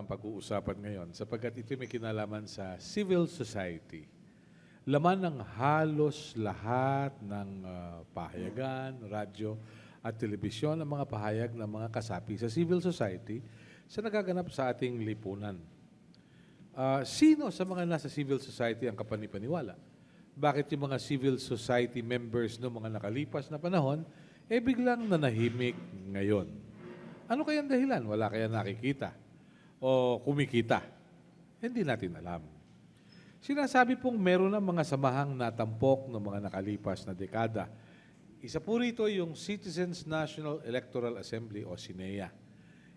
ang pag-uusapan ngayon sapagkat ito may kinalaman sa civil society. Laman ng halos lahat ng pahayagan, radyo at telebisyon ang mga pahayag ng mga kasapi sa civil society sa nagaganap sa ating lipunan. Sino sa mga nasa civil society ang kapanipaniwala? Bakit yung mga civil society members noong mga nakalipas na panahon biglang nanahimik ngayon? Ano kayang dahilan? Wala kaya nakikita o kumikita? Hindi natin alam. Sinasabi pong meron ng mga samahang natampok ng mga nakalipas na dekada. Isa po rito yung Citizens National Electoral Assembly o CINEA.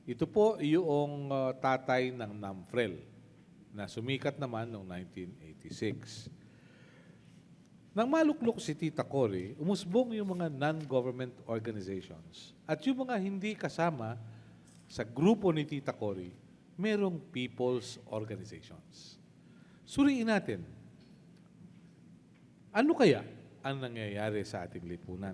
Ito po yung tatay ng NAMFREL na sumikat naman noong 1986. Nang maluklok si Tita Cory, umusbong yung mga non-government organizations. At yung mga hindi kasama sa grupo ni Tita Cory, merong people's organizations. Suriin natin, ano kaya ang nangyayari sa ating lipunan?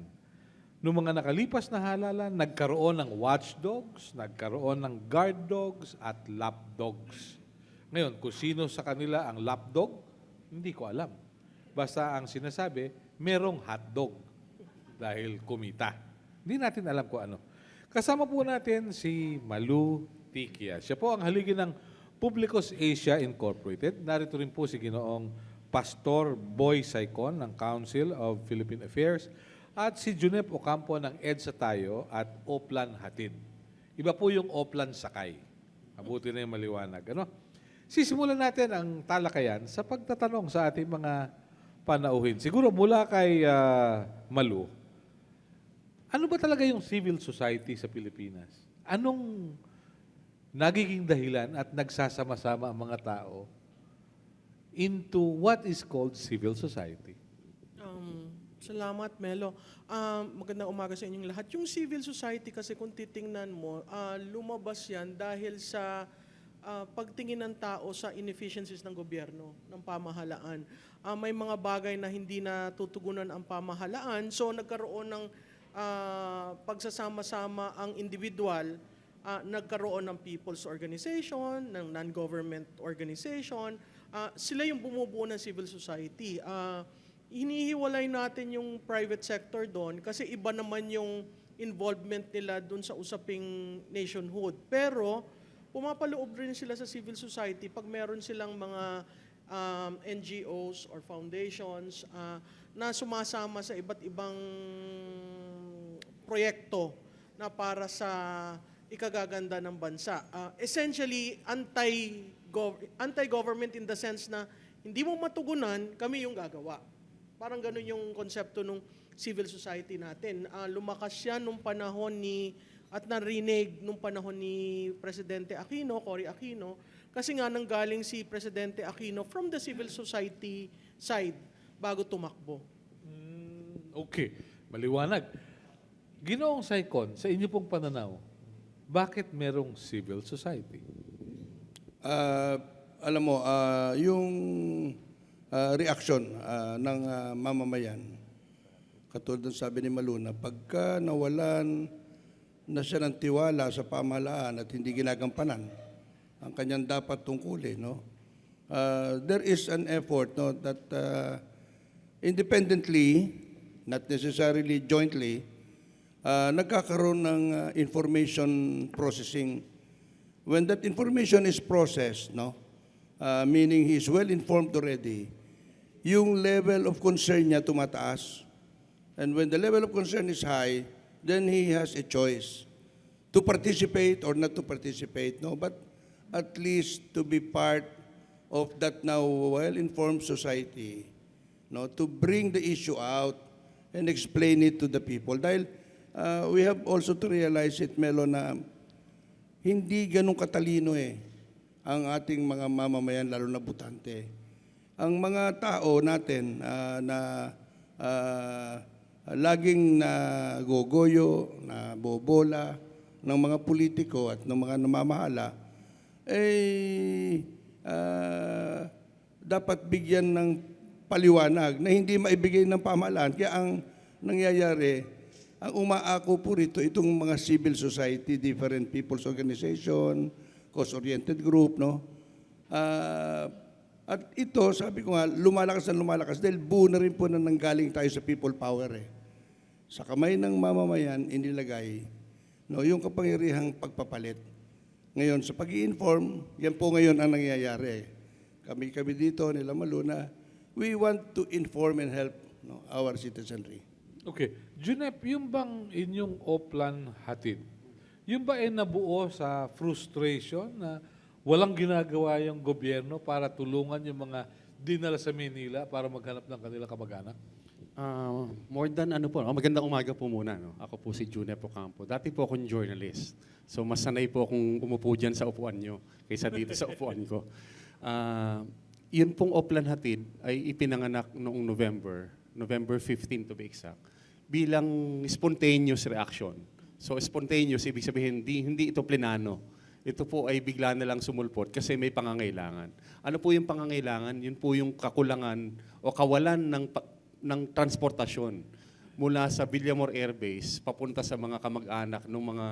Noong mga nakalipas na halalan, nagkaroon ng watchdogs, nagkaroon ng guard dogs at lapdogs. Ngayon, kung sino sa kanila ang lapdog, hindi ko alam. Basta ang sinasabi, merong hotdog dahil kumita. Hindi natin alam kung ano. Kasama po natin si Malou Tiquia. Siya po ang haligi ng Publicus Asia Inc. Narito rin po si Ginoong Pastor Boy Saycon ng Council of Philippine Affairs at si Junep Ocampo ng EDSA tayo at Oplan Hatid. Iba po yung Oplan Sakay. Mabuti na yung maliwanag. Ano? Sisimulan natin ang talakayan sa pagtatanong sa ating mga panauhin. Siguro mula kay Malou, ano ba talaga yung civil society sa Pilipinas? Anong nagiging dahilan at nagsasama-sama ang mga tao into what is called civil society? Salamat, Melo. Magandang umaga sa inyong lahat. Yung civil society kasi kung titingnan mo, lumabas yan dahil sa pagtingin ng tao sa inefficiencies ng gobyerno, ng pamahalaan. May mga bagay na hindi na tutugunan ang pamahalaan, so nagkaroon ng pagsasama-sama ang individual, nagkaroon ng people's organization, ng non-government organization. Sila yung bumubuo ng civil society. Hinihiwalay natin yung private sector doon kasi iba naman yung involvement nila doon sa usaping nationhood. Pero pumapaloob rin sila sa civil society pag meron silang mga NGOs or foundations na sumasama sa iba't ibang proyekto na para sa ikagaganda ng bansa. Essentially, anti-government in the sense na hindi mo matugunan, kami yung gagawa. Parang ganun yung konsepto ng civil society natin. Lumakas yan nung panahon at narinig nung panahon ni Presidente Aquino, Cory Aquino, kasi nga nanggaling si Presidente Aquino from the civil society side bago tumakbo. Okay, maliwanag. Ginoong Saycon, sa inyo pong pananaw, bakit merong civil society? Alam mo, yung reaction ng mamamayan, katulad ng sabi ni Malou, na pagka nawalan na siya ng tiwala sa pamahalaan at hindi ginagampanan ang kanyang dapat tungkulin, no? There is an effort, no, that independently, not necessarily jointly, nagkakaroon ng information processing. When that information is processed, no, meaning he is well informed already, yung level of concern niya tumataas. And when the level of concern is high, then he has a choice to participate or not to participate, no? But at least to be part of that now well-informed society, no? To bring the issue out and explain it to the people. Dahil we have also to realize it, Melo, na hindi ganun katalino ang ating mga mamamayan, lalo na butante. Ang mga tao natin na laging nagogoyo, na bobola ng mga politiko at ng mga namamahala, dapat bigyan ng paliwanag na hindi maibigay ng pamahalaan. Kaya ang nangyayari, ang umaako po rito, itong mga civil society, different people's organization, cost-oriented group, no? At ito, sabi ko nga, lumalakas na lumalakas dahil buo na rin po na nanggaling tayo sa people power eh. Sa kamay ng mamamayan, inilagay no, yung kapangyarihang pagpapalit. Ngayon, sa pag-i-inform, yan po ngayon ang nangyayari. Kami dito, nila Malou, na we want to inform and help no, our citizenry. Okay. Junep, yung bang inyong Oplan Hatid, yung ba ay nabuo sa frustration na walang ginagawa yung gobyerno para tulungan yung mga dinala sa Manila para maghanap ng kanilang kamag-anak? More than ano po, magandang umaga po muna. No? Ako po si Junep Ocampo. Dati po akong journalist. So mas sanay po akong umupo dyan sa upuan nyo kaysa dito sa upuan ko. Yun pong Oplan Hatid ay ipinanganak noong November 15 to be exact, bilang spontaneous reaction. So spontaneous, ibig sabihin, hindi ito plenano. Ito po ay bigla na lang sumulpot kasi may pangangailangan. Ano po yung pangangailangan? Yun po yung kakulangan o kawalan ng transportasyon mula sa Villamor Air Base papunta sa mga kamag-anak ng mga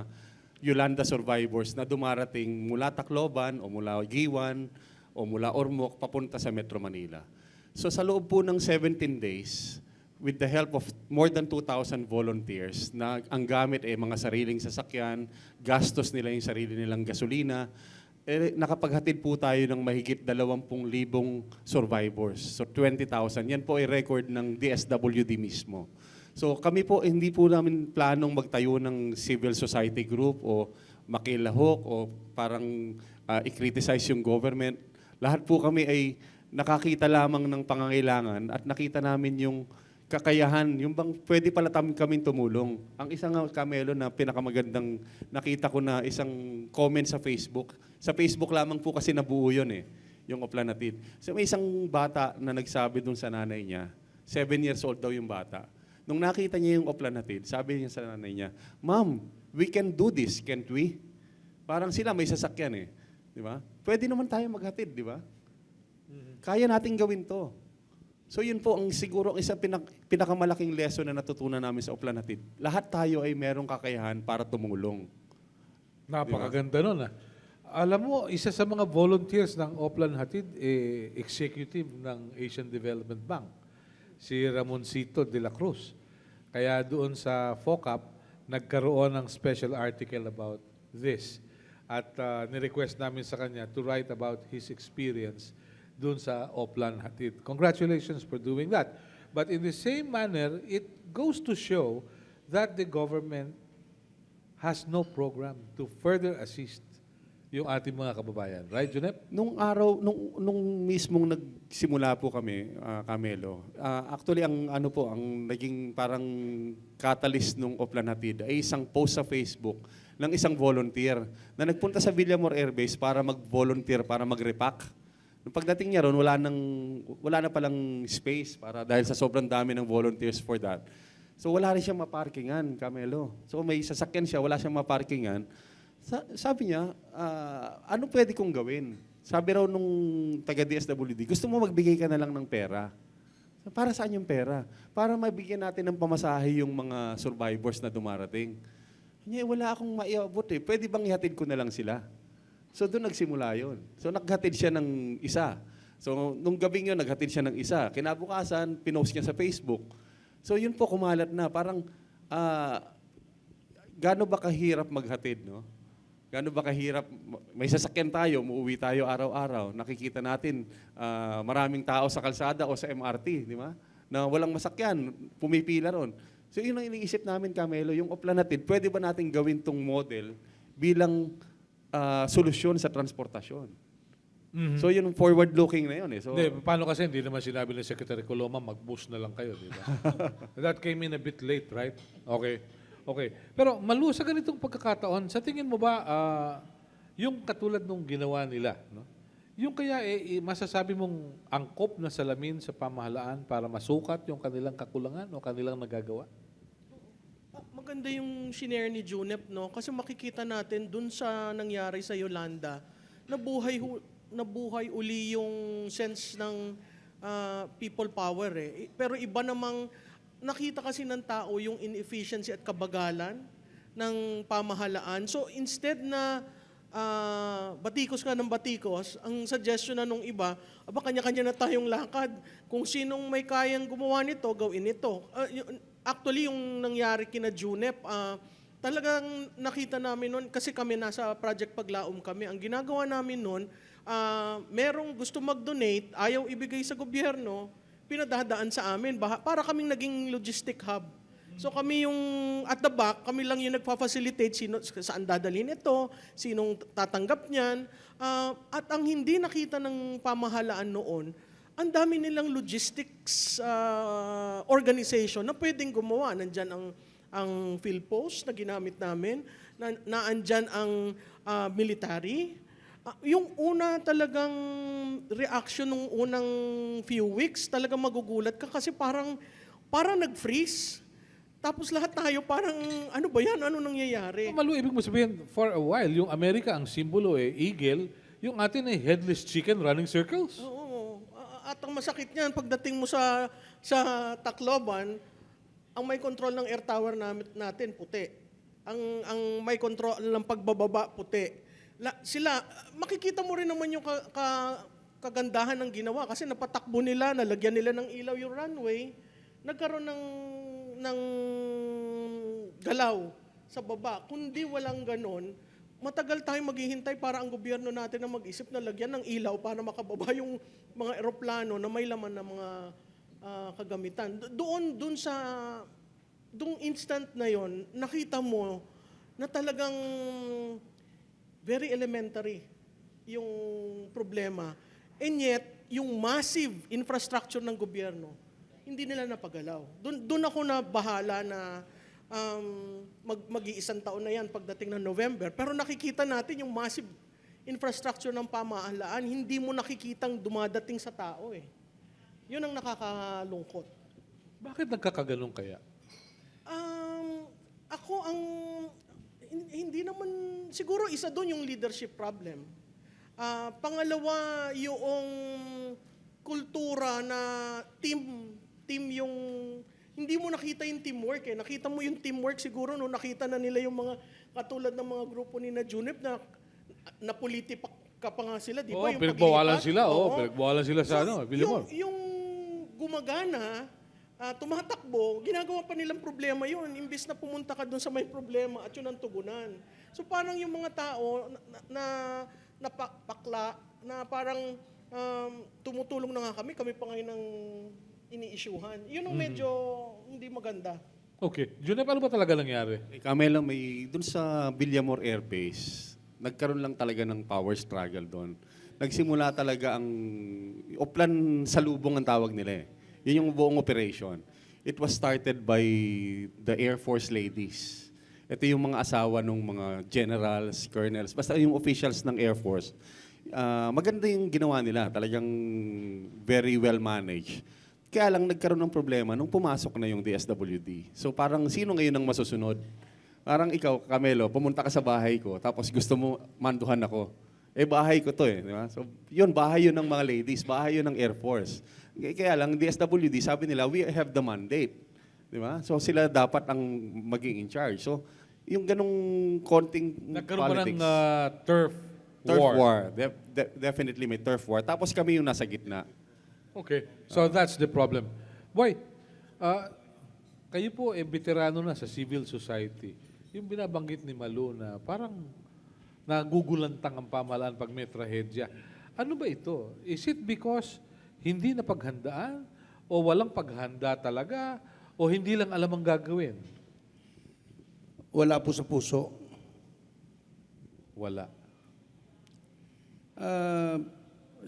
Yolanda survivors na dumarating mula Tacloban o mula Giwan o mula Ormoc papunta sa Metro Manila. So sa loob po ng 17 days, with the help of more than 2,000 volunteers na ang gamit ay mga sariling sasakyan, gastos nila yung sarili nilang gasolina, nakapaghatid po tayo ng mahigit 20,000 survivors. So 20,000. Yan po ay record ng DSWD mismo. So kami po, hindi po namin planong magtayo ng civil society group o makilahok o parang i-criticize yung government. Lahat po kami ay nakakita lamang ng pangangailangan at nakita namin yung kakayahan, yung bang pwede pala kaming tumulong. Ang isang Melo na pinakamagandang nakita ko na isang comment sa Facebook. Sa Facebook lamang po kasi nabuo yun eh, yung Oplan Hatid. So may isang bata na nagsabi dun sa nanay niya, 7 years old daw yung bata. Nung nakita niya yung Oplan Hatid, sabi niya sa nanay niya, "Ma'am, we can do this, can't we?" Parang sila may sasakyan eh. Di ba? Pwede naman tayo maghatid, di ba? Kaya nating gawin to. So yun po ang siguro isang pinakamalaking lesson na natutunan namin sa Oplan Hatid. Lahat tayo ay merong kakayahan para tumulong. Napakaganda nun ah. Alam mo, isa sa mga volunteers ng Oplan Hatid, executive ng Asian Development Bank, si Ramoncito de la Cruz. Kaya doon sa FOCAP, nagkaroon ng special article about this. At nirequest namin sa kanya to write about his experience doon sa Oplan Hatid. Congratulations for doing that. But in the same manner, it goes to show that the government has no program to further assist yung ating mga kababayan. Right, Junep? Nung araw, nung mismong nagsimula po kami, Melo, actually ang naging parang catalyst nung Oplan Hatid ay isang post sa Facebook ng isang volunteer na nagpunta sa Villamor Air Base para mag-volunteer, para mag-repack. Nung pagdating niya ron, wala na palang space dahil sa sobrang dami ng volunteers for that. So wala rin siyang maparkingan, Melo. So may sasakyan siya, wala siyang maparkingan. Sabi niya, ano pwede kong gawin? Sabi raw nung taga-DSWD, gusto mo magbigay ka na lang ng pera. Para saan yung pera? Para mabigyan natin ng pamasahe yung mga survivors na dumarating. Niya, wala akong maiabot eh. Pwede bang ihatid ko na lang sila? So doon nagsimula yun. So naghatid siya ng isa. So nung gabing yun, naghatid siya ng isa. Kinabukasan, pinost niya sa Facebook. So yun po kumalat na. Parang, gaano ba kahirap maghatid, no? Gaano ba kahirap, may sasakyan tayo, muuwi tayo araw-araw. Nakikita natin maraming tao sa kalsada o sa MRT, di ba? Na walang masakyan, pumipila ron. So yun ang iniisip namin, Melo, yung Oplan Hatid, pwede ba natin gawin tong model bilang solusyon sa transportasyon. Mm-hmm. So yun forward-looking na yun eh. So, paano kasi hindi naman sinabi ng Secretary Coloma, mag-boost na lang kayo, di ba? That came in a bit late, right? Okay. Pero Malou, sa ganitong pagkakataon, sa tingin mo ba, yung katulad nung ginawa nila, no? Yung kaya masasabi mong angkop na salamin sa pamahalaan para masukat yung kanilang kakulangan o kanilang nagagawa? Maganda yung shinare ni Junep, no? Kasi makikita natin dun sa nangyari sa Yolanda, nabuhay uli yung sense ng people power eh. Pero iba namang nakita kasi ng tao yung inefficiency at kabagalan ng pamahalaan. So instead na batikos ka ng batikos, ang suggestion na nung iba, kanya-kanya na tayong lakad. Kung sinong may kayang gumawa nito, gawin ito. Actually, yung nangyari kina Junep, talagang nakita namin noon, kasi kami nasa Project Paglaom kami, ang ginagawa namin noon, merong gusto mag-donate, ayaw ibigay sa gobyerno, pinadadaan sa amin, para kaming naging logistic hub. So kami yung at the back, kami lang yung nagfa-facilitate saan dadalhin ito, sinong tatanggap niyan. At ang hindi nakita ng pamahalaan noon, ang dami nilang logistics organization na pwedeng gumawa. Nandyan ang PhilPost na ginamit namin, naandyan ang military. Yung una talagang reaction ng unang few weeks, talagang magugulat ka kasi parang nag-freeze. Tapos lahat tayo parang, ano ba yan? Ano nangyayari? Malou, ibig mo sabihin, for a while, yung Amerika, ang simbolo eagle, yung atin ay headless chicken running circles. Oo. At ang masakit niyan, pagdating mo sa Tacloban, ang may control ng air tower natin, puti. Ang may control ng pagbababa, puti. Makikita mo rin naman yung kagandahan ng ginawa kasi napatakbo nila, nalagyan nila ng ilaw yung runway, nagkaroon ng galaw sa baba. Kundi walang ganon, matagal tayong maghihintay para ang gobyerno natin na mag-isip na lagyan ng ilaw para makababa yung mga eroplano na may laman ng mga kagamitan. Doon instant na yon, nakita mo na talagang very elementary yung problema. And yet, yung massive infrastructure ng gobyerno, hindi nila napagalaw. Doon ako na bahala na mag-iisang taon na yan pagdating ng November. Pero nakikita natin yung massive infrastructure ng pamahalaan, hindi mo nakikitang dumadating sa tao eh. Yun ang nakakalungkot. Bakit nagkakaganong kaya? Hindi naman, siguro isa doon yung leadership problem. Pangalawa, yung kultura na team yung, hindi mo nakita yung teamwork eh. Nakita mo yung teamwork siguro nung nakita na nila yung mga katulad ng mga grupo ni na Junep na politipak ka pa nga sila, di ba? Yung pinagbawalan paglipat. sila. Pinagbawalan sila sa Villamor. Yung gumagana, tumatakbo, ginagawa pa nilang problema yun. Imbis na pumunta ka doon sa may problema at yun ang tugunan. So parang yung mga tao na pakla, na parang tumutulong na nga kami pa ngayon ng ini-issuehan. Yun ang medyo hindi maganda. Okay. Junep, ano ba talaga nangyari? Kamela, dun sa Villamor Air Base, nagkaroon lang talaga ng power struggle doon. Nagsimula talaga ang Oplan salubong ang tawag nila eh. Yun yung buong operation. It was started by the Air Force ladies. Ito yung mga asawa ng mga generals, colonels, basta yung officials ng Air Force. Maganda yung ginawa nila, talagang very well managed. Kaya lang nagkaroon ng problema nung pumasok na yung DSWD. So parang sino ngayon ang masusunod? Parang ikaw, Camelo, pumunta ka sa bahay ko, tapos gusto mo manduhan ako. Bahay ko to eh. Di ba? So yun, bahay yun ng mga ladies, bahay yun ng Air Force. Kaya lang, DSWD, sabi nila, we have the mandate. Di ba? So sila dapat ang maging in charge. So yung ganong konting Nagkaroon politics. ba ng turf war? Definitely may turf war. Tapos kami yung nasa gitna. Okay. So that's the problem. Boy, kayo po veterano na sa civil society. Yung binabanggit ni Malou na parang nagugulantang ang pamahalaan pag may trahedya. Ano ba ito? Is it because hindi na paghandaan? O walang paghanda talaga? O hindi lang alam ang gagawin? Wala po sa puso. Wala.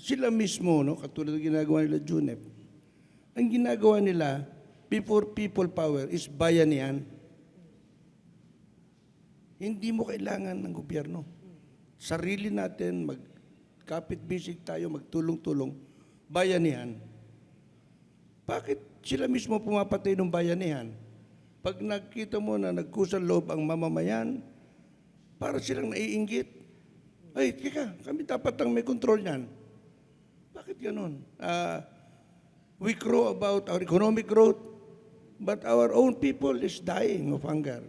Sila mismo, no, katulad ng ginagawa nila Junep, ang ginagawa nila, before people power, is bayanihan. Hindi mo kailangan ng gobyerno. Sarili natin, magkapit-bisig tayo, magtulong-tulong, bayanihan. Bakit sila mismo pumapatay ng bayanihan? Pag nakita mo na nagkusang loob ang mamamayan, para silang naiinggit. Ay, kika, kami dapat ang may control niyan. Bakit ganun? We crow about our economic growth, but our own people is dying of hunger.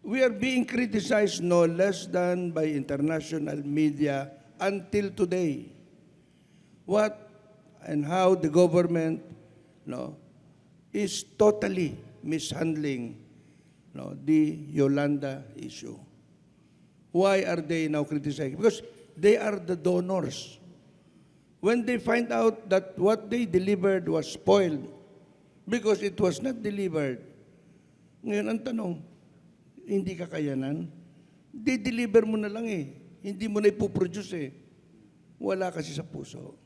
we are being criticized no less than by international media until today. What and how the government is totally mishandling the Yolanda issue. Why are they now criticizing? Because they are the donors. When they find out that what they delivered was spoiled because it was not delivered, ngayon ang tanong, hindi kakayanan? Di-deliver mo na lang eh. Hindi mo na ipoproduce eh. Wala kasi sa puso.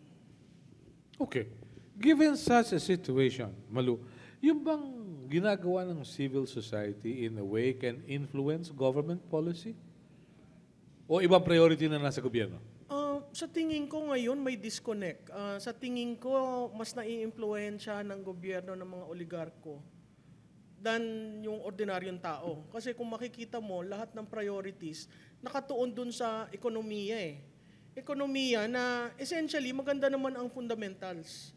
Okay. Given such a situation, Malou, yung bang ginagawa ng civil society in a way can influence government policy? O ibang priority na nasa gobyerno? Sa tingin ko ngayon may disconnect. Sa tingin ko mas nai-impluwensya ng gobyerno ng mga oligarko than yung ordinaryong tao. Kasi kung makikita mo, lahat ng priorities nakatuon dun sa ekonomiya eh. Ekonomiya na essentially maganda naman ang fundamentals.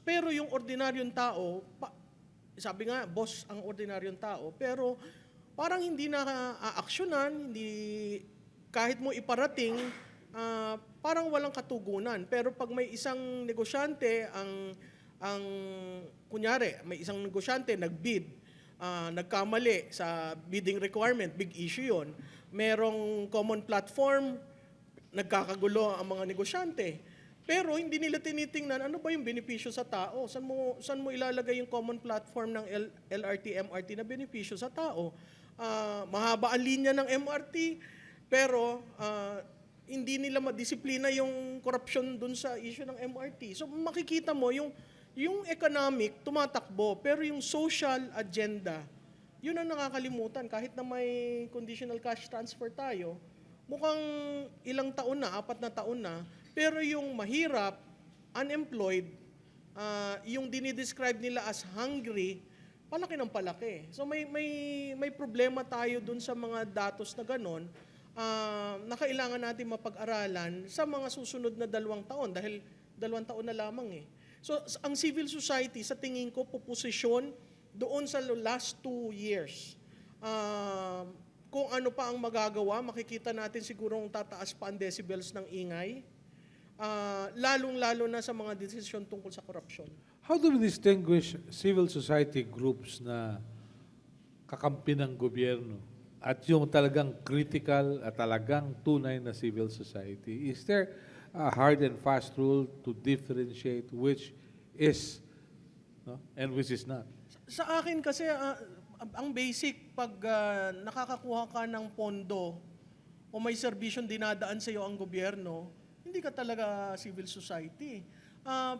Pero yung ordinaryong tao, sabi nga, boss ang ordinaryong tao, pero parang hindi na-aaksyonan, hindi, kahit mo iparating, parang walang katugunan. Pero pag may isang negosyante, kunyari, may isang negosyante nag-bid, nagkamali sa bidding requirement, big issue yon. Merong common platform, nagkakagulo ang mga negosyante. Pero hindi nila tinitingnan ano ba yung benepisyo sa tao. Saan mo ilalagay yung common platform ng LRT, MRT na benepisyo sa tao? Mahaba ang linya ng MRT, pero hindi nila madisiplina yung corruption dun sa issue ng MRT. So makikita mo yung economic tumatakbo, pero yung social agenda, yun ang nakakalimutan. Kahit na may conditional cash transfer tayo, mukhang ilang taon na, 4 na taon na, pero yung mahirap, unemployed, yung dinidescribe nila as hungry, palaki ng palaki. So may problema tayo dun sa mga datos na ganon, na kailangan natin mapag-aralan sa mga susunod na 2 taon dahil 2 taon na lamang eh. So ang civil society sa tingin ko puposisyon doon sa last 2 years. Kung ano pa ang magagawa, makikita natin sigurong tataas pa ang decibels ng ingay, lalong-lalo na sa mga desisyon tungkol sa korupsyon. How do we distinguish civil society groups na kakampi ng gobyerno at yung talagang critical at talagang tunay na civil society? Is there a hard and fast rule to differentiate which is and which is not? Sa akin kasi, ang basic, pag nakakakuha ka ng pondo o may serbisyong dinadaan sa iyo ang gobyerno, hindi ka talaga civil society.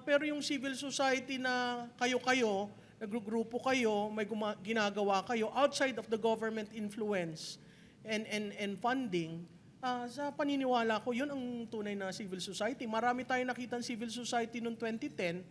Pero yung civil society na kayo-kayo, naggrupo kayo, may ginagawa kayo outside of the government influence and funding, sa paniniwala ko, yun ang tunay na civil society. Marami tayong nakitang civil society noong 2010,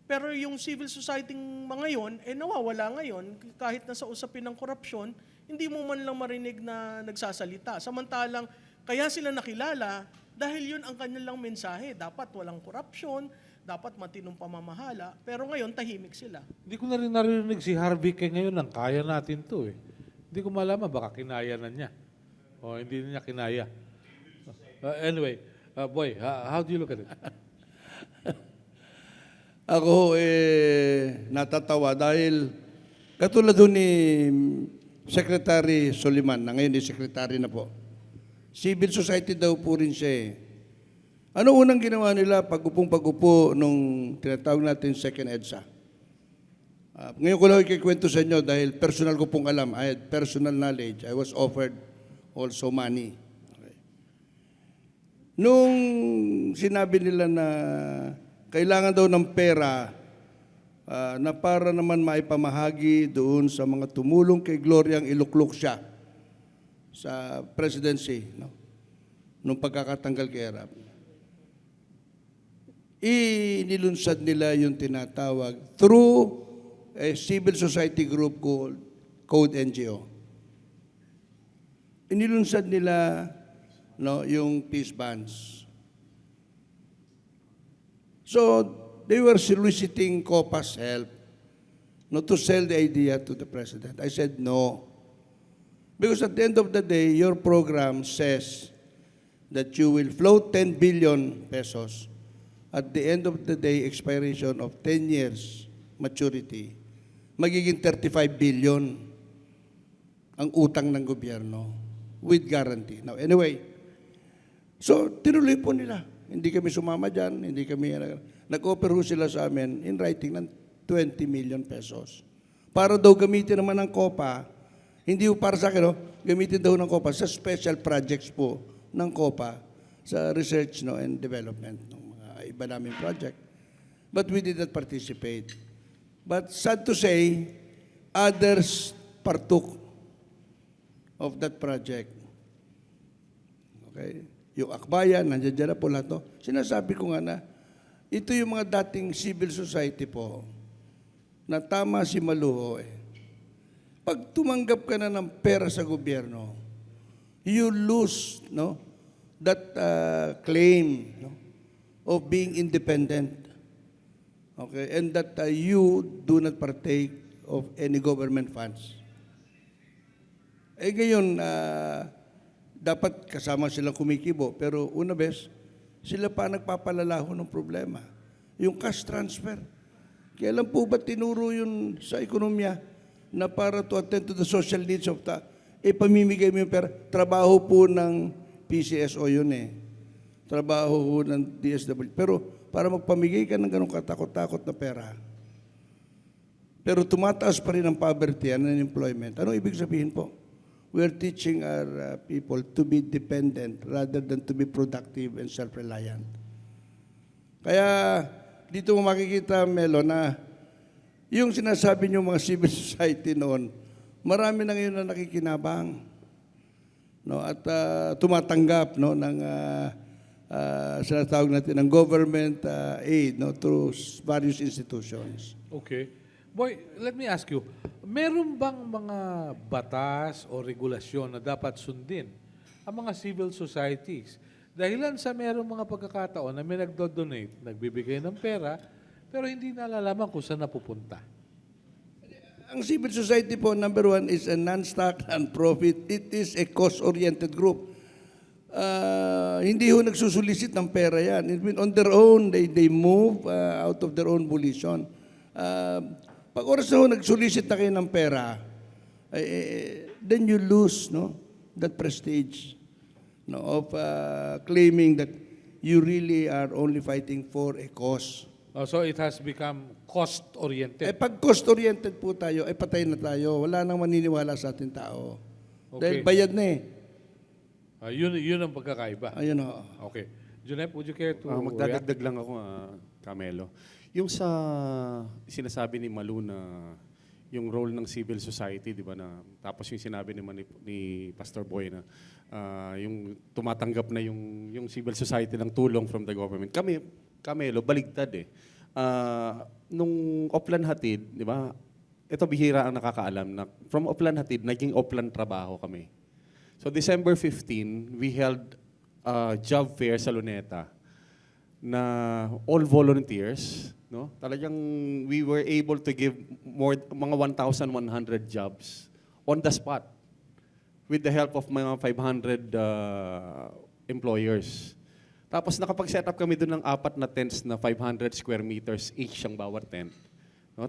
pero yung civil society mga yon, nawawala ngayon. Kahit nasa usapin ng korupsyon, hindi mo man lang marinig na nagsasalita. Samantalang, kaya sila nakilala dahil yun ang kanilang mensahe. Dapat walang korupsyon, dapat matinong pamamahala, pero ngayon tahimik sila. Hindi ko na rin narinig si Harvey Kay ngayon ng kaya natin to eh. Hindi ko malaman, baka kinaya na niya. O hindi niya kinaya. Anyway, boy, how do you look at it? Ako natatawa dahil katulad doon ni Secretary Soliman, na ngayon ni Secretary na po. Civil society daw po rin siya eh. Ano unang ginawa nila pag-upo nung tinatawag natin second EDSA? Ngayon ko lang ikikwento sa inyo dahil personal ko pong alam. I had personal knowledge. I was offered also money. Okay. Nung sinabi nila na kailangan daw ng pera na para naman maipamahagi doon sa mga tumulong kay Gloriang iluklok siya sa presidency, nung pagkakatanggal kay Erap. Inilunsad nila yung tinatawag through a civil society group called Code NGO. Inilunsad nila yung peace bonds. So, they were soliciting COPA's help to sell the idea to the president. I said, no. Because at the end of the day, your program says that you will float 10 billion pesos. At the end of the day, expiration of 10 years maturity, magiging 35 billion ang utang ng gobyerno with guarantee. Now, anyway, so tinuloy po nila. Hindi kami sumama dyan, hindi kami, nag-offer ho sila sa amin in writing ng 20 million pesos. Para daw gamitin naman ng COPA, hindi po para sa akin, no? Gamitin daw ng COPA sa special projects po ng COPA sa research and development ng mga iba naming project. But we did not participate. But sad to say, others partook of that project. Okay? Yung Akbayan, nandiyan dyan na po lahat. No? Sinasabi ko nga na, ito yung mga dating civil society po, na tama si Malou Pag tumanggap ka na ng pera sa gobyerno, you lose that claim of being independent. Okay? And that you do not partake of any government funds. Ngayon, dapat kasama silang kumikibo. Pero una bes, sila pa nagpapalalaho ng problema. Yung cash transfer. Kailan po ba tinuro yun sa ekonomiya na para to attend to the social needs of pamimigay mo yung pera? Trabaho po ng PCSO yun Trabaho po ng DSW. Pero para magpamigay ka ng ganong katakot-takot na pera. Pero tumataas pa rin ang poverty and unemployment. Anong ibig sabihin po? We're teaching our people to be dependent rather than to be productive and self-reliant. Kaya dito mo makikita, Melo, na yung sinasabi niyo mga civil society noon, marami na ngayon na nakikinabang at tumatanggap ng sinatawag natin ng government aid through various institutions. Okay. Boy, let me ask you, meron bang mga batas o regulasyon na dapat sundin ang mga civil societies? Dahilan sa merong mga pagkakataon na may nagdo-donate, nagbibigay ng pera, pero hindi nalalaman kung saan napupunta. Ang civil society po, number one, is a non-stock, non-profit. It is a cost-oriented group. Hindi ho nagsusulisit ng pera yan. On their own, they move out of their own volition. Pag oras na ho nagsulisit na kayo ng pera, then you lose that prestige of claiming that you really are only fighting for a cause. So it has become cost-oriented. Pag cost-oriented po tayo, patay na tayo. Wala nang maniniwala sa ating tao. Okay. Dahil bayad na yun ang pagkakaiba. Ayun ho. Okay. Junep, would you care to magdadagdag lang ako, Camelo. Yung sa sinasabi ni Malou na yung role ng civil society, di ba, tapos yung sinabi ni Pastor Boy na yung tumatanggap na yung civil society ng tulong from the government. Kami, Camelo, baligtad nung Oplan Hatid, di ba, ito bihira ang nakakaalam na from Oplan Hatid, naging Oplan trabaho kami. So December 15, we held a job fair sa Luneta na all volunteers. Talagang we were able to give mga 1,100 jobs on the spot with the help of mga 500 employers. Tapos nakapag-set up kami doon ng 4 na tents na 500 square meters each ang bawat tent.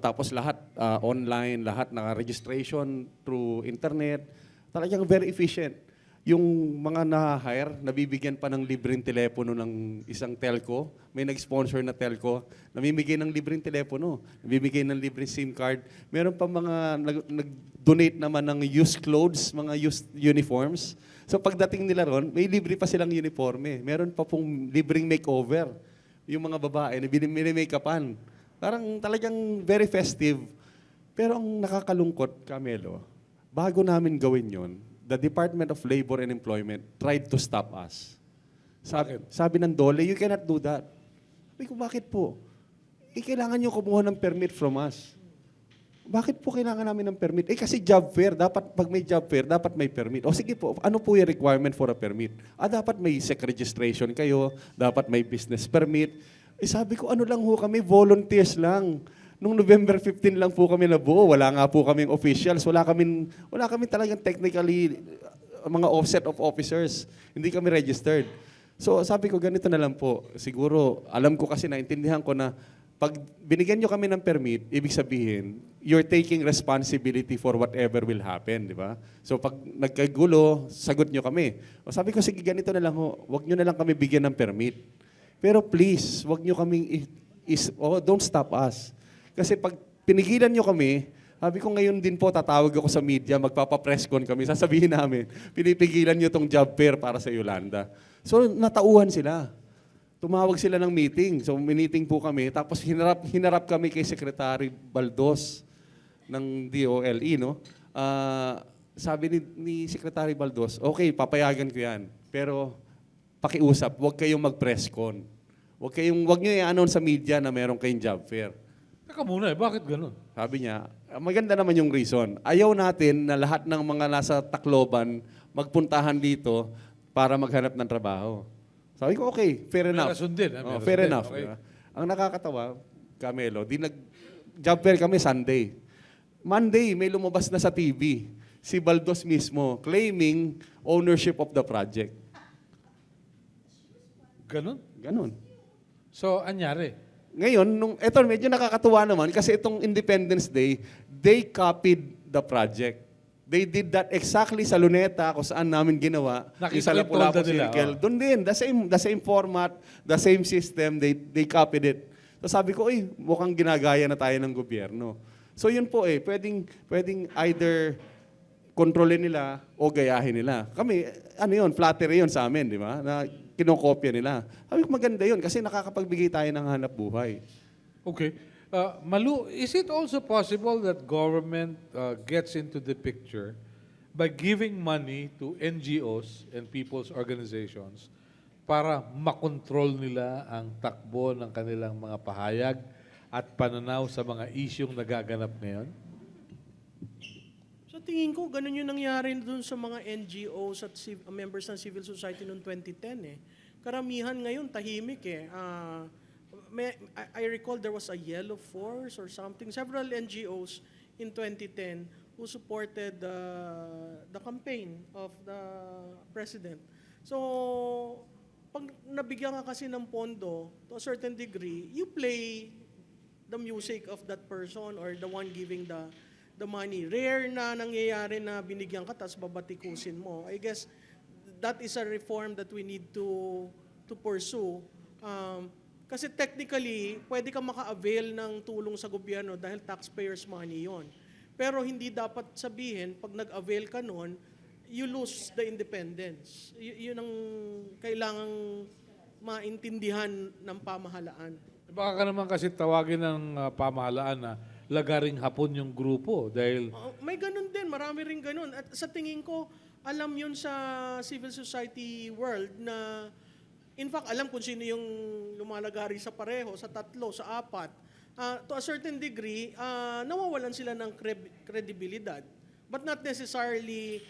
Tapos lahat online, lahat naka-registration through internet. Talagang very efficient. Yung mga na-hire, nabibigyan pa ng libreng telepono ng isang telco. May nag-sponsor na telco, namimigay ng libreng telepono, nabibigay ng libreng SIM card. Meron pa mga nag-donate naman ng used clothes, mga used uniforms. So pagdating nila ron, may libre pa silang uniforme. Meron pa pong libreng makeover. Yung mga babae na binimake-upan. Parang talagang very festive. Pero ang nakakalungkot, Camelo, bago namin gawin yon, the Department of Labor and Employment tried to stop us. Sabi ng DOLE, you cannot do that. Sabi ko, bakit po? Kailangan nyo kumuha ng permit from us. Bakit po kailangan namin ng permit? Kasi job fair, pag may job fair, dapat may permit. O sige po, ano po yung requirement for a permit? Dapat may SEC registration kayo, dapat may business permit. Sabi ko, ano lang ho kami, volunteers lang. Nung November 15 lang po kami nabuo, wala nga po kaming officials, wala kami talagang technically mga offset of officers. Hindi kami registered. So sabi ko, ganito na lang po. Siguro, alam ko kasi, naintindihan ko na pag binigyan nyo kami ng permit, ibig sabihin, you're taking responsibility for whatever will happen, di ba? So pag nagkagulo, sagot nyo kami. O sabi ko, sige, ganito na lang ho, wag nyo na lang kami bigyan ng permit. Pero please, wag nyo kaming, don't stop us. Kasi pag pinigilan nyo kami, sabi ko ngayon din po, tatawag ako sa media, magpapapress con kami, sasabihin namin, pinipigilan nyo tong job fair para sa Yolanda. So natauhan sila. Tumawag sila ng meeting. So, meeting po kami. Tapos, hinarap kami kay Secretary Baldos ng DOLE, no? Sabi ni Secretary Baldos, okay, papayagan ko yan. Pero, pakiusap, huwag kayong mag-press con. Huwag nyo i-announce sa media na meron kayong job fair. Teka muna, bakit ganun? Sabi niya, maganda naman yung reason. Ayaw natin na lahat ng mga nasa Tacloban magpuntahan dito para maghanap ng trabaho. Sabi ko, okay, fair enough. Fair enough. Okay. Diba? Ang nakakatawa, Melo, job fair kami Sunday. Monday, may lumabas na sa TV. Si Baldos mismo, claiming ownership of the project. Ganun. So, anyari? Ngayon, eto medyo nakakatuwa naman kasi itong Independence Day, they copied the project. They did that exactly sa Luneta, kung saan namin ginawa. Nakita Sa Lapu-Lapu nila, Circle. Doon din, the same format, the same system, they copied it. So sabi ko, mukhang ginagaya na tayo ng gobyerno. So yun po pwedeng either kontrolin nila o gayahin nila. Kami, flattery yun sa amin, di ba? Na kinokopya nila. Sabi ko, maganda yun kasi nakakapagbigay tayo ng hanap buhay. Okay. Malou, is it also possible that government gets into the picture by giving money to NGOs and people's organizations para makontrol nila ang takbo ng kanilang mga pahayag at pananaw sa mga isyong nagaganap ngayon? Sa tingin ko, ganun yung nangyari dun sa mga NGOs at members ng civil society noong 2010 eh. Karamihan ngayon tahimik eh. I recall there was a Yellow Force or something, several NGOs in 2010 who supported the campaign of the president. So, pag nabigyan ka kasi ng pondo, to a certain degree, you play the music of that person or the one giving the money. Rare na nangyayari na binigyan ka tapos babatikusin mo. I guess that is a reform that we need to pursue. Kasi technically, pwede ka maka-avail ng tulong sa gobyerno dahil taxpayers' money yon. Pero hindi dapat sabihin, pag nag-avail ka nun, you lose the independence. Yun ang kailangang maintindihan ng pamahalaan. Baka ka naman kasi tawagin ng pamahalaan na lagaring hapon yung grupo dahil... May ganun din, marami rin ganun. At sa tingin ko, alam yun sa civil society world na in fact, alam kung sino yung lumalagari sa pareho, sa tatlo, sa apat. To a certain degree, nawawalan sila ng credibilidad. But not necessarily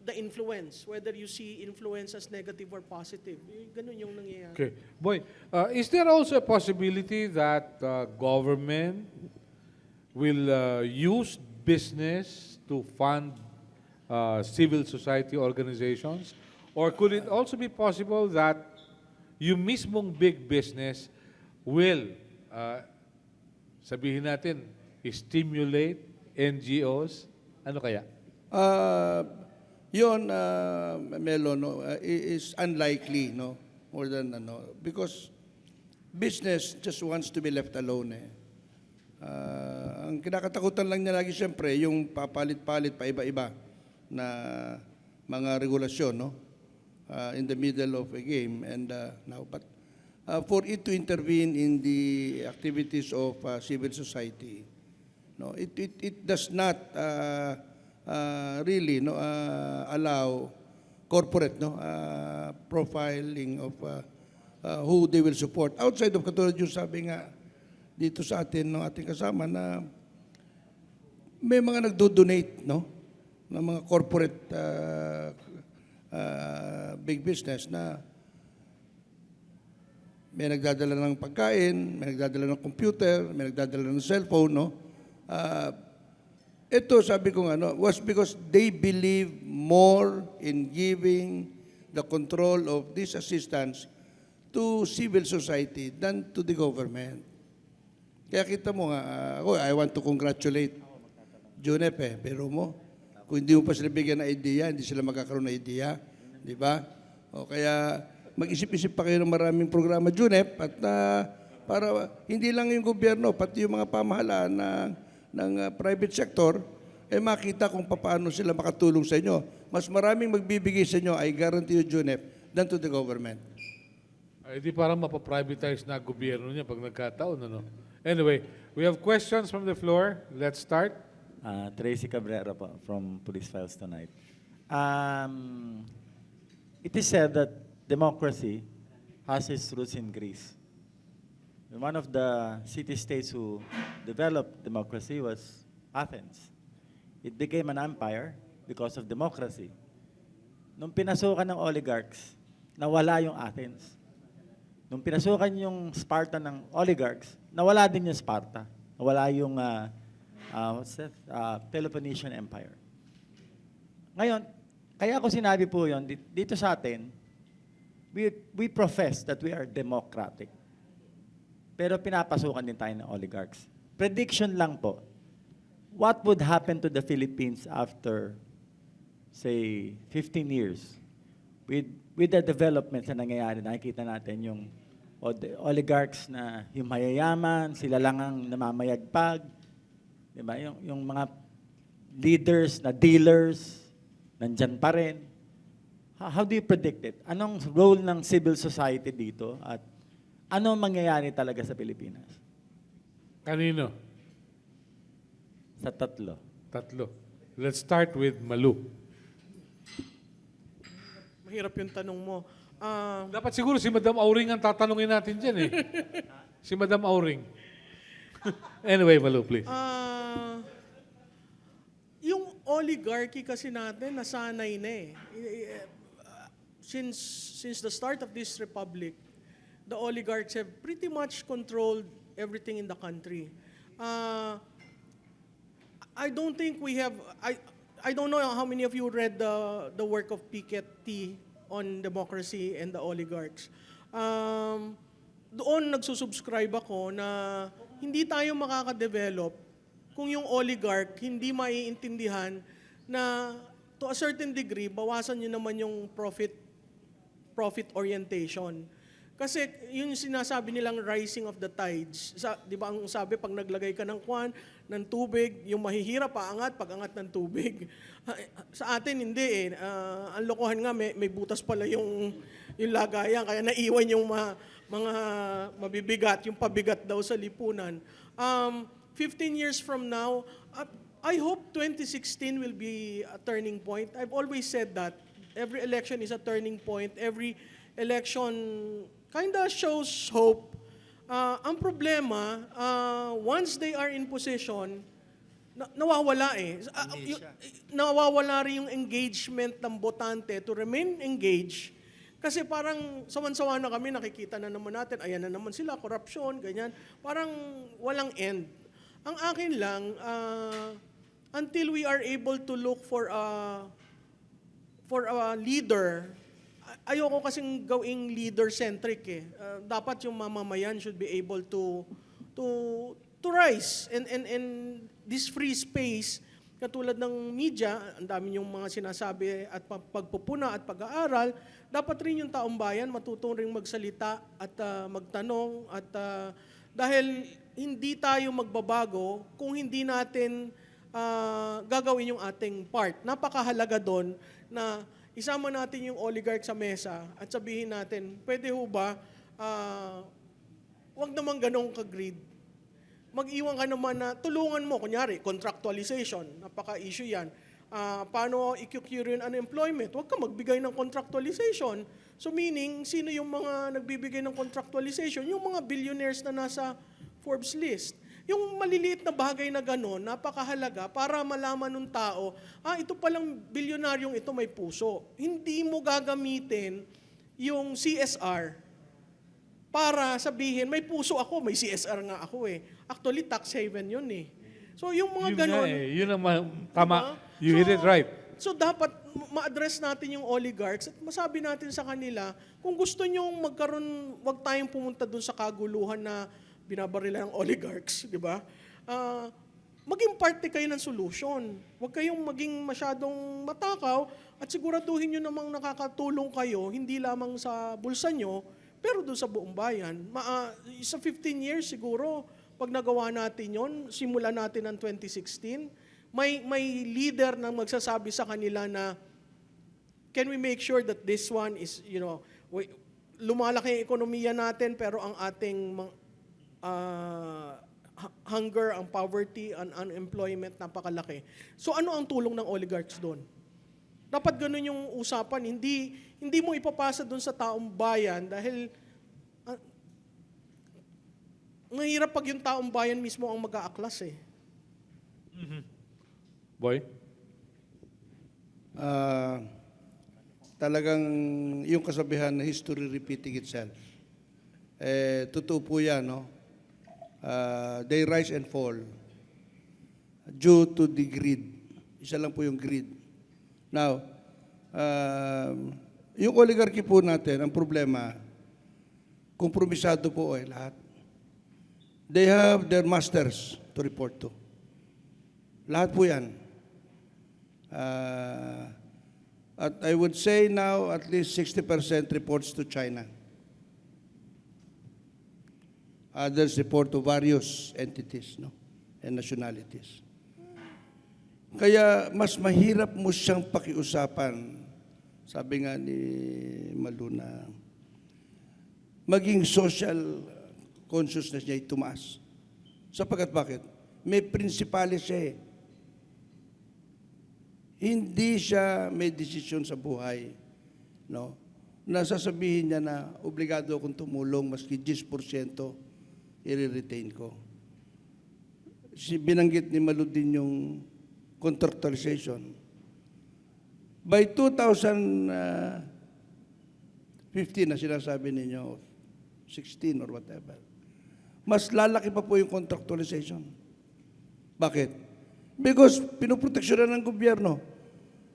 the influence, whether you see influence as negative or positive. Ganun yung nangyayari. Okay. Boy, is there also a possibility that government will use business to fund civil society organizations? Or could it also be possible that yung mismong big business will, sabihin natin, stimulate NGOs? Ano kaya? Yun, Melo, is unlikely, no? More than, because business just wants to be left alone, eh. Ang kinakatakutan lang niya lagi, siyempre, yung papalit-palit, paiba-iba na mga regulasyon, no? In the middle of a game and now, but for it to intervene in the activities of civil society, no, it does not really allow corporate profiling of who they will support outside of, katulad yung sabi nga dito sa atin ng ating kasama na may mga nagdo-donate, no, ng mga corporate big business na may nagdadala ng pagkain, may nagdadala ng computer, may nagdadala ng cellphone, no? Ito, sabi ko was because they believe more in giving the control of this assistance to civil society than to the government. Kaya kita mo nga, ako, I want to congratulate Junep pero mo, kung hindi mo pa sila bigyan ng idea, hindi sila magkakaroon ng idea, di ba? O kaya mag-isip-isip pa kayo ng maraming programa, Junep, at para hindi lang yung gobyerno, pati yung mga pamahalaan ng private sector, makita kung paano sila makatulong sa inyo. Mas maraming magbibigay sa inyo, I guarantee you, Junep, than to the government. Ay, di parang mapaprivatize na gobyerno niya pag nagkataon, ano? Anyway, we have questions from the floor. Let's start. Tracy Cabrera po, from Police Files Tonight. It is said that democracy has its roots in Greece. One of the city-states who developed democracy was Athens. It became an empire because of democracy. Nung pinasukan ng oligarchs, nawala yung Athens. Nung pinasukan yung Sparta ng oligarchs, nawala din yung Sparta. Nawala yung Peloponnesian Empire. Ngayon, kaya ako sinabi po yun, dito sa atin, we profess that we are democratic. Pero pinapasukan din tayo ng oligarchs. Prediction lang po, what would happen to the Philippines after, say, 15 years? With the developments na nangyayari, nakikita natin yung oligarchs na yung mayayaman, sila lang ang namamayagpag, diba? Yung mga leaders na dealers, nandyan pa rin. How do you predict it? Anong role ng civil society dito? At anong mangyayari talaga sa Pilipinas? Kanino? Sa tatlo. Tatlo. Let's start with Malou. Mahirap yung tanong mo. Dapat siguro si Madam Auring ang tatanungin natin dyan Si Madam Auring. Anyway, Malou, please. Yung oligarchy kasi natin, nasanay na Since the start of this republic, the oligarchs have pretty much controlled everything in the country. I don't think we have, I don't know how many of you read the work of Piketty on democracy and the oligarchs. Doon nagsusubscribe ako na hindi tayo makaka-develop kung yung oligarch hindi maiintindihan na to a certain degree, bawasan nyo naman yung profit orientation. Kasi yun yung sinasabi nilang rising of the tides. Di ba ang sabi, pag naglagay ka ng ng tubig, yung mahihirap paangat, pag-angat ng tubig. Sa atin, hindi ang lokohan nga, may butas pala yung lagayan, kaya naiwan yung mga mabibigat, yung pabigat daw sa lipunan. 15 years from now, I hope 2016 will be a turning point. I've always said that. Every election is a turning point. Every election kind of shows hope. Ang problema, once they are in position, nawawala nawawala rin yung engagement ng botante to remain engaged. Kasi parang sawan-sawa na kami, nakikita na naman natin, ayan na naman sila, korupsyon, ganyan. Parang walang end. Ang akin lang, until we are able to look for a leader, ayoko kasing gawing leader-centric dapat yung mamamayan should be able to rise. And this free space, katulad ng media, ang dami yung mga sinasabi at pagpupuna at pag-aaral, dapat rin yung taong bayan matutong ring magsalita at magtanong at dahil hindi tayo magbabago kung hindi natin gagawin yung ating part. Napakahalaga doon na isama natin yung oligarch sa mesa at sabihin natin, pwede ho ba, wag naman ganong ka-greed. Mag-iwan ka naman na tulungan mo, kunyari, contractualization, napaka-issue yan. Paano i-cure yung unemployment? Huwag ka magbigay ng contractualization. So meaning, sino yung mga nagbibigay ng contractualization? Yung mga billionaires na nasa Forbes list. Yung maliliit na bagay na gano'n, napakahalaga para malaman ng tao, ito palang bilyonaryong ito may puso. Hindi mo gagamitin yung CSR para sabihin, may puso ako, may CSR nga ako eh. Actually, tax haven yun eh. So yung mga Yun ganon, nga eh. Yun ang tama. diba? You hit it right. So dapat ma-address natin yung oligarchs at masabi natin sa kanila, kung gusto nyong magkaroon, wag tayong pumunta dun sa kaguluhan na binabarila ng oligarchs, di ba? Maging parte kayo ng solution. Huwag kayong maging masyadong matakaw at siguraduhin nyo namang nakakatulong kayo, hindi lamang sa bulsa nyo, pero doon sa buong bayan. Sa 15 years siguro, pag nagawa natin yon, simulan natin ng 2016, may leader na magsasabi sa kanila na, can we make sure that this one is, lumalaki ang ekonomiya natin, pero ang ating hunger, ang poverty, ang unemployment, napakalaki. So ano ang tulong ng oligarchs doon? Dapat ganun yung usapan. Hindi mo ipapasa doon sa taong bayan dahil mahirap pag yung taong bayan mismo ang mag-aaklas eh. Boy? Talagang yung kasabihan na history repeating itself. Totoo po yan, no? They rise and fall due to the greed. Isa lang po yung greed. Now, yung oligarchy po natin, ang problema, kompromisado po lahat. They have their masters to report to. Lahat po yan. At I would say now, at least 60% reports to China. Others report to various entities, no, and nationalities. Kaya mas mahirap mo siyang pakiusapan, sabi nga ni Malou na maging social consciousness niya ay tumaas. Sapagkat bakit? May prinsipales siya eh. Hindi siya may desisyon sa buhay, no? Nasasabihin niya na obligado akong tumulong maski 10% i-retain ko. Binanggit ni Malou din yung contractualization. By 2015 na sinasabi ninyo, 16 or whatever, mas lalaki pa po yung contractualization. Bakit? Because pinoproteksyonan ng gobyerno.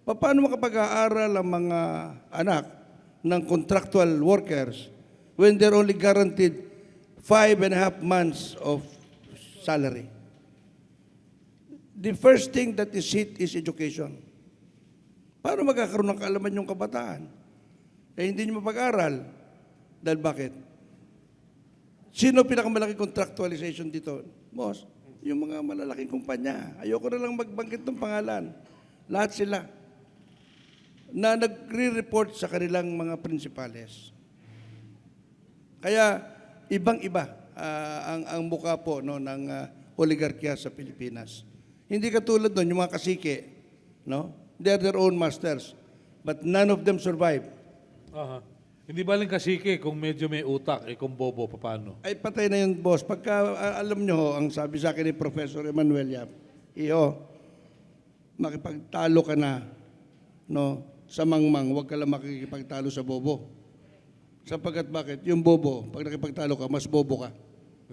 Paano makapag-aaral ang mga anak ng contractual workers when they're only guaranteed 5.5 months of salary? The first thing that is hit is education. Paano magkakaroon ng kaalaman yung kabataan? Hindi nyo mapag-aral. Dahil bakit? Sino pinakamalaki contractualization dito? Boss, yung mga malalaking kumpanya. Ayoko na lang magbanggit ng pangalan. Lahat sila na nagre-report sa kanilang mga prinsipales. Kaya, ibang-iba ang mukha po no, ng oligarkya sa Pilipinas. Hindi katulad doon, yung mga kasike, no? They're their own masters, but none of them survive. Hindi ba lang kasike kung medyo may utak, kung bobo, paano? Ay, patay na yun, boss. Pagka alam nyo, ang sabi sa akin ni Professor Emmanuel Yap, makipagtalo ka na, no, sa mangmang, huwag ka lang makikipagtalo sa bobo. Sapagkat bakit? Yung bobo, pag nakipagtalo ka, mas bobo ka.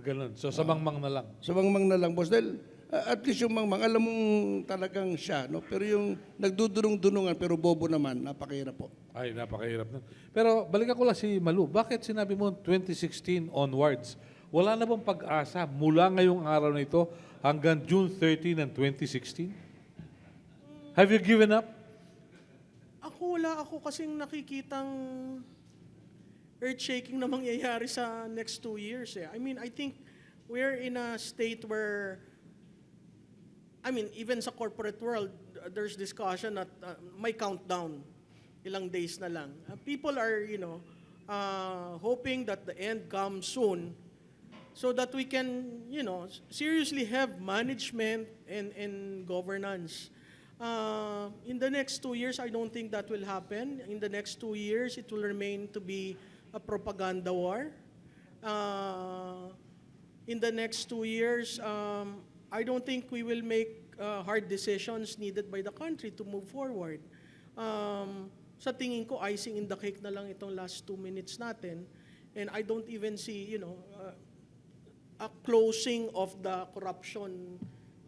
Ganun. So, sa mangmang na lang. Sa mangmang na lang, boss. Dahil at least yung mangmang, alam mong talagang siya, no? Pero yung nagdudunong-dunungan, pero bobo naman, napakahirap po. Ay, napakahirap na. Pero balikan ko lang si Malou. Bakit sinabi mo 2016 onwards? Wala na bang pag-asa mula ngayong araw na ito hanggang June 30 ng 2016? Have you given up? Wala ako kasing nakikitang earth-shaking na mangyayari sa next 2 years. I mean, I think we're in a state where, even sa corporate world, there's discussion at may countdown. Ilang days na lang. People are, hoping that the end comes soon so that we can, seriously have management and governance. In the next 2 years, I don't think that will happen. In the next 2 years, it will remain to be a propaganda war. In the next 2 years, I don't think we will make hard decisions needed by the country to move forward. Sa tingin ko, icing in the cake na lang itong last 2 minutes natin. And I don't even see, a closing of the corruption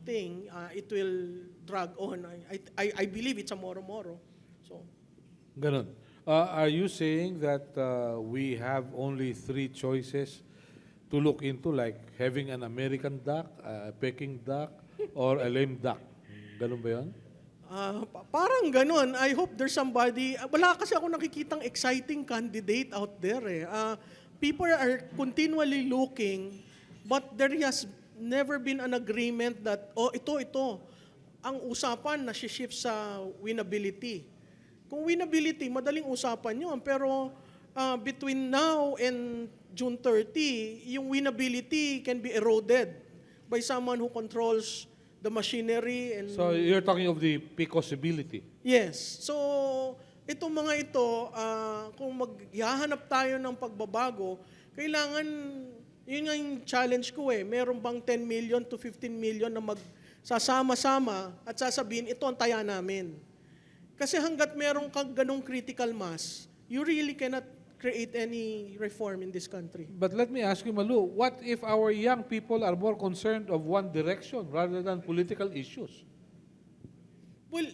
thing. It will drag on. I believe it's a moro-moro. So, Ganon. Are you saying that we have only 3 choices to look into, like having an American duck, a Peking duck, or a lame duck? Ganon ba yun? parang ganun. I hope there's somebody, wala kasi ako nakikitang exciting candidate out there eh. People are continually looking, but there has never been an agreement that, ito. Ang usapan na shift sa winnability. Kung winnability, madaling usapan yun. Pero between now and June 30, yung winnability can be eroded by someone who controls the machinery. And So you're talking of the possibility. yes. So, itong mga ito, kung maghahanap tayo ng pagbabago, kailangan, yun nga yung challenge ko eh, meron bang 10 million to 15 million na magsasama-sama at sasabihin, ito ang taya namin. Kasi hanggat meron kang ganong critical mass, you really cannot create any reform in this country. But let me ask you, Malou, what if our young people are more concerned of one direction rather than political issues? Well,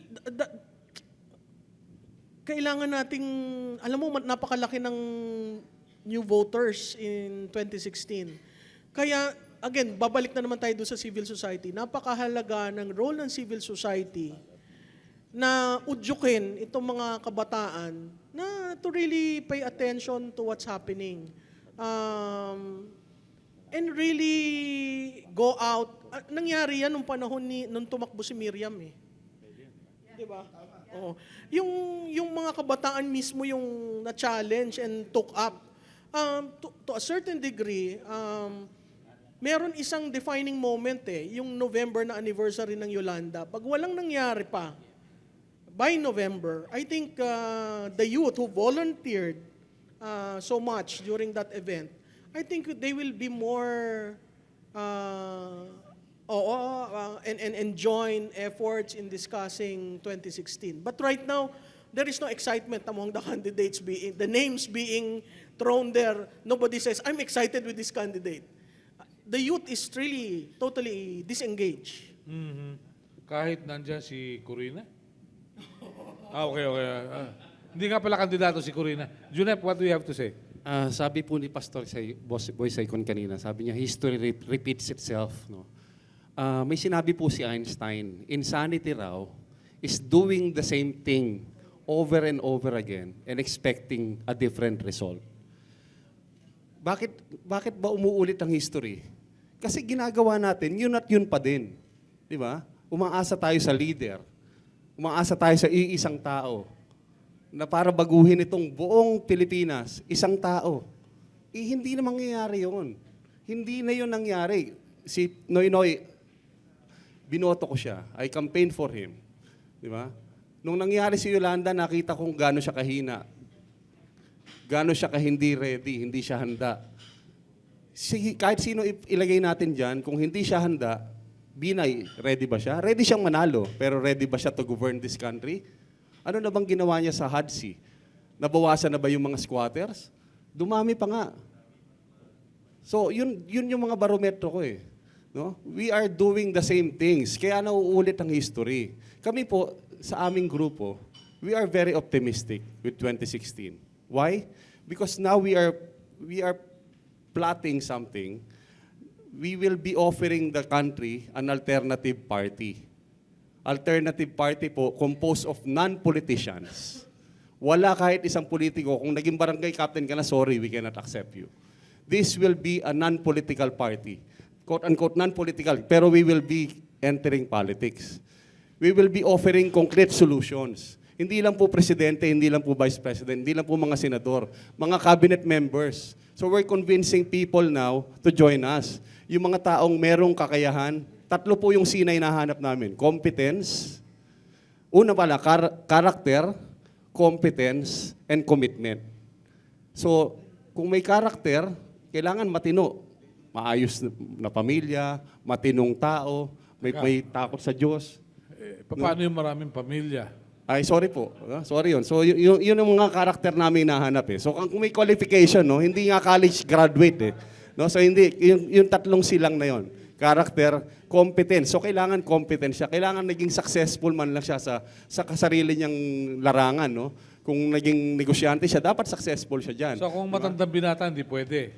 kailangan nating, alam mo, napakalaki ng new voters in 2016. Kaya, again, babalik na naman tayo doon sa civil society. Napakahalaga ng role ng civil society na udyukin itong mga kabataan na to really pay attention to what's happening. And really go out. Nangyari yan nung panahon nung tumakbo si Miriam eh. Di ba? Oo. Yung mga kabataan mismo yung na-challenge and took up. To a certain degree, meron isang defining moment eh, yung November na anniversary ng Yolanda. Pag walang nangyari pa, by November, I think the youth who volunteered so much during that event, I think they will be more and join efforts in discussing 2016. But right now, there is no excitement among the candidates the names being thrown there. Nobody says, I'm excited with this candidate. The youth is really totally disengaged. Mm-hmm. Kahit nandyan si Corina? Okay. Hindi nga pala kandidato si Corina. Junep, what do you have to say? Sabi po ni Pastor Boy Saycon kanina, sabi niya, history repeats itself. No? May sinabi po si Einstein, insanity raw is doing the same thing over and over again and expecting a different result. Bakit ba umuulit ang history? Kasi ginagawa natin, yun at yun pa din. Di ba? Umaasa tayo sa leader. Umaasa tayo sa iisang tao na para baguhin itong buong Pilipinas, isang tao. Hindi na mangyayari yun. Hindi na yun nangyari. Si Noynoy, binoto ko siya. I campaigned for him. Di ba? Nung nangyari si Yolanda, nakita kong gaano siya kahina. Gaano siya kahindi ready, hindi siya handa. Kahit sino ilagay natin dyan, kung hindi siya handa, Binay, ready ba siya? Ready siyang manalo, pero ready ba siya to govern this country? Ano na bang ginawa niya sa HUD-C? Nabawasan na ba yung mga squatters? Dumami pa nga. So, yun yung mga barometro ko eh. No? We are doing the same things, kaya nauulit ang history. Kami po, sa aming grupo, we are very optimistic with 2016. Why? Because now we are plotting something. We will be offering the country an alternative party. Alternative party po composed of non-politicians. Wala kahit isang politiko. Kung naging barangay captain ka na, sorry, we cannot accept you. This will be a non-political party. Quote-unquote non-political, pero we will be entering politics. We will be offering concrete solutions. Hindi lang po presidente, hindi lang po vice president, hindi lang po mga senador, mga cabinet members. So we're convincing people now to join us. Yung mga taong merong kakayahan, 3 po yung sinay na hanap namin. Competence, una pala, character, competence, and commitment. So, kung may character, kailangan matino. Maayos na pamilya, matinong tao, may takot sa Diyos. Paano yung maraming pamilya? Ay, sorry po. Sorry yun. So, yun ang mga karakter namin hinahanap eh. So, kung may qualification, no, hindi nga college graduate eh. No? So, hindi, yung tatlong silang na yon. Character, competence. So, kailangan competent siya. Kailangan naging successful man lang siya sa sarili niyang larangan. No? Kung naging negosyante siya, dapat successful siya dyan. So kung matandang binata, hindi pwede.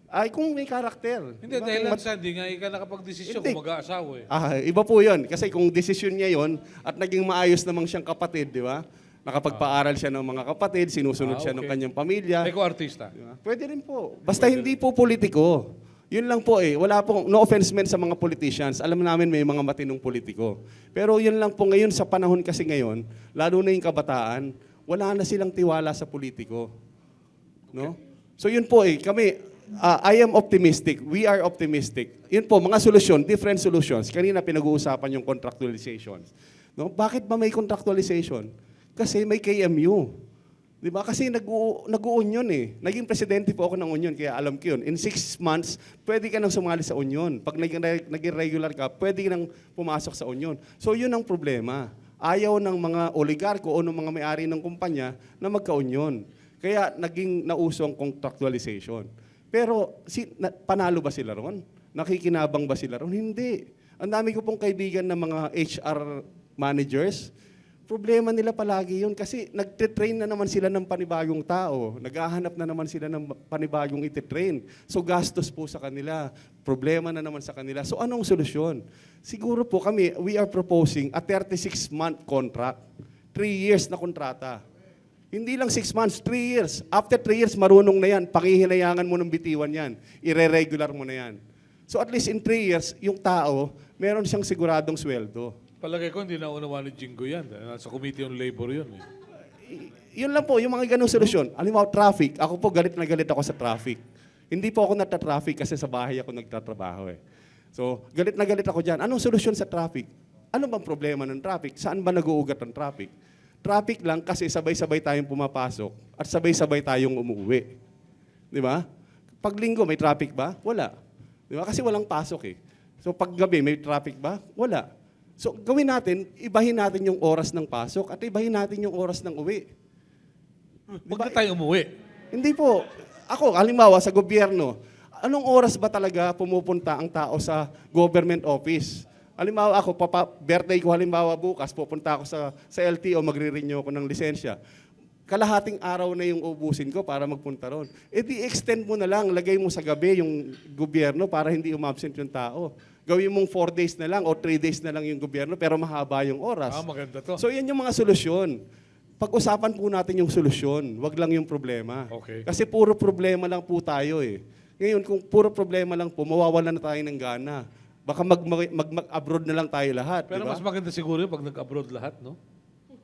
Ay, kung may karakter. Hindi, dahil lang sa hindi nga ikaw nakapag-desisyon Hindi. kung mag-aasawa eh. Iba po yun. Kasi kung desisyon niya yon at naging maayos namang siyang kapatid, di ba? Nakapagpaaral siya ng mga kapatid, sinusunod siya ng Okay. kanyang pamilya. Ikaw artista. Di ba? Pwede rin po. Basta hindi po politiko. Yun lang po eh. Wala pong, no offense men sa mga politicians. Alam namin may mga matinong politiko. Pero yun lang po ngayon, sa panahon kasi ngayon, lalo na yung kabataan, wala na silang tiwala sa politiko. No? So yun po eh. Kami, I am optimistic. We are optimistic. Yun po, mga solusyon, different solutions. Kanina pinag-uusapan yung contractualization. No? Bakit ba may contractualization? Kasi may KMU. Di ba? Kasi nag-u-union eh. Naging presidente po ako ng union, kaya alam ko yun. In 6 months, pwede ka nang sumali sa union. Pag naging regular ka, pwede ka nang pumasok sa union. So yun ang problema. Ayaw ng mga oligarko o ng mga may-ari ng kumpanya na magka-union. Kaya naging nauso ang contractualization. Pero panalo ba sila ron? Nakikinabang ba sila ron? Hindi. Ang dami ko pong kaibigan ng mga HR managers. Problema nila palagi yun kasi nagtitrain na naman sila ng panibagong tao. Naghahanap na naman sila ng panibagong ititrain. So gastos po sa kanila. Problema na naman sa kanila. So anong solusyon? Siguro po kami, we are proposing a 36-month contract. 3 years na kontrata. Hindi lang 6 months, 3 years. After 3 years, marunong na yan. Pakihinayangan mo ng bitiwan yan. Ire-regular mo na yan. So at least in 3 years, yung tao, meron siyang siguradong sweldo. Palagay ko, hindi na unawa ni Jingo yan. Nasa Committee on Labor yun eh. Yun lang po, yung mga ganong solusyon. Halimbawa, traffic. Ako po, galit na galit ako sa traffic. Hindi po ako nagta-traffic kasi sa bahay ako nagtatrabaho eh. So, galit na galit ako dyan. Anong solusyon sa traffic? Ano bang problema ng traffic? Saan ba nag-uugat ang traffic? Traffic lang kasi sabay-sabay tayong pumapasok at sabay-sabay tayong umuwi. Di ba? Pag linggo, may traffic ba? Wala. Di ba? Kasi walang pasok eh. So pag gabi, may traffic ba? Wala. So gawin natin, ibahin natin yung oras ng pasok at ibahin natin yung oras ng uwi. Huwag na tayo umuwi. Hindi po. Ako, halimbawa sa gobyerno, anong oras ba talaga pumupunta ang tao sa government office? Halimbawa ako, birthday ko halimbawa bukas, pupunta ako sa LTO, magre-renew ako ng lisensya. Kalahating araw na yung ubusin ko para magpunta ron. E di extend mo na lang, lagay mo sa gabi yung gobyerno para hindi umabsent yung tao. Gawin mong 4 days na lang o 3 days na lang yung gobyerno pero mahaba yung oras. Maganda to. So yan yung mga solusyon. Pag-usapan po natin yung solusyon, wag lang yung problema. Okay. Kasi puro problema lang po tayo eh. Ngayon, kung puro problema lang po, mawawalan na tayo ng gana. Baka mag-abroad na lang tayo lahat. Pero diba? mas maganda siguro yun pag nag-abroad lahat, no?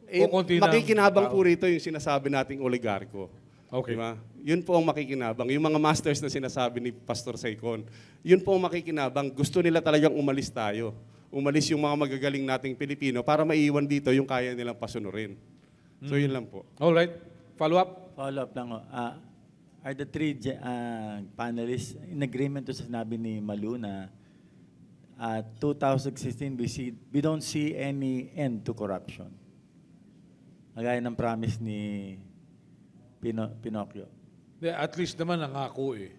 Eh, O konti na- makikinabang po rito yung sinasabi nating oligarko. Okay. Diba? Yun po ang makikinabang. Yung mga masters na sinasabi ni Pastor Saycon, yun po ang makikinabang. Gusto nila talagang umalis tayo. Umalis yung mga magagaling nating Pilipino para maiwan dito yung kaya nilang pasunurin. So yun lang po. Alright. Follow up? Follow up lang. Are the 3 panelists in agreement to sa sinabi ni Malou na 2016 we don't see any end to corruption? Kagaya ng promise ni Pinocchio. At least naman nangako eh.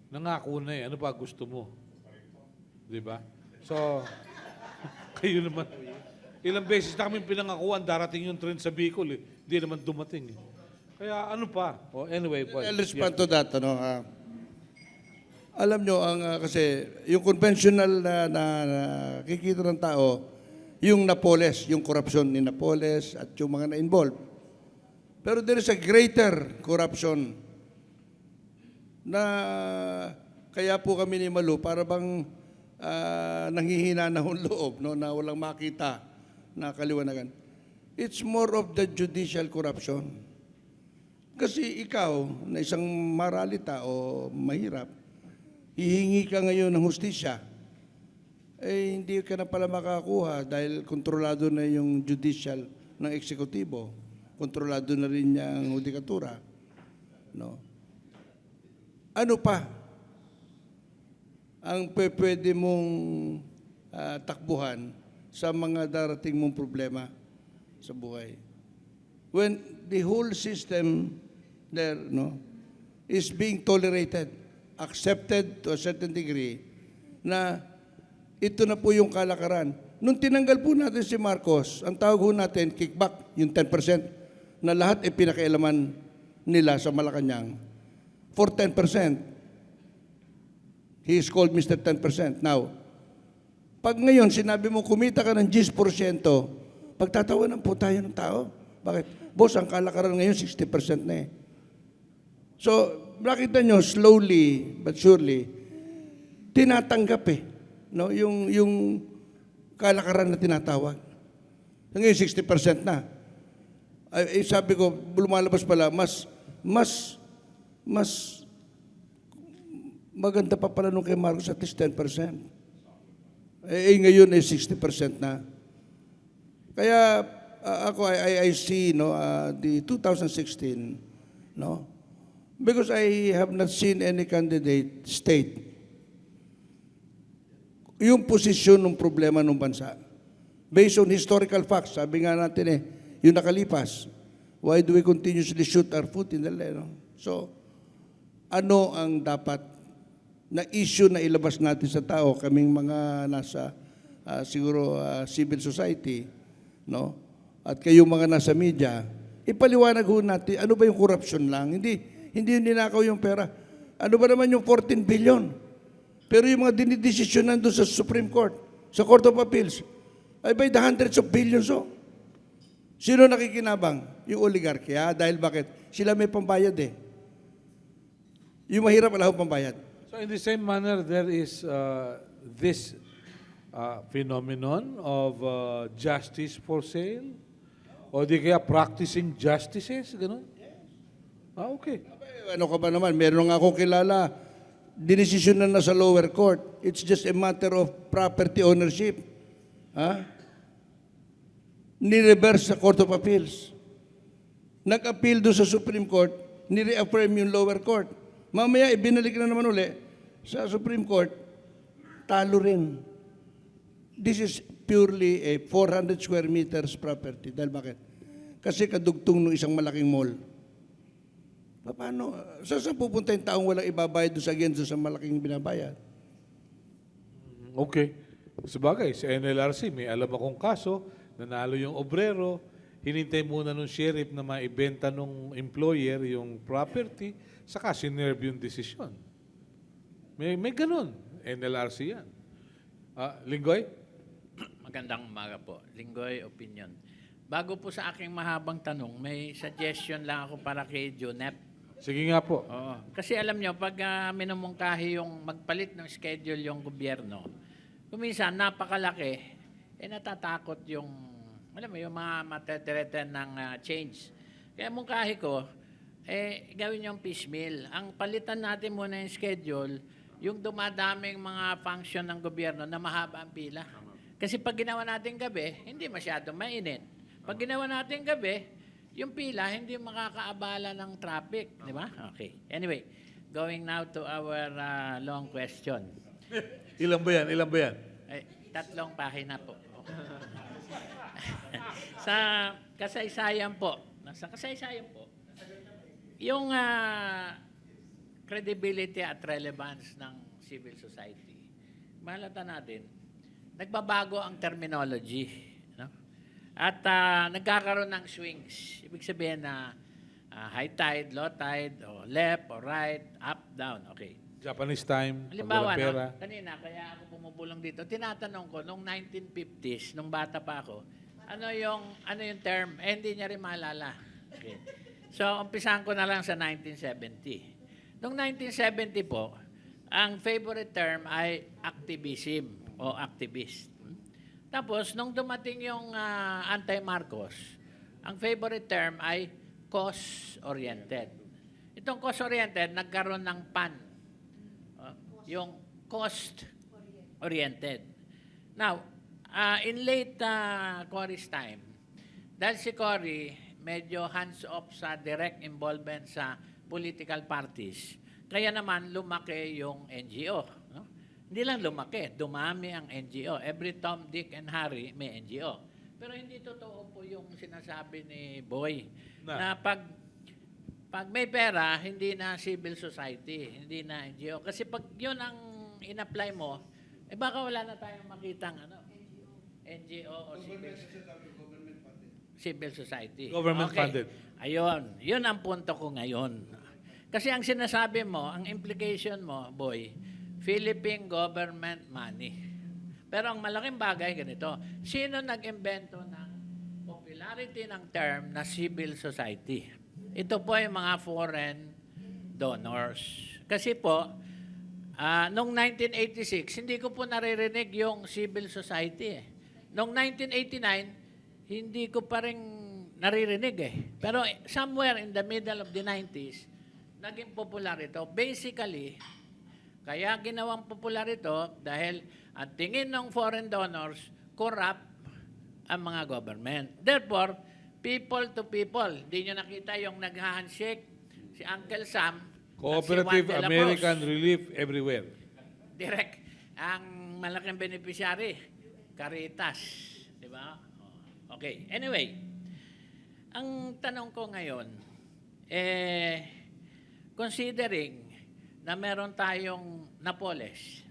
Nangako na eh. Ano pa gusto mo? Di ba? So, kayo naman. Ilang beses na kami pinangakuan, darating yung train sa Bicol eh. Hindi naman dumating eh. Kaya ano pa? Anyway. I'll respond to that. Alam nyo, kasi yung conventional na kikita ng tao, yung Napoles, yung corruption ni Napoles at yung mga na-involved. Pero there is a greater corruption na kaya po kami ni Malou para bang nanghihina na yung loob, no, na walang makita na kaliwanagan. It's more of the judicial corruption. Kasi ikaw, na isang maralita o mahirap, hihingi ka ngayon ng hustisya, eh hindi ka na pala makakuha dahil kontrolado na yung judicial ng eksekutibo, kontrolado na rin niya ang hudikatura. No? Ano pa ang pwede mong takbuhan sa mga darating mong problema? sa buhay. When the whole system there, no, is being tolerated, accepted to a certain degree, na ito na po yung kalakaran. Nung tinanggal po natin si Marcos, ang tawag po natin, kickback, yung 10%, na lahat ay pinakailaman nila sa Malacanang, for 10%. He is called Mr. 10%. Now, pag ngayon, sinabi mo, kumita ka ng 10%, pagtatawanan po tayo ng tao. Bakit? Boss, ang kalakaran ngayon, 60% na eh. So, nakita nyo, slowly but surely, tinatanggap eh. No? Yung kalakaran na tinatawag. Ngayon, 60% na. Ay, sabi ko, lumalabas pala, mas maganda pa pala nung kay Marcos at least 10%. Ngayon ay 60% na. Kaya ako, I see the 2016, no? Because I have not seen any candidate state yung posisyon ng problema ng bansa. Based on historical facts, sabi nga natin yung nakalipas, why do we continuously shoot our foot in the air? No? So, ano ang dapat na issue na ilabas natin sa tao, kaming mga nasa siguro civil society, no? At kayong mga nasa media, ipaliwanag ho natin, ano ba yung corruption lang? Hindi yung ninakaw yung pera. Ano ba naman yung 14 billion? Pero yung mga dinidesisyonan doon sa Supreme Court, sa Court of Appeals, ay by the hundreds of billions. Oh. Sino nakikinabang? Yung oligarkya. Dahil bakit? Sila may pambayad eh. Yung mahirap, wala akong pambayad. So in the same manner, there is this phenomenon of justice for sale? O di kaya practicing justices? Ganun? Okay. Ano ka ba naman? Meron nga akong kilala, dinesisyonan na sa lower court. It's just a matter of property ownership. Ha? Ni-reverse sa Court of Appeals. Nag-appeal doon sa Supreme Court, ni-reaffirm yung lower court. Mamaya, ibinalik na naman uli sa Supreme Court, talo rin. This is purely a 400 square meters property. Dahil bakit? Kasi kadugtong ng isang malaking mall. Paano? Saan pupunta yung taong walang ibabayad doon sa agency sa malaking binabayad? Okay. Sabagay, sa NLRC, may alam akong kaso, nanalo yung obrero, hinintay muna nung sheriff na maibenta nung employer yung property, saka sinerve yung desisyon. May ganun. NLRC yan. Linggoy? Magandang umaga po. Linggoy, opinion. Bago po sa aking mahabang tanong, may suggestion lang ako para kay Junep. Sige nga po. Oo. Kasi alam nyo, pag minumungkahi yung magpalit ng schedule yung gobyerno, kuminsan napakalaki, natatakot yung, alam mo, yung mga matetreten ng change. Kaya mungkahi ko, gawin yung piecemeal. Ang palitan natin muna yung schedule, yung dumadaming mga function ng gobyerno na mahaba ang pila. Kasi pag ginawa natin gabi, hindi masyado mainit. Pag ginawa natin gabi, yung pila hindi makakaabala ng traffic, di ba? Okay. Anyway, going now to our long question. Ilan ba yan? Ilan ba yan? Ay, 3 pahina po. Sa kasaysayan po, yung credibility at relevance ng civil society, mahalata natin, nagbabago ang terminology. No? At nagkakaroon ng swings. Ibig sabihin na high tide, low tide, o left or right, up, down. Okay. Japanese time, Halimbawa, pag walang pera. kanina, kaya ako bumubulong dito, tinatanong ko, nung 1950s, nung bata pa ako, ano yung term? Hindi niya rin maalala. Okay. So, umpisahan ko na lang sa 1970. Noong 1970 po, ang favorite term ay activism o activist. Tapos, nung dumating yung anti-Marcos, ang favorite term ay cause-oriented. Itong cause-oriented, nagkaroon ng PAN. Yung cost-oriented. Now, in late Cory's time, dahil si Cory medyo hands-off sa direct involvement sa political parties, kaya naman lumaki yung NGO. No? Hindi lang lumaki, dumami ang NGO. Every Tom, Dick, and Harry may NGO. Pero hindi totoo po yung sinasabi ni Boy Na? na pag may pera, hindi na civil society, hindi na NGO. Kasi pag yun ang in-apply mo, baka wala na tayong makitang NGO o civil society. Government Okay. funded. Ayun, yun ang punto ko ngayon. Kasi ang sinasabi mo, ang implication mo, Boy, Philippine government money. Pero ang malaking bagay ganito, sino nag-imbento ng popularity ng term na civil society? Ito po ay mga foreign donors. Kasi po, noong 1986, hindi ko po naririnig yung civil society. Noong 1989, hindi ko pa rin naririnig Pero somewhere in the middle of the 90s, naging popular ito. Basically, kaya ginawang popular ito dahil ang tingin ng foreign donors, corrupt ang mga government. Therefore, people to people. Hindi nyo nakita yung nag-handshake si Uncle Sam Cooperative at si Juan de la American Cruz. Relief Everywhere. Direct. Ang malaking beneficiary, Caritas. Di ba? Okay. Anyway, ang tanong ko ngayon, considering na meron tayong Napoles,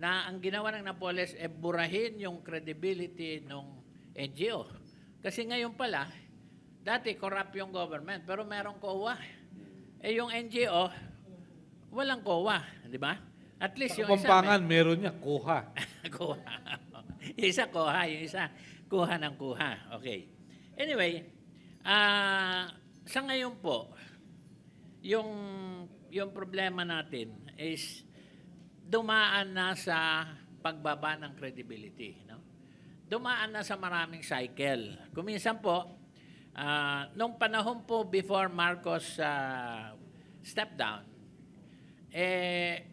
na ang ginawa ng Napoles burahin yung credibility ng NGO. Kasi ngayon pala, dati corrupt yung government, pero merong COA. Yung NGO, walang COA, di ba? At least Sa yung isa, Kapampangan, meron niya, kuha. kuha. Yung isa kuha, yung isa kuha ng kuha. Okay. Anyway, sa ngayon po, yung problema natin is dumaan na sa pagbaba ng credibility. No? Dumaan na sa maraming cycle. Kuminsan po, nung panahon po before Marcos step down,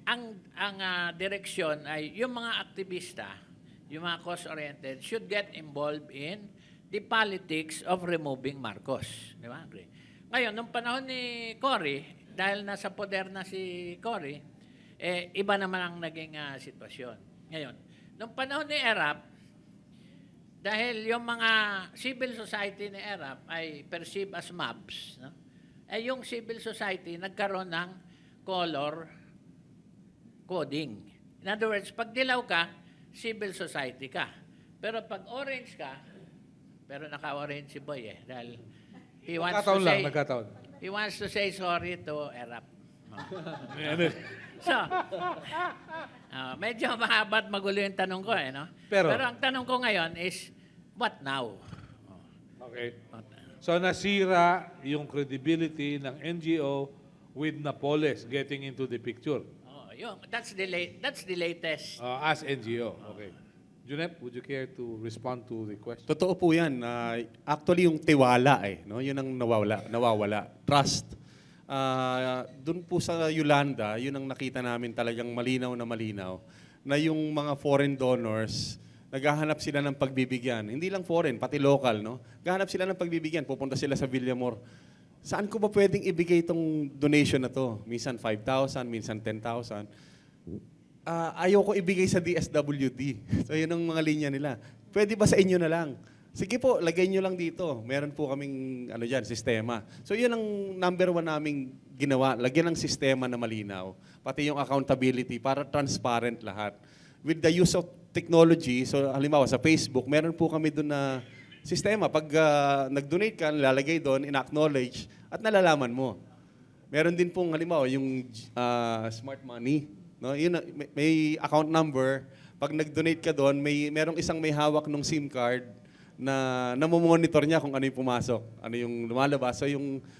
ang direksyon ay yung mga aktivista, yung mga cause-oriented, should get involved in the politics of removing Marcos. Di ba? Ngayon, nung panahon ni Cory, dahil nasa poder na si Cory, iba naman ang naging sitwasyon. Ngayon, nung panahon ni ERAP, dahil yung mga civil society ni ERAP ay perceived as mobs, no? Yung civil society nagkaroon ng color coding. In other words, pag dilaw ka, civil society ka. Pero pag orange ka, pero naka-orange si Boy dahil he wants to say, Nagkataon. he wants to say sorry to ERAP. So, medyo mahaba at magulo yung tanong ko no? Pero ang tanong ko ngayon is, what now? Okay. So nasira yung credibility ng NGO with Napoles getting into the picture That's the latest. as NGO. Okay. Junep, would you care to respond to the question? Totoo po yan. Actually, yung tiwala no? Yun ang nawawala. Trust. Doon po sa Yolanda, yun ang nakita namin talagang malinaw na yung mga foreign donors, naghahanap sila ng pagbibigyan. Hindi lang foreign, pati local. No? Naghahanap sila ng pagbibigyan. Pupunta sila sa Villamor. Saan ko ba pwedeng ibigay itong donation na to? Minsan 5,000, minsan 10,000. Ayoko ibigay sa DSWD. So, yun ang mga linya nila. Pwede ba sa inyo na lang? Sige po, lagay nyo lang dito. Meron po kaming sistema. So, yun ang number 1 naming ginawa. Lagyan ng sistema na malinaw. Pati yung accountability para transparent lahat. With the use of technology, so halimbawa sa Facebook, meron po kami doon na sistema. Pag nag-donate ka, lalagay doon, in-acknowledge, at nalalaman mo. Meron din pong halimbawa yung smart money. No, yun, may account number. Pag nag-donate ka doon, merong isang may hawak ng SIM card na namomonitor niya kung ano yung pumasok, ano yung lumalabas. So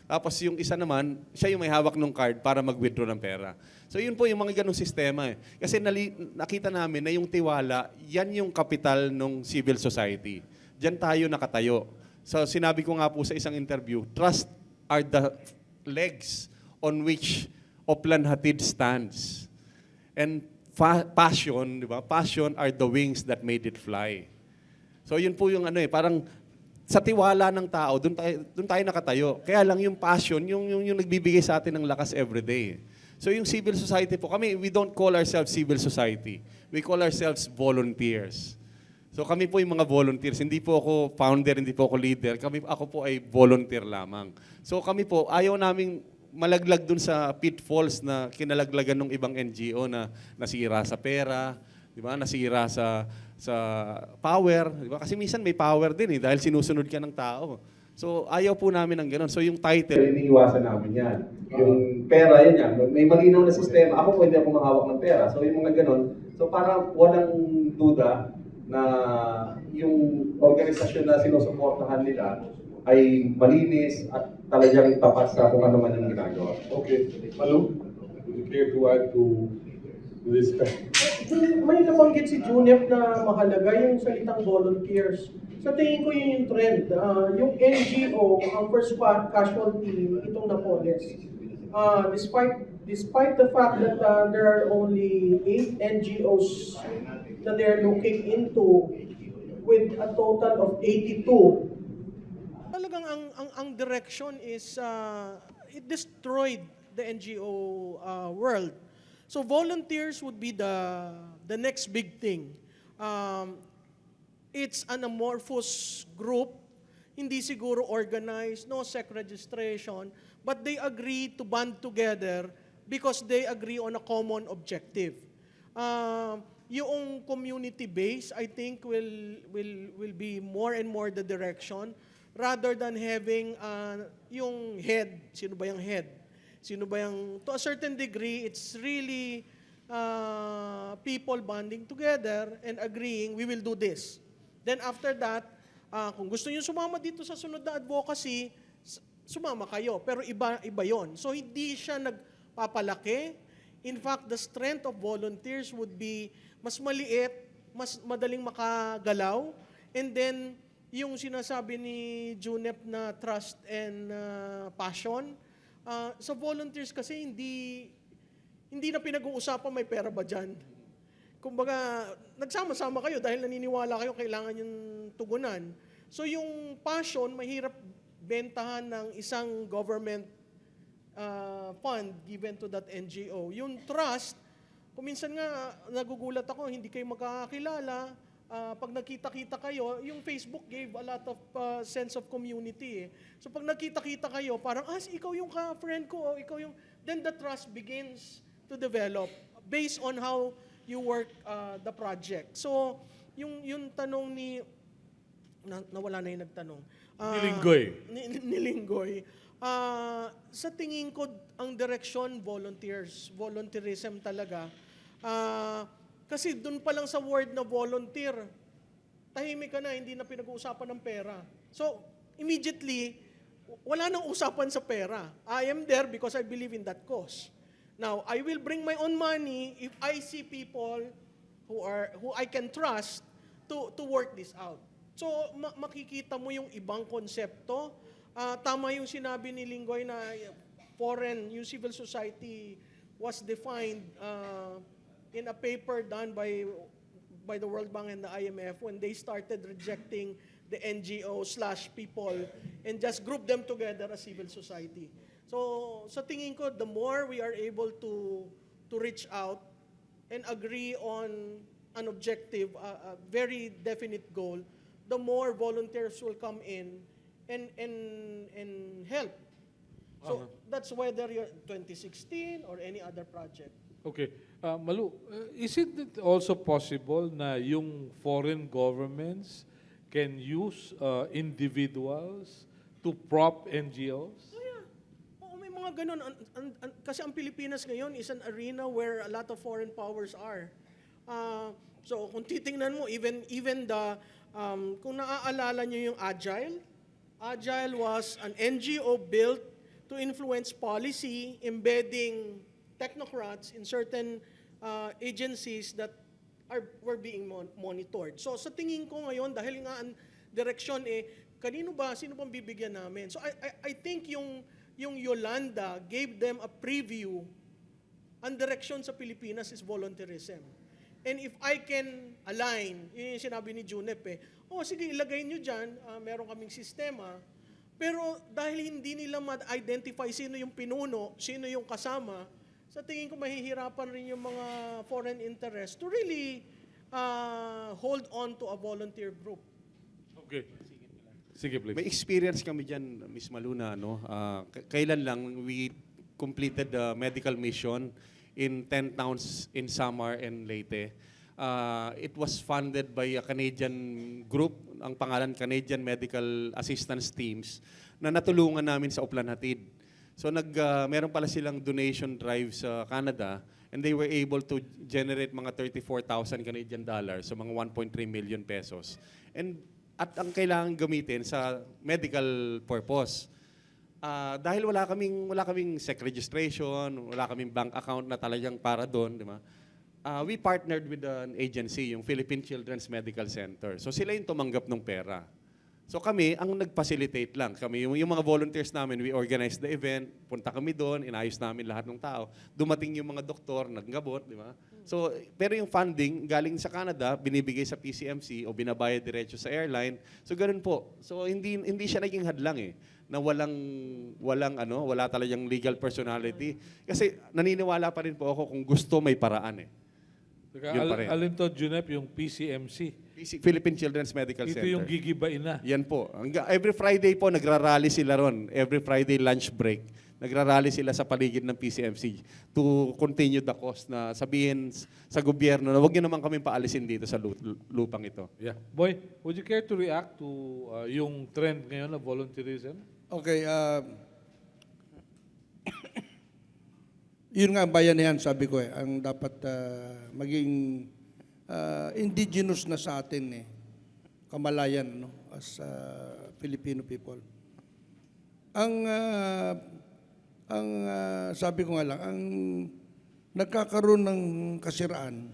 tapos yung isa naman, siya yung may hawak ng card para mag-withdraw ng pera. So yun po yung mga ganong sistema. Kasi nakita namin na yung tiwala, yan yung kapital ng civil society. Diyan tayo nakatayo. So sinabi ko nga po sa isang interview, trust are the legs on which Oplan Hatid stands. And passion, di ba? Passion are the wings that made it fly. So yun po yung parang sa tiwala ng tao, doon tayo nakatayo. Kaya lang yung passion, yung nagbibigay sa atin ng lakas everyday. So yung civil society po, we don't call ourselves civil society. We call ourselves volunteers. So kami po yung mga volunteers, hindi po ako founder, hindi po ako leader, ako po ay volunteer lamang. So kami po, ayaw naming malaglag dun sa pitfalls na kinalaglagan ng ibang NGO na nasira sa pera, di ba? Nasira sa power, di ba? Kasi minsan may power din dahil sinusunod ka ng tao. So ayaw po namin ng ganun. So yung title, iniiwasan namin yan. Yung pera, yan. May malinaw na sistema. Ako po hindi ako mahawak ng pera. So yung mga ganun. So para walang duda na yung organisasyon na sinusuportahan nila ay malinis at talagang tapat sa kung ano man yung ginagawa. Okay. Malou, would you care to add to this? May nabanggit si Junep na mahalaga yung salitang volunteers. Sa tingin ko yun yung trend. Yung NGO, ang first casualty, itong Napoles. Despite the fact that there are only 8 NGOs that they're looking into with a total of 82. Talagang ang direction is it destroyed the NGO world. So volunteers would be the next big thing. It's an amorphous group, hindi siguro organized, no sec registration, but they agree to band together because they agree on a common objective. Yung community base, I think will be more and more the direction rather than having yung head. Sino ba yung head? Sino ba yung, to a certain degree, it's really people banding together and agreeing, we will do this. Then after that, kung gusto niyo sumama dito sa sunod na advocacy, sumama kayo. Pero iba yon. So hindi siya nagpapalaki. In fact, the strength of volunteers would be mas maliit, mas madaling makagalaw, and then yung sinasabi ni Junep na trust and passion, sa volunteers kasi hindi na pinag-uusapan may pera ba dyan. Kumbaga, nagsama-sama kayo dahil naniniwala kayo kailangan yung tugunan. So yung passion, mahirap bentahan ng isang government fund given to that NGO. Yung trust, kuminsan nga nagugulat ako, hindi kayo magkakakilala. Pag nakita-kita kayo, yung Facebook gave a lot of sense of community. So pag nakita-kita kayo, parang, ikaw yung friend ko, ikaw yung, then the trust begins to develop based on how you work the project. So, yung tanong ni, nawala na yung nagtanong. Nilinggoy. Nilinggoy. Sa tingin ko, ang direction, volunteerism talaga. Kasi dun pa lang sa word na volunteer, tahimik ka na, hindi na pinag-uusapan ng pera. So, immediately, wala nang usapan sa pera. I am there because I believe in that cause. Now, I will bring my own money if I see people who I can trust to work this out. So, makikita mo yung ibang konsepto. Tama yung sinabi ni Linggoy na foreign, yung civil society was defined in a paper done by the World Bank and the IMF when they started rejecting the NGO/people and just group them together as civil society. So, sa tingin ko, the more we are able to reach out and agree on an objective, a very definite goal, the more volunteers will come in and help. So, that's whether you're 2016 or any other project. Okay. Malou, is it also possible na yung foreign governments can use individuals to prop NGOs? Mga ganun, kasi ang Pilipinas ngayon is an arena where a lot of foreign powers are. So kung titingnan mo, even the, kung naaalala nyo yung Agile was an NGO built to influence policy, embedding technocrats in certain agencies that were being monitored. So sa tingin ko ngayon, dahil nga ang direksyon sino bang bibigyan namin? So I think yung Yolanda gave them a preview. Ang direksyon sa Pilipinas is volunteerism. And if I can align, yun yung sinabi ni Junep sige, ilagay nyo dyan, meron kaming sistema, pero dahil hindi nila ma-identify sino yung pinuno, sino yung kasama, sa tingin ko mahihirapan rin yung mga foreign interest to really hold on to a volunteer group. Okay. Sige, please. May experience kami dyan, Miss Maluna. No? Kailan lang we completed the medical mission in 10 towns in Samar and Leyte. It was funded by a Canadian group, ang pangalan Canadian Medical Assistance Teams, na natulungan namin sa Oplan Hatid. So meron pala silang donation drive sa Canada, and they were able to generate mga 34,000 Canadian dollars, so mga 1.3 million pesos. At ang kailangan gamitin sa medical purpose. Dahil wala kaming SEC registration, wala kaming bank account na talagang para doon, di ba? We partnered with an agency, yung Philippine Children's Medical Center. So sila yung tumanggap ng pera. So kami, ang nag-facilitate lang. Kami, yung mga volunteers namin, we organized the event, punta kami doon, inayos namin lahat ng tao. Dumating yung mga doktor, naggabot, di ba? So, pero yung funding, galing sa Canada, binibigay sa PCMC o binabayad diretso sa airline. So, ganun po. So, hindi siya naging hadlang eh, na wala talagang legal personality. Kasi naniniwala pa rin po ako kung gusto may paraan eh. Yun pa rin. Alin to, Junep, yung PCMC? Philippine Children's Medical Ito Center. yung gigibain na. Yan po. Every Friday po, nagrarally sila ron. Every Friday lunch break. Nagrarally sila sa paligid ng PCMC to continue the cause na sabihin sa gobyerno na huwag niyo naman kami paalisin dito sa lupang ito. Yeah. Boy, would you care to react to yung trend ngayon na volunteerism? Okay, yun nga ang bayanihan, sabi ko eh, ang dapat maging indigenous na sa atin eh, kamalayan, no, as Filipino people. Sabi ko nga lang, ang nagkakaroon ng kasiraan,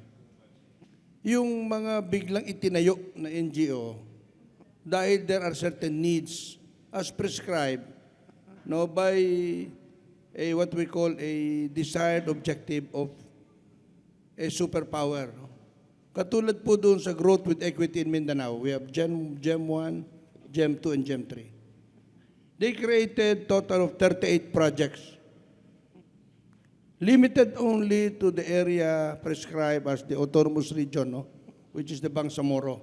yung mga biglang itinayo na NGO, dahil there are certain needs as prescribed, no, by what we call a desired objective of a superpower. Katulad po doon sa growth with equity in Mindanao, we have Gem 1, Gem 2, and Gem 3. They created total of 38 projects, limited only to the area prescribed as the autonomous region, no? Which is the Bangsamoro.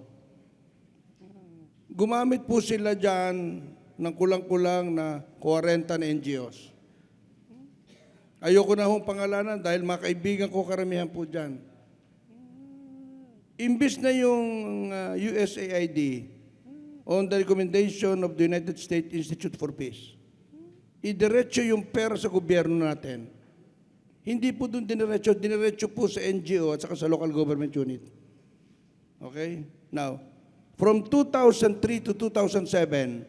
Gumamit po sila dyan ng kulang-kulang na 40 na NGOs. Ayoko na hong pangalanan dahil mga kaibigan ko karamihan po dyan. Imbis na yung USAID on the recommendation of the United States Institute for Peace, idiretso yung pera sa gobyerno natin. Hindi po doon diniretso po sa NGO at saka sa local government unit. Okay? Now, from 2003 to 2007,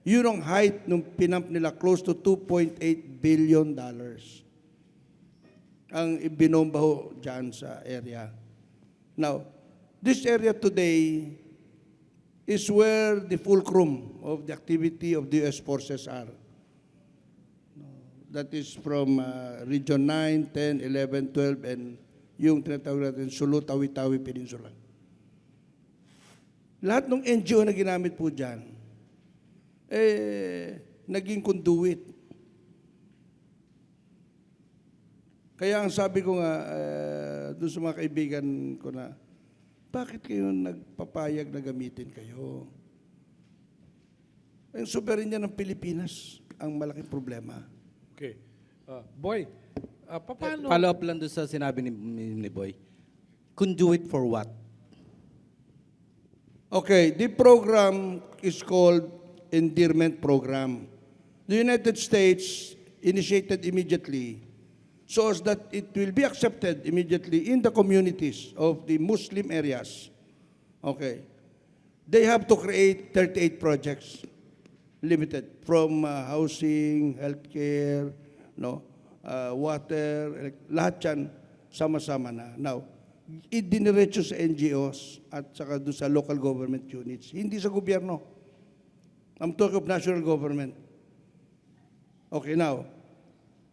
yun ang height nung pinamp nila, close to $2.8 billion. Ang ibinomba ho dyan sa area. Now, this area today is where the fulcrum of the activity of the U.S. forces are. That is from Region 9, 10, 11, 12, and yung tinatawag natin Sulu, Tawi-Tawi Peninsula. Lahat ng NGO na ginamit po dyan, naging conduit. Kaya ang sabi ko nga, doon sa mga kaibigan ko na, bakit kayo nagpapayag na gamitin kayo? Ang soberanya ng Pilipinas ang malaking problema. Okay. Boy, paano? Follow up lang doon sa sinabi ni Boy. Conduit for what? Okay, the program is called Endearment Program. The United States initiated immediately so as that it will be accepted immediately in the communities of the Muslim areas. Okay. They have to create 38 projects, limited, from housing, healthcare, no, water, lahat yan, sama-sama na. Now, idiniretso sa NGOs at saka doon sa local government units, hindi sa gobyerno. I'm talking of national government. Okay, now,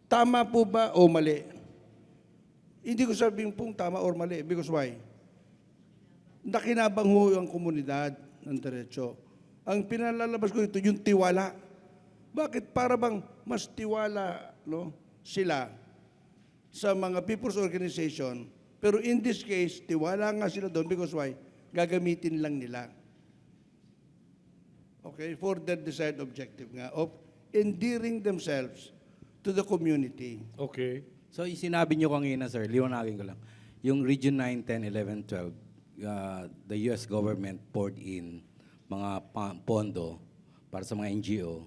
tama po ba o mali? Hindi ko sabihin pong tama or mali. Because why? Nakinabang ho ang komunidad ng diretso. Ang pinalalabas ko ito, yung tiwala. Bakit para bang mas tiwala, no, sila sa mga people's organization, Pero in this case, tiwala nga sila doon because why? Gagamitin lang nila. Okay, for their desired objective nga of endearing themselves to the community. Okay. So, yung sinabi niyo kanina, sir, liwanagin ko lang. Yung Region 9, 10, 11, 12, the US government poured in mga pondo para sa mga NGO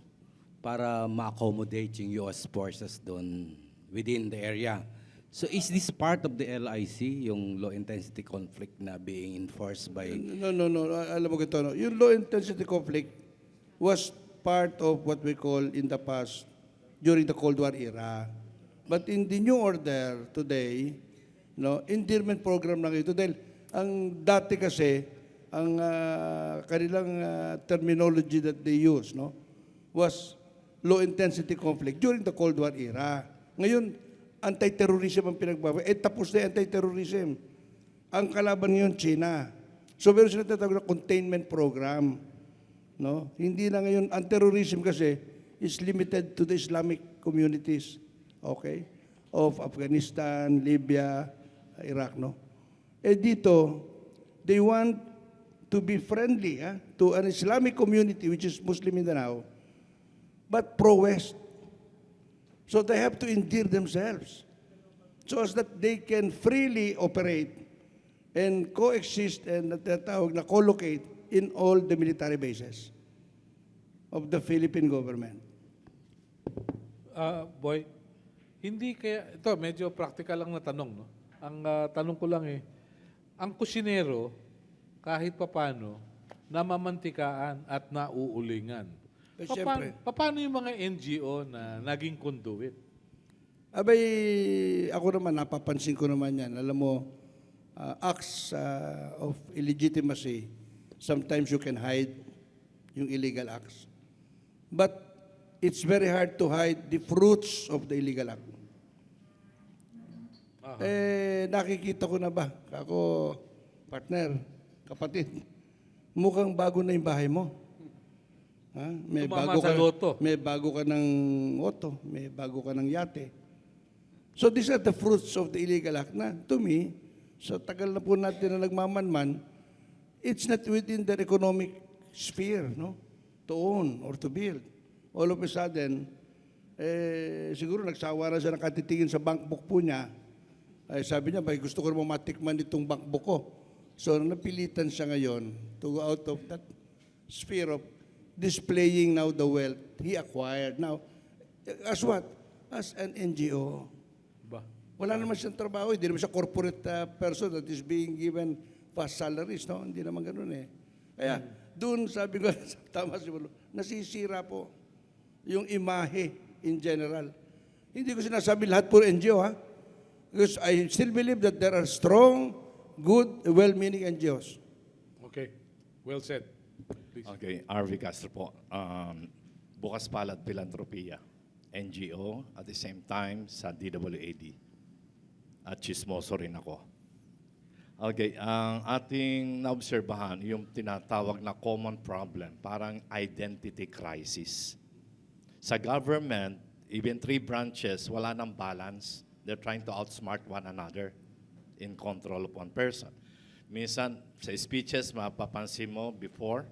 para ma-accommodate yung US forces doon within the area. So, is this part of the LIC, yung low-intensity conflict na being enforced by... No. Alam mo ito, no? Yung low-intensity conflict was part of what we call in the past, during the Cold War era. But in the new order today, no, endearment program lang ito. Dahil ang dati kasi, ang kanilang terminology that they use, no, was low-intensity conflict during the Cold War era. Ngayon, anti-terrorism ang pinagbaba. Tapos na anti-terrorism. Ang kalaban ngayon, China. So, meron sila tatawag na containment program. No? Hindi na ngayon, ang terrorism kasi is limited to the Islamic communities, okay, of Afghanistan, Libya, Iraq, no? Dito, they want to be friendly to an Islamic community, which is Muslim Mindanao, but pro-West. So they have to endear themselves so as that they can freely operate and coexist and natawag na collocate in all the military bases of the Philippine government. Boy, hindi kaya, ito medyo practical lang na tanong, no? Ang tanong ko lang ang kusinero, kahit papano, namamantikaan at nauulingan. Siyempre. Paano yung mga NGO na naging conduit? Abay, ako naman, napapansin ko naman yan. Alam mo, acts of illegitimacy, sometimes you can hide yung illegal acts. But it's very hard to hide the fruits of the illegal act. Nakikita ko na ba? Ako, partner, kapatid, mukhang bago na yung bahay mo. May Tumama sa loto. May bago ka ng auto, may bago ka ng yate. So these are the fruits of the illegal act na, to me, sa tagal na po natin na nagmamanman, it's not within their economic sphere, no? To own or to build. All of a sudden, siguro nagsawa na siya nakatitingin sa bank book po niya. Sabi niya, gusto ko naman matikman itong bank book ko. So napilitan siya ngayon to go out of that sphere of displaying now the wealth he acquired. Now, as what? As an NGO. Ba? Wala naman siyang trabaho. Hindi naman siya corporate person that is being given fast salaries. No? Hindi naman ganun eh. Kaya, doon sabi ko, tama si Malou, nasisira po yung imahe in general. Hindi ko sinasabi lahat puro NGO, ha? Because I still believe that there are strong, good, well-meaning NGOs. Okay. Well said. Please. Okay, RV Castro po. Bukas Palad Philanthropia, NGO, at the same time sa DWAD. At chismoso rin ako. Okay, ang ating naobserbahan, yung tinatawag na common problem, parang identity crisis. Sa government, even 3 branches, wala nang balance. They're trying to outsmart one another in control of one person. Minsan, sa speeches, mapapansin mo before,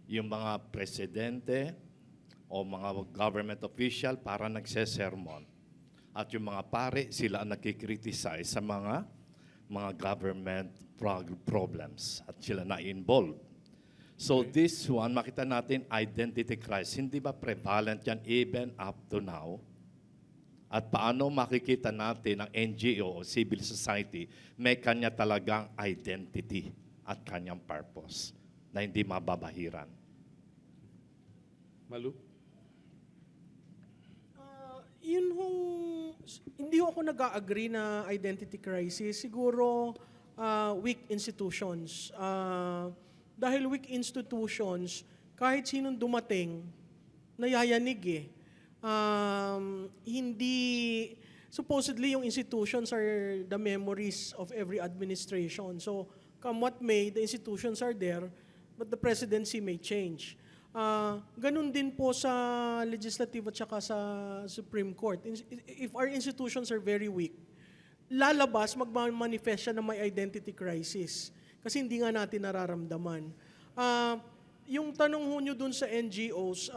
yung mga presidente o mga government official para nagsesermon. At yung mga pare, sila ang nakikriticize sa mga government problems at sila na-involved. So this one, makita natin identity crisis. Hindi ba prevalent yan even up to now? At paano makikita natin ang NGO o civil society may kanya talagang identity at kanyang purpose na hindi mababahiran? Malou? Hindi ako nag-agree na identity crisis. Siguro weak institutions. Dahil weak institutions, kahit sinong dumating, nayayanig eh. Supposedly yung institutions are the memories of every administration. So, come what may, the institutions are there, but the presidency may change. Ganun din po sa legislative at saka sa Supreme Court. If our institutions are very weak, lalabas, magmanifest siya na may identity crisis. Kasi hindi nga natin nararamdaman. Yung tanong ho nyo dun sa NGOs,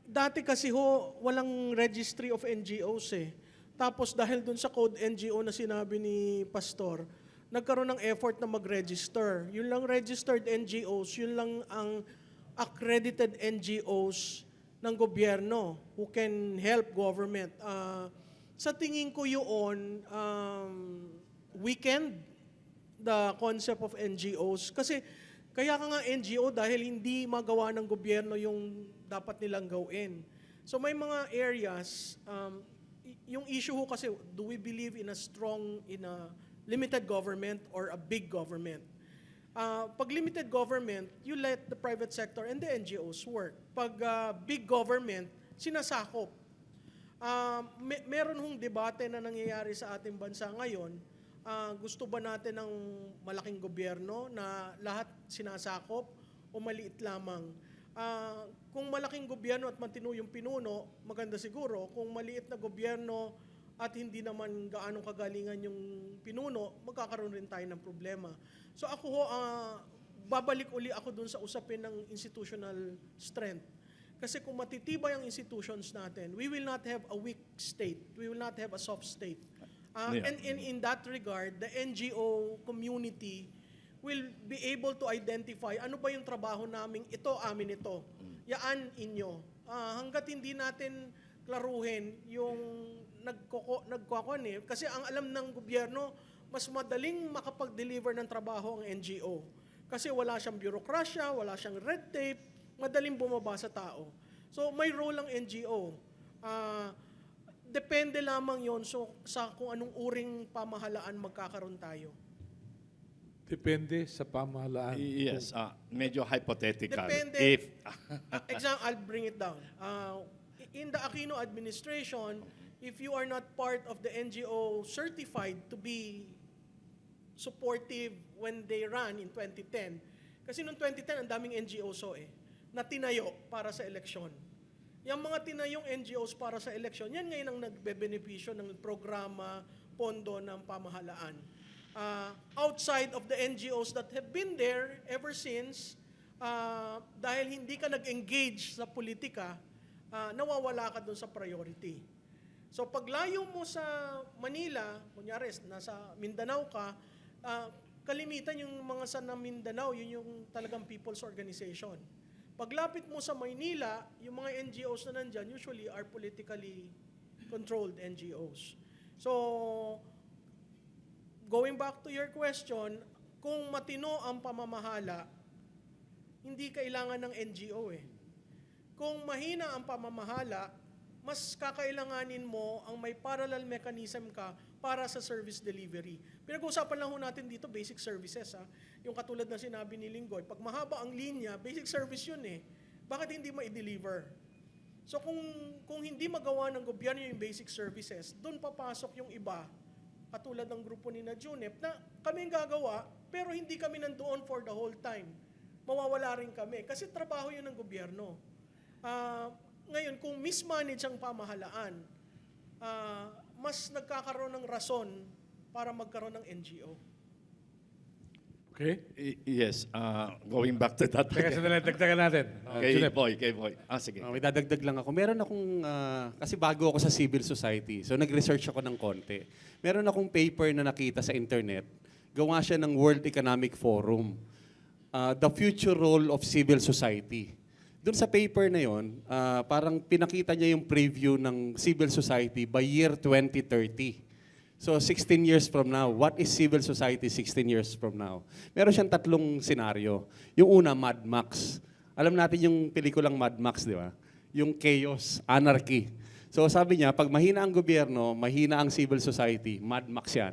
dati kasi ho, walang registry of NGOs eh. Tapos dahil dun sa code NGO na sinabi ni Pastor, nagkaroon ng effort na mag-register. Yun lang registered NGOs, yun lang ang accredited NGOs ng gobyerno who can help government. Sa tingin ko yun, weekend the concept of NGOs. Kasi kaya ka nga NGO dahil hindi magawa ng gobyerno yung dapat nilang gawin. So may mga areas, yung issue ko kasi, do we believe in a limited government or a big government? Pag limited government, you let the private sector and the NGOs work. Pag big government, sinasakop. Meron hong debate na nangyayari sa ating bansa ngayon. Gusto ba natin ng malaking gobyerno na lahat sinasakop o maliit lamang? Kung malaking gobyerno at matino yung pinuno, maganda siguro. Kung maliit na gobyerno at hindi naman gaano kagalingan yung pinuno, magkakaroon rin tayo ng problema. So ako ho, babalik uli ako dun sa usapin ng institutional strength. Kasi kung matitibay ang institutions natin, we will not have a weak state. We will not have a soft state. And in that regard, the NGO community will be able to identify ano ba yung trabaho namin, ito, amin ito. Yaan inyo. Hanggat hindi natin klaruhin yung nagkakon eh. Kasi ang alam ng gobyerno, mas madaling makapag-deliver ng trabaho ang NGO. Kasi wala siyang bureaucracia, wala siyang red tape, madaling bumaba sa tao. So may role ang NGO. Depende lamang yon sa kung anong uring pamahalaan magkakaroon tayo. Depende sa pamahalaan. Yes, medyo hypothetical. Depende. I'll bring it down. In the Aquino administration, if you are not part of the NGO certified to be supportive when they run in 2010, kasi noong 2010, ang daming NGOs na tinayo para sa eleksyon. Yung mga tinayong NGOs para sa eleksyon, yan ngayon ang nagbebenepisyo ng programa, pondo ng pamahalaan. Outside of the NGOs that have been there ever since, dahil hindi ka nag-engage sa politika, nawawala ka dun sa priority. So paglayo mo sa Manila, kunyari nasa Mindanao ka, kalimitan yung mga sa Mindanao, yun yung talagang people's organization. Paglapit mo sa Maynila, yung mga NGOs na nandyan usually are politically controlled NGOs. So, going back to your question, kung matino ang pamamahala, hindi kailangan ng NGO eh. Kung mahina ang pamamahala, mas kakailanganin mo ang may parallel mechanism ka para sa service delivery. Pinag-uusapan lang ho natin dito basic services. Yung katulad na sinabi ni Linggoy, pag mahaba ang linya, basic service yun eh. Bakit hindi ma-deliver? So kung hindi magawa ng gobyerno yung basic services, doon papasok yung iba, katulad ng grupo ni Junep, na kami gagawa, pero hindi kami nandoon for the whole time. Mawawala rin kami. Kasi trabaho yun ng gobyerno. Ngayon, kung mismanage ang pamahalaan, mas nagkakaroon ng rason para magkaroon ng NGO. Okay? Yes, going back to that. Teka, sandali, dagdagan natin. Kay Boy. Sige. May dadagdag lang ako. Meron akong, kasi bago ako sa civil society, so nag-research ako ng konti. Meron akong paper na nakita sa internet. Gawa siya ng World Economic Forum. The Future Role of Civil Society. Doon sa paper na yon, parang pinakita niya yung preview ng civil society by year 2030. So 16 years from now, what is civil society 16 years from now? Meron siyang tatlong senaryo. Yung una, Mad Max. Alam natin yung pelikulang Mad Max, di ba? Yung chaos, anarchy. So sabi niya, pag mahina ang gobyerno, mahina ang civil society, Mad Max yan.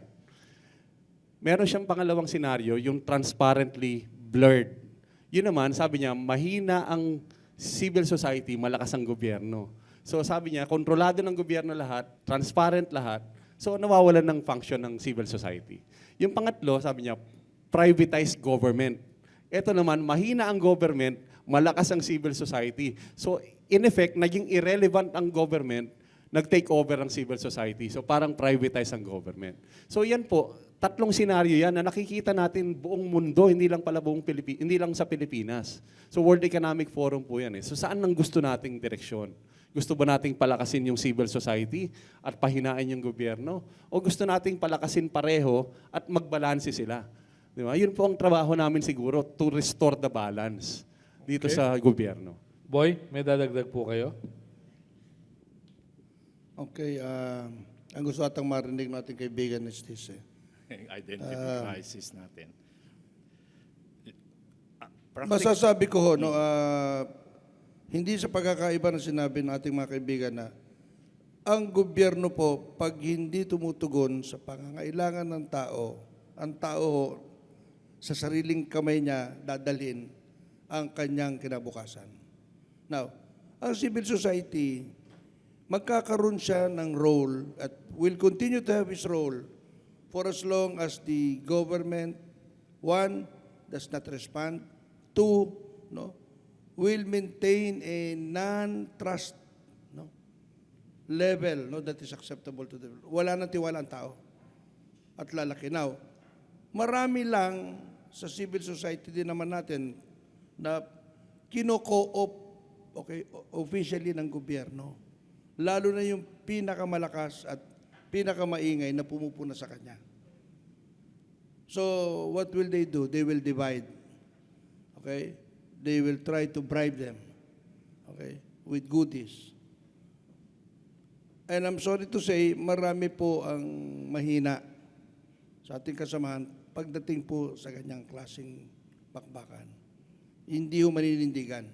Meron siyang pangalawang senaryo, yung transparently blurred. Yun naman, sabi niya, mahina ang civil society, malakas ang gobyerno. So sabi niya, kontrolado ng gobyerno lahat, transparent lahat, so nawawalan ng function ng civil society. Yung pangatlo, sabi niya, privatized government. Ito naman, mahina ang government, malakas ang civil society. So in effect, naging irrelevant ang government, nag-take over ang civil society. So parang privatize ang government. So yan po, tatlong senaryo yan na nakikita natin buong mundo, hindi lang pala hindi lang sa Pilipinas. So World Economic Forum po yan. So saan ang gusto nating direksyon? Gusto ba nating palakasin yung civil society at pahinain yung gobyerno? O gusto nating palakasin pareho at magbalanse sila? Di ba? Yun po ang trabaho namin siguro, to restore the balance dito sa gobyerno. Boy, may dadagdag po kayo? Okay, ang gusto atang marinig natin kaibigan is this. Identity crisis natin. Masasabi ko ho, no, hindi sa pagkakaiba na sinabi ng ating mga kaibigan na ang gobyerno po, pag hindi tumutugon sa pangangailangan ng tao, ang tao sa sariling kamay niya dadalhin ang kanyang kinabukasan. Now, ang civil society, magkakaroon siya ng role at will continue to have his role for as long as the government, one, does not respond, two, no, will maintain a non-trust, no, level, no, that is acceptable to them. Wala nang tiwala ang tao at lalaki. Now, marami lang sa civil society din naman natin na kino-co-op, okay, officially ng gobyerno. Lalo na yung pinakamalakas at pinakamaingay na pumupuna sa kanya. So, what will they do? They will divide. Okay? They will try to bribe them, okay, with goodies. And I'm sorry to say, marami po ang mahina sa ating kasamahan pagdating po sa ganyang klaseng bakbakan. Hindi ho maninindigan.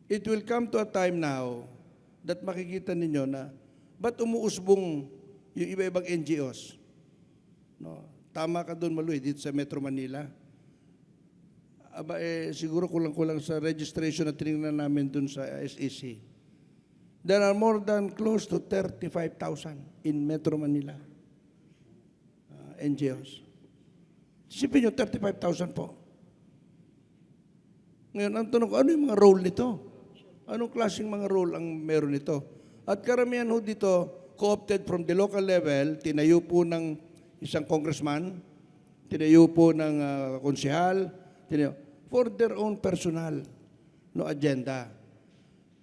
It will come to a time now that makikita ninyo na ba't umuusbong yung iba-ibang NGOs? No, tama ka doon, Malou, dito sa Metro Manila. Aba, siguro kulang-kulang sa registration na tinignan namin dun sa SEC. There are more than close to 35,000 in Metro Manila NGOs. Sipin nyo, 35,000 po. Ngayon, ang tanong ko, ano yung mga role nito? Anong klaseng mga role ang meron nito? At karamihan ho dito, co-opted from the local level, tinayo po ng isang congressman, tinayo po ng konsehal, for their own personal, no, agenda.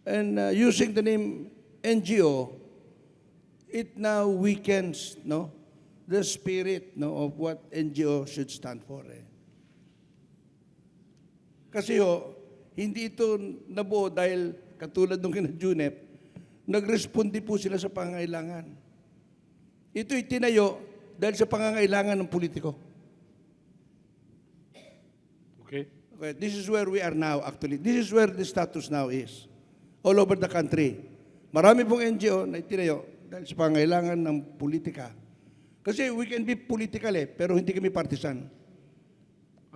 And using the name NGO, it now weakens, no, the spirit, no, of what NGO should stand for. Kasi hindi ito nabuo dahil katulad nung kina Junep, nagrespondi po sila sa pangangailangan. Ito itinayo dahil sa pangangailangan ng politiko. Okay. Okay, this is where we are now actually. This is where the status now is. All over the country. Marami pong NGO na itinayo dahil sa pangangailangan ng politika. Kasi we can be political pero hindi kami partisan.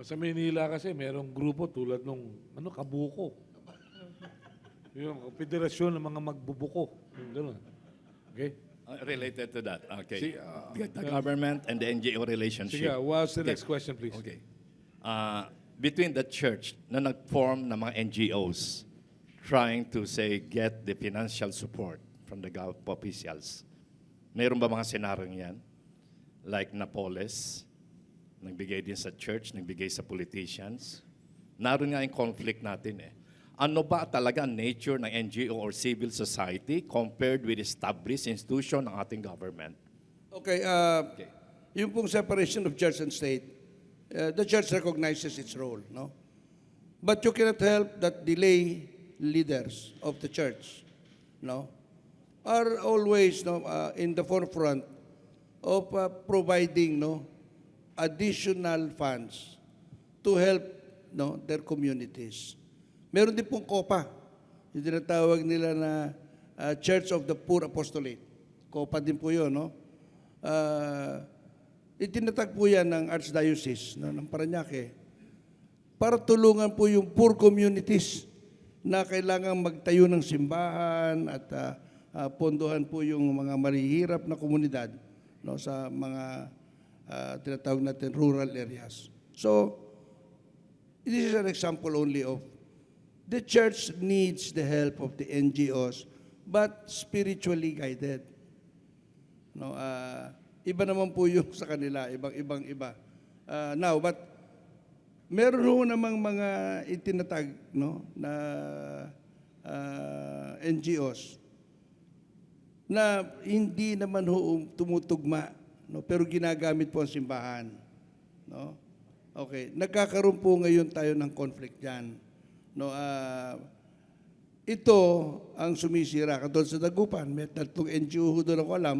Sa Manila kasi merong grupo tulad nung Kabuko. Yung federasyon ng mga magbubuko. Yung gano'n. Okay? Related to that, okay. The government and the NGO relationship. Sige, what's the next question, please? Okay. Between the church na nag-form ng mga NGOs trying to say get the financial support from the government officials, mayroon ba mga senaryong yan? Like Napoles, nagbigay din sa church, nagbigay sa politicians. Naroon nga yung conflict natin Ano ba talaga ang nature ng NGO or civil society compared with established institution ng ating government? Okay, yung pong separation of church and state, the church recognizes its role, no? But you cannot help that the lay leaders of the church, no, are always in the forefront of providing additional funds to help their communities. Meron din pong COPA, yung tinatawag nila na Church of the Poor Apostolate. COPA din po yun, no? Itinatag po yan ng Archdiocese ng Parañaque para tulungan po yung poor communities na kailangan magtayo ng simbahan at pondohan po yung mga marihirap na komunidad sa mga tinatawag natin rural areas. So, this is an example only of the church needs the help of the NGOs but spiritually guided. No, iba naman po yung sa kanila, ibang iba. Now, but meron ho namang mga itinatag, no, na NGOs na hindi naman ho tumutugma, no, pero ginagamit po ang simbahan, no? Okay, nagkakaroon po ngayon tayo ng conflict diyan. No, ito ang sumisira katulad sa Dagupan. May tatlong NGO ho doon ako alam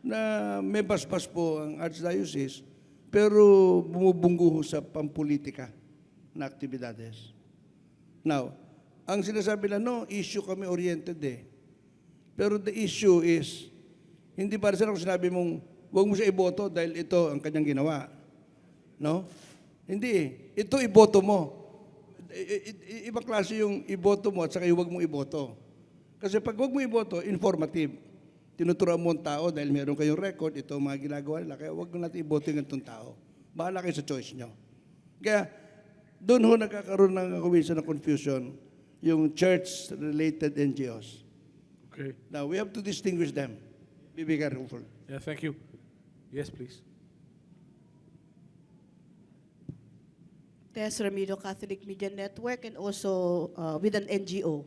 na may basbas po ang Archdiocese pero bumubunggo ho sa pampolitika na aktibidades. Now, ang sinasabi na, no, issue kami oriented eh. Pero the issue is, hindi para sa kung sinabi mong, huwag mo siya iboto dahil ito ang kanyang ginawa. No? Hindi eh. Ito iboto mo. Ibang klase yung iboto mo at saka yung huwag mong iboto. Kasi pag huwag mo iboto, informative. Tinuturuan mo ang tao dahil meron kayong record, ito ang mga ginagawa nila, kaya huwag natin iboto yung itong tao. Bahala kayo sa choice nyo. Kaya doon ho nagkakaroon ng kuminsan ng confusion yung church-related NGOs. Okay. Now, we have to distinguish them. Be careful. Yeah, thank you. Yes, please. Tess Ramiro, Catholic Media Network, and also with an NGO.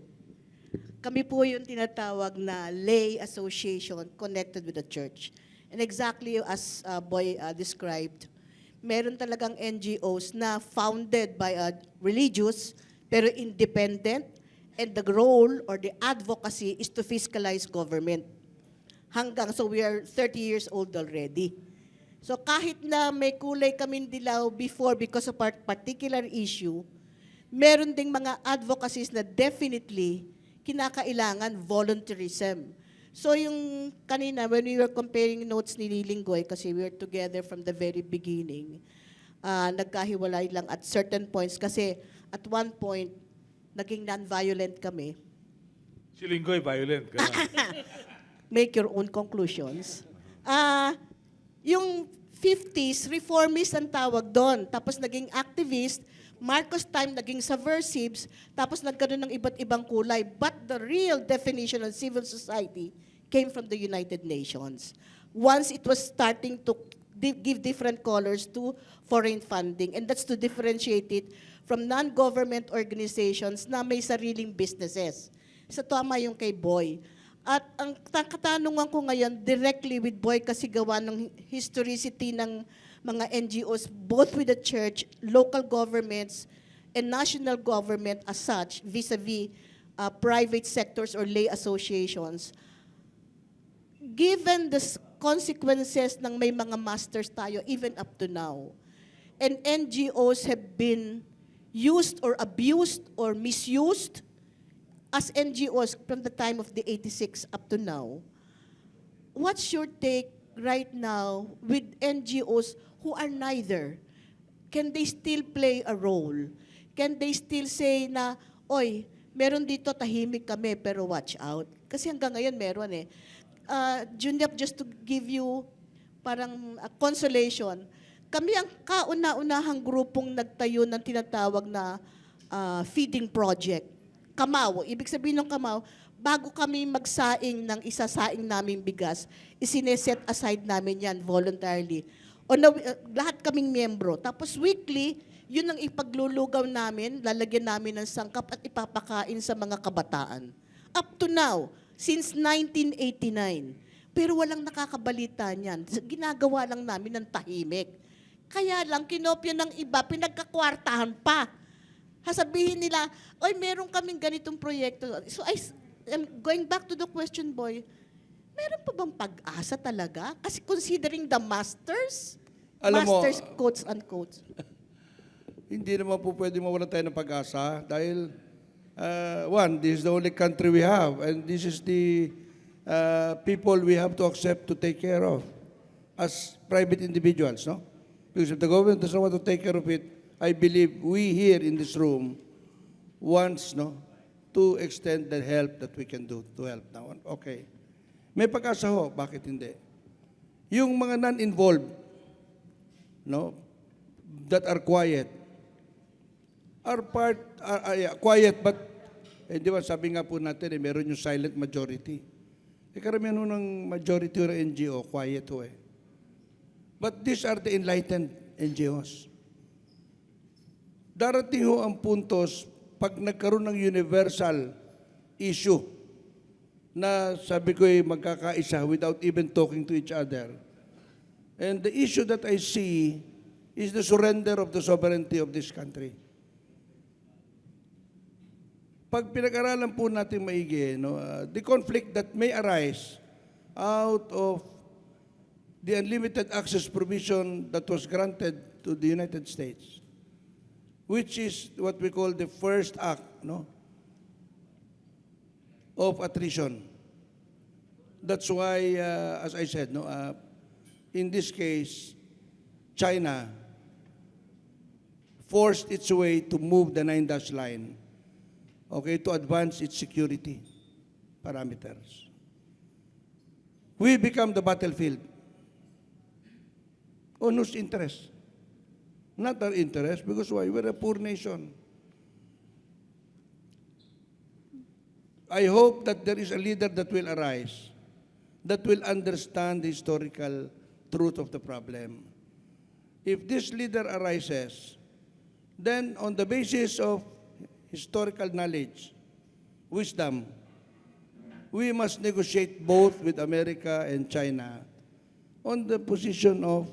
Kami po yung tinatawag na lay association connected with the church. And exactly as Boy described, meron talagang NGOs na founded by a religious pero independent, and the role or the advocacy is to fiscalize government. So we are 30 years old already. So kahit na may kulay kaming dilaw before because of our particular issue, meron ding mga advocacies na definitely kinakailangan voluntarism. So yung kanina, when we were comparing notes ni Linggoy, kasi we were together from the very beginning, nagkahiwalay lang at certain points kasi at one point, naging non-violent kami. Si Linggoy, violent. Make your own conclusions. Yung 50s, reformist ang tawag doon. Tapos naging activist, Marcos time naging subversives, tapos nagkaroon ng iba't ibang kulay. But the real definition of civil society came from the United Nations. Once it was starting to give different colors to foreign funding, and that's to differentiate it from non-government organizations na may sariling businesses. Sa tama yung kay Boy. At ang katanungan ko ngayon, directly with Boy kasi gawa ng historicity ng mga NGOs, both with the church, local governments, and national government as such, vis-a-vis private sectors or lay associations. Given the consequences ng may mga masters tayo, even up to now, and NGOs have been used or abused or misused as NGOs from the time of the 86 up to now, what's your take right now with NGOs who are neither? Can they still play a role? Can they still say na, oy, meron dito tahimik kami pero watch out? Kasi hanggang ngayon meron eh. Junep, just to give you parang consolation, kami ang kauna-unahang grupong nagtayo ng tinatawag na feeding project. Kamao, ibig sabihin ng Kamao, bago kami magsaing ng isasaing naming bigas, isineset aside namin yan voluntarily. Lahat kaming miyembro. Tapos weekly, yun ang ipaglulugaw namin, lalagyan namin ng sangkap at ipapakain sa mga kabataan. Up to now, since 1989. Pero walang nakakabalita niyan. Ginagawa lang namin ng tahimik. Kaya lang, kinopya ng iba, pinagkakwartahan pa. Sasabihin nila, oy, meron kaming ganitong proyekto. So I'm going back to the question, Boy, meron pa bang pag-asa talaga? Kasi considering the masters, quotes unquote. Hindi naman po pwede mawala tayo ng pag-asa dahil, one, this is the only country we have and this is the people we have to accept to take care of as private individuals, no? Because if the government doesn't want to take care of it, I believe we here in this room wants, no, to extend the help that we can do to help now. Okay. May pag-asa ho, bakit hindi? Yung mga non-involved, no, that are quiet, quiet but di ba sabi nga po natin, meron yung silent majority. Karamihan ho ng majority ng NGO, quiet ho eh. But these are the enlightened NGOs. Darating ho ang puntos pag nagkaroon ng universal issue na sabi ko magkakaisa without even talking to each other. And the issue that I see is the surrender of the sovereignty of this country. Pag pinag-aralan po natin maigi, the conflict that may arise out of the unlimited access provision that was granted to the United States, which is what we call the first act, of attrition. That's why, as I said, in this case, China forced its way to move the 9-dash line, to advance its security parameters. We become the battlefield. On whose interest? Not our interest, because why? We're a poor nation. I hope that there is a leader that will arise, that will understand the historical truth of the problem. If this leader arises, then on the basis of historical knowledge, wisdom, we must negotiate both with America and China on the position of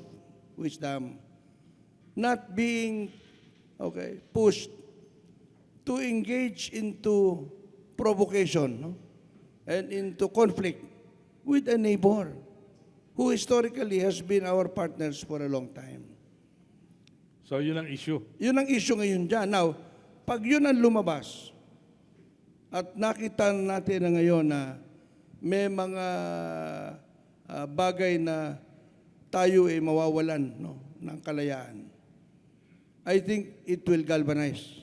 wisdom, not being pushed to engage into provocation and into conflict with a neighbor who historically has been our partners for a long time. So yun ang issue. Yun ang issue ngayon dyan. Now, pag yun ang lumabas, at nakita natin na ngayon na may mga bagay na tayo ay mawawalan ng kalayaan, I think it will galvanize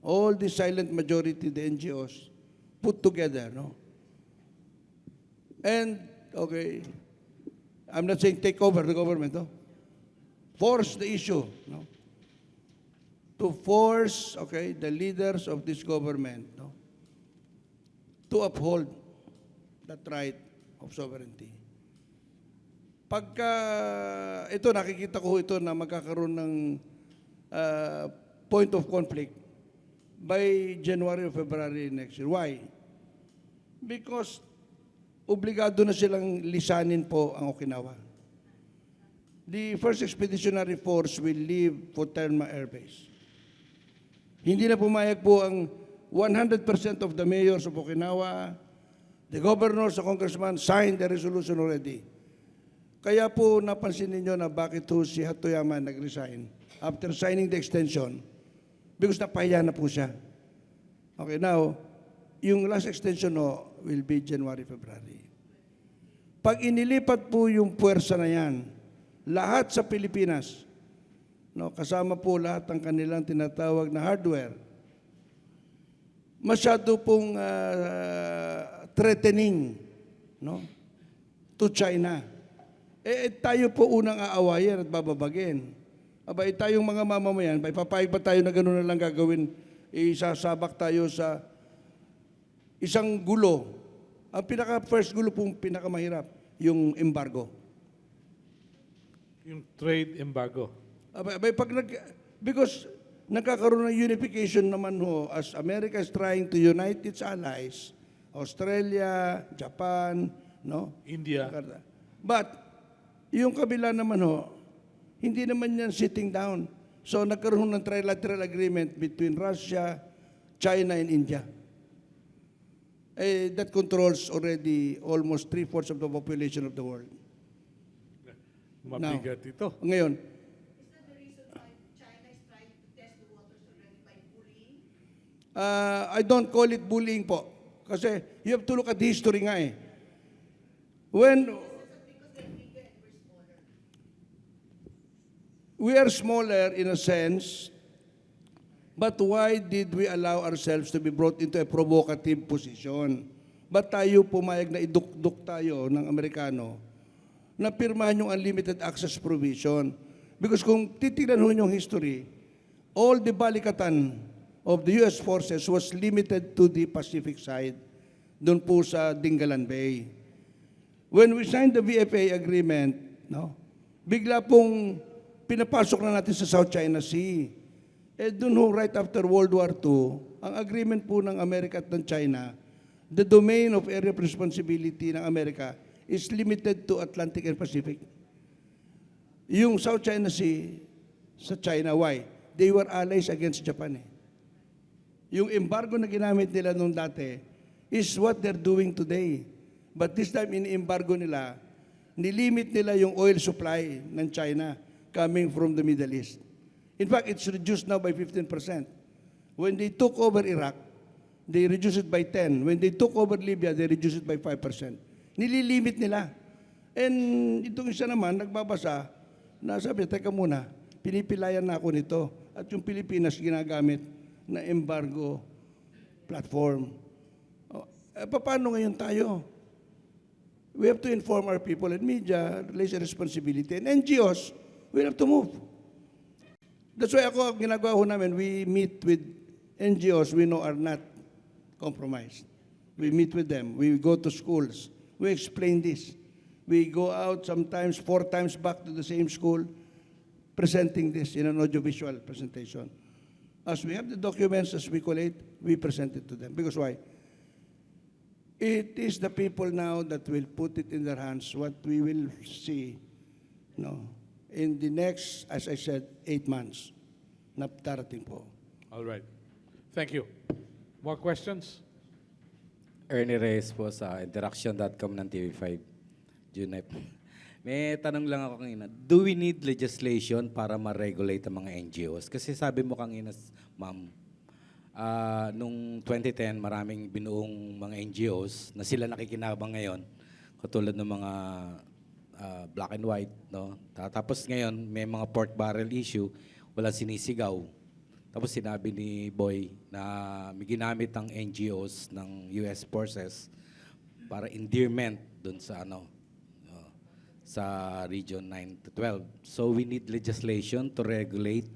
all the silent majority, the NGOs, put together, And, I'm not saying take over the government, force the issue, to force, the leaders of this government, to uphold that right of sovereignty. Pagka, ito, nakikita ko ito na magkakaroon ng point of conflict by January or February next year. Why? Because obligado na silang lisanin po ang Okinawa. The 1st Expeditionary Force will leave for Terma Air Base. Hindi na pumayag po ang 100% of the mayors of Okinawa, the governors, the congressman signed the resolution already. Kaya po napansin ninyo na bakit si Hatoyama nag-resign after signing the extension, because napahiya na po siya. Now, yung last extension will be January, February. Pag inilipat po yung puwersa na yan, lahat sa Pilipinas, kasama po lahat ng kanilang tinatawag na hardware, masyado pong threatening to China. Tayo po unang aawayan at bababagin. Tayong mga mamamayan, papayag ba tayo na gano'n na lang gagawin? Isasabak tayo sa isang gulo. Ang first gulo pong pinakamahirap, yung embargo. Yung trade embargo. Because nagkakaroon ng unification naman as America is trying to unite its allies, Australia, Japan, India. But yung kabila naman hindi naman yan sitting down. So nagkaroon ng trilateral agreement between Russia, China, and India. That controls already almost 3/4 of the population of the world. Mabigat ito. Ngayon, Is that the reason why China is trying to test the waters already by bullying? I don't call it bullying po. Kasi you have to look at history nga eh. When we are smaller in a sense, but why did we allow ourselves to be brought into a provocative position? Ba't tayo pumayag na idukduk tayo ng Amerikano na pirmahan yung unlimited access provision? Because kung titignan ho yung history, all the balikatan of the U.S. forces was limited to the Pacific side, doon po sa Dingalan Bay. When we signed the VFA agreement, no, bigla pong pinapasok na natin sa South China Sea. Doon ho, right after World War II, ang agreement po ng Amerika at ng China, the domain of area of responsibility ng Amerika is limited to Atlantic and Pacific. Yung South China Sea, sa China, why? They were allies against Japan. Yung embargo na ginamit nila nung dati is what they're doing today. But this time, in-embargo nila, nilimit nila yung oil supply ng China coming from the Middle East. In fact, it's reduced now by 15%. When they took over Iraq, they reduced it by 10. When they took over Libya, they reduced it by 5%. Nililimit nila. And itong isa naman, nagbabasa, na sabi, teka muna, pinipilayan na ako nito. At yung Pilipinas ginagamit na embargo platform. Paano ngayon tayo? We have to inform our people and media, relation responsibility, and NGOs, we have to move. That's why ako, ginagawa ho namin, we meet with NGOs we know are not compromised. We meet with them. We go to schools. We explain this. We go out sometimes 4 times back to the same school, presenting this in an audiovisual presentation. As we have the documents, as we collate, we present it to them. Because why? It is the people now that will put it in their hands, what we will see, in the next, as I said, 8 months na darating po. All right. Thank you. More questions? Ernie Reyes po sa interaction.com ng TV5. Junep. May tanong lang ako kanina. Do we need legislation para ma-regulate ang mga NGOs? Kasi sabi mo kanina, ma'am, nung 2010, maraming binuong mga NGOs na sila nakikinabang ngayon, katulad ng mga black and white. No? Tapos ngayon, may mga pork barrel issue, wala sinisigaw. Tapos sinabi ni Boy na may ginamit ang NGOs ng US forces para endearment dun sa sa Region 9 to 12. So we need legislation to regulate.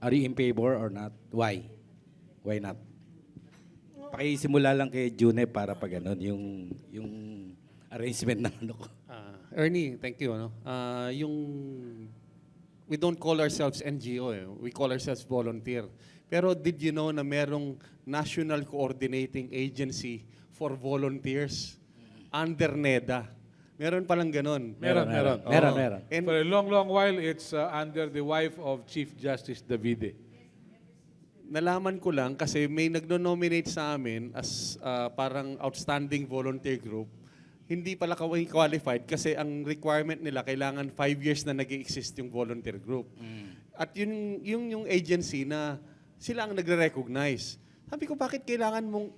Are you in favor or not? Why? Why not? Pakisimula lang kay Junep para pag yung arrangement ng ano ko. Ernie, thank you. We don't call ourselves NGO. We call ourselves volunteer. Pero did you know na merong National Coordinating Agency for Volunteers under NEDA? Meron palang ganon. Meron. And for a long while, it's under the wife of Chief Justice Davide. nalaman ko lang kasi may nagno-nominate sa amin as parang outstanding volunteer group. Hindi pala qualified kasi ang requirement nila kailangan 5 years na nag-exist yung volunteer group. At yung agency na sila ang nagre-recognize. Sabi ko, bakit kailangan mong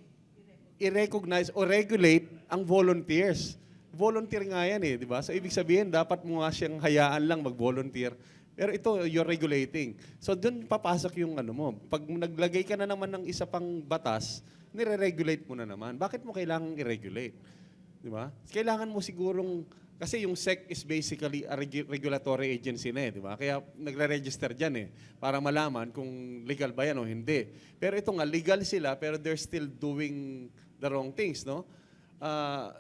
i-recognize o regulate ang volunteers? Volunteer nga yan eh, di ba? So ibig sabihin, dapat mo nga siyang hayaan lang mag-volunteer. Pero ito, you're regulating. So doon papasok yung ano mo. Pag naglagay ka na naman ng isa pang batas, nire-regulate mo na naman. Bakit mo kailangan i-regulate? Di ba? Kailangan mo sigurong, kasi yung SEC is basically a regulatory agency na eh, di ba? Kaya nagre-register dyan eh, para malaman kung legal ba yan o hindi. Pero ito nga, legal sila, pero they're still doing the wrong things, no?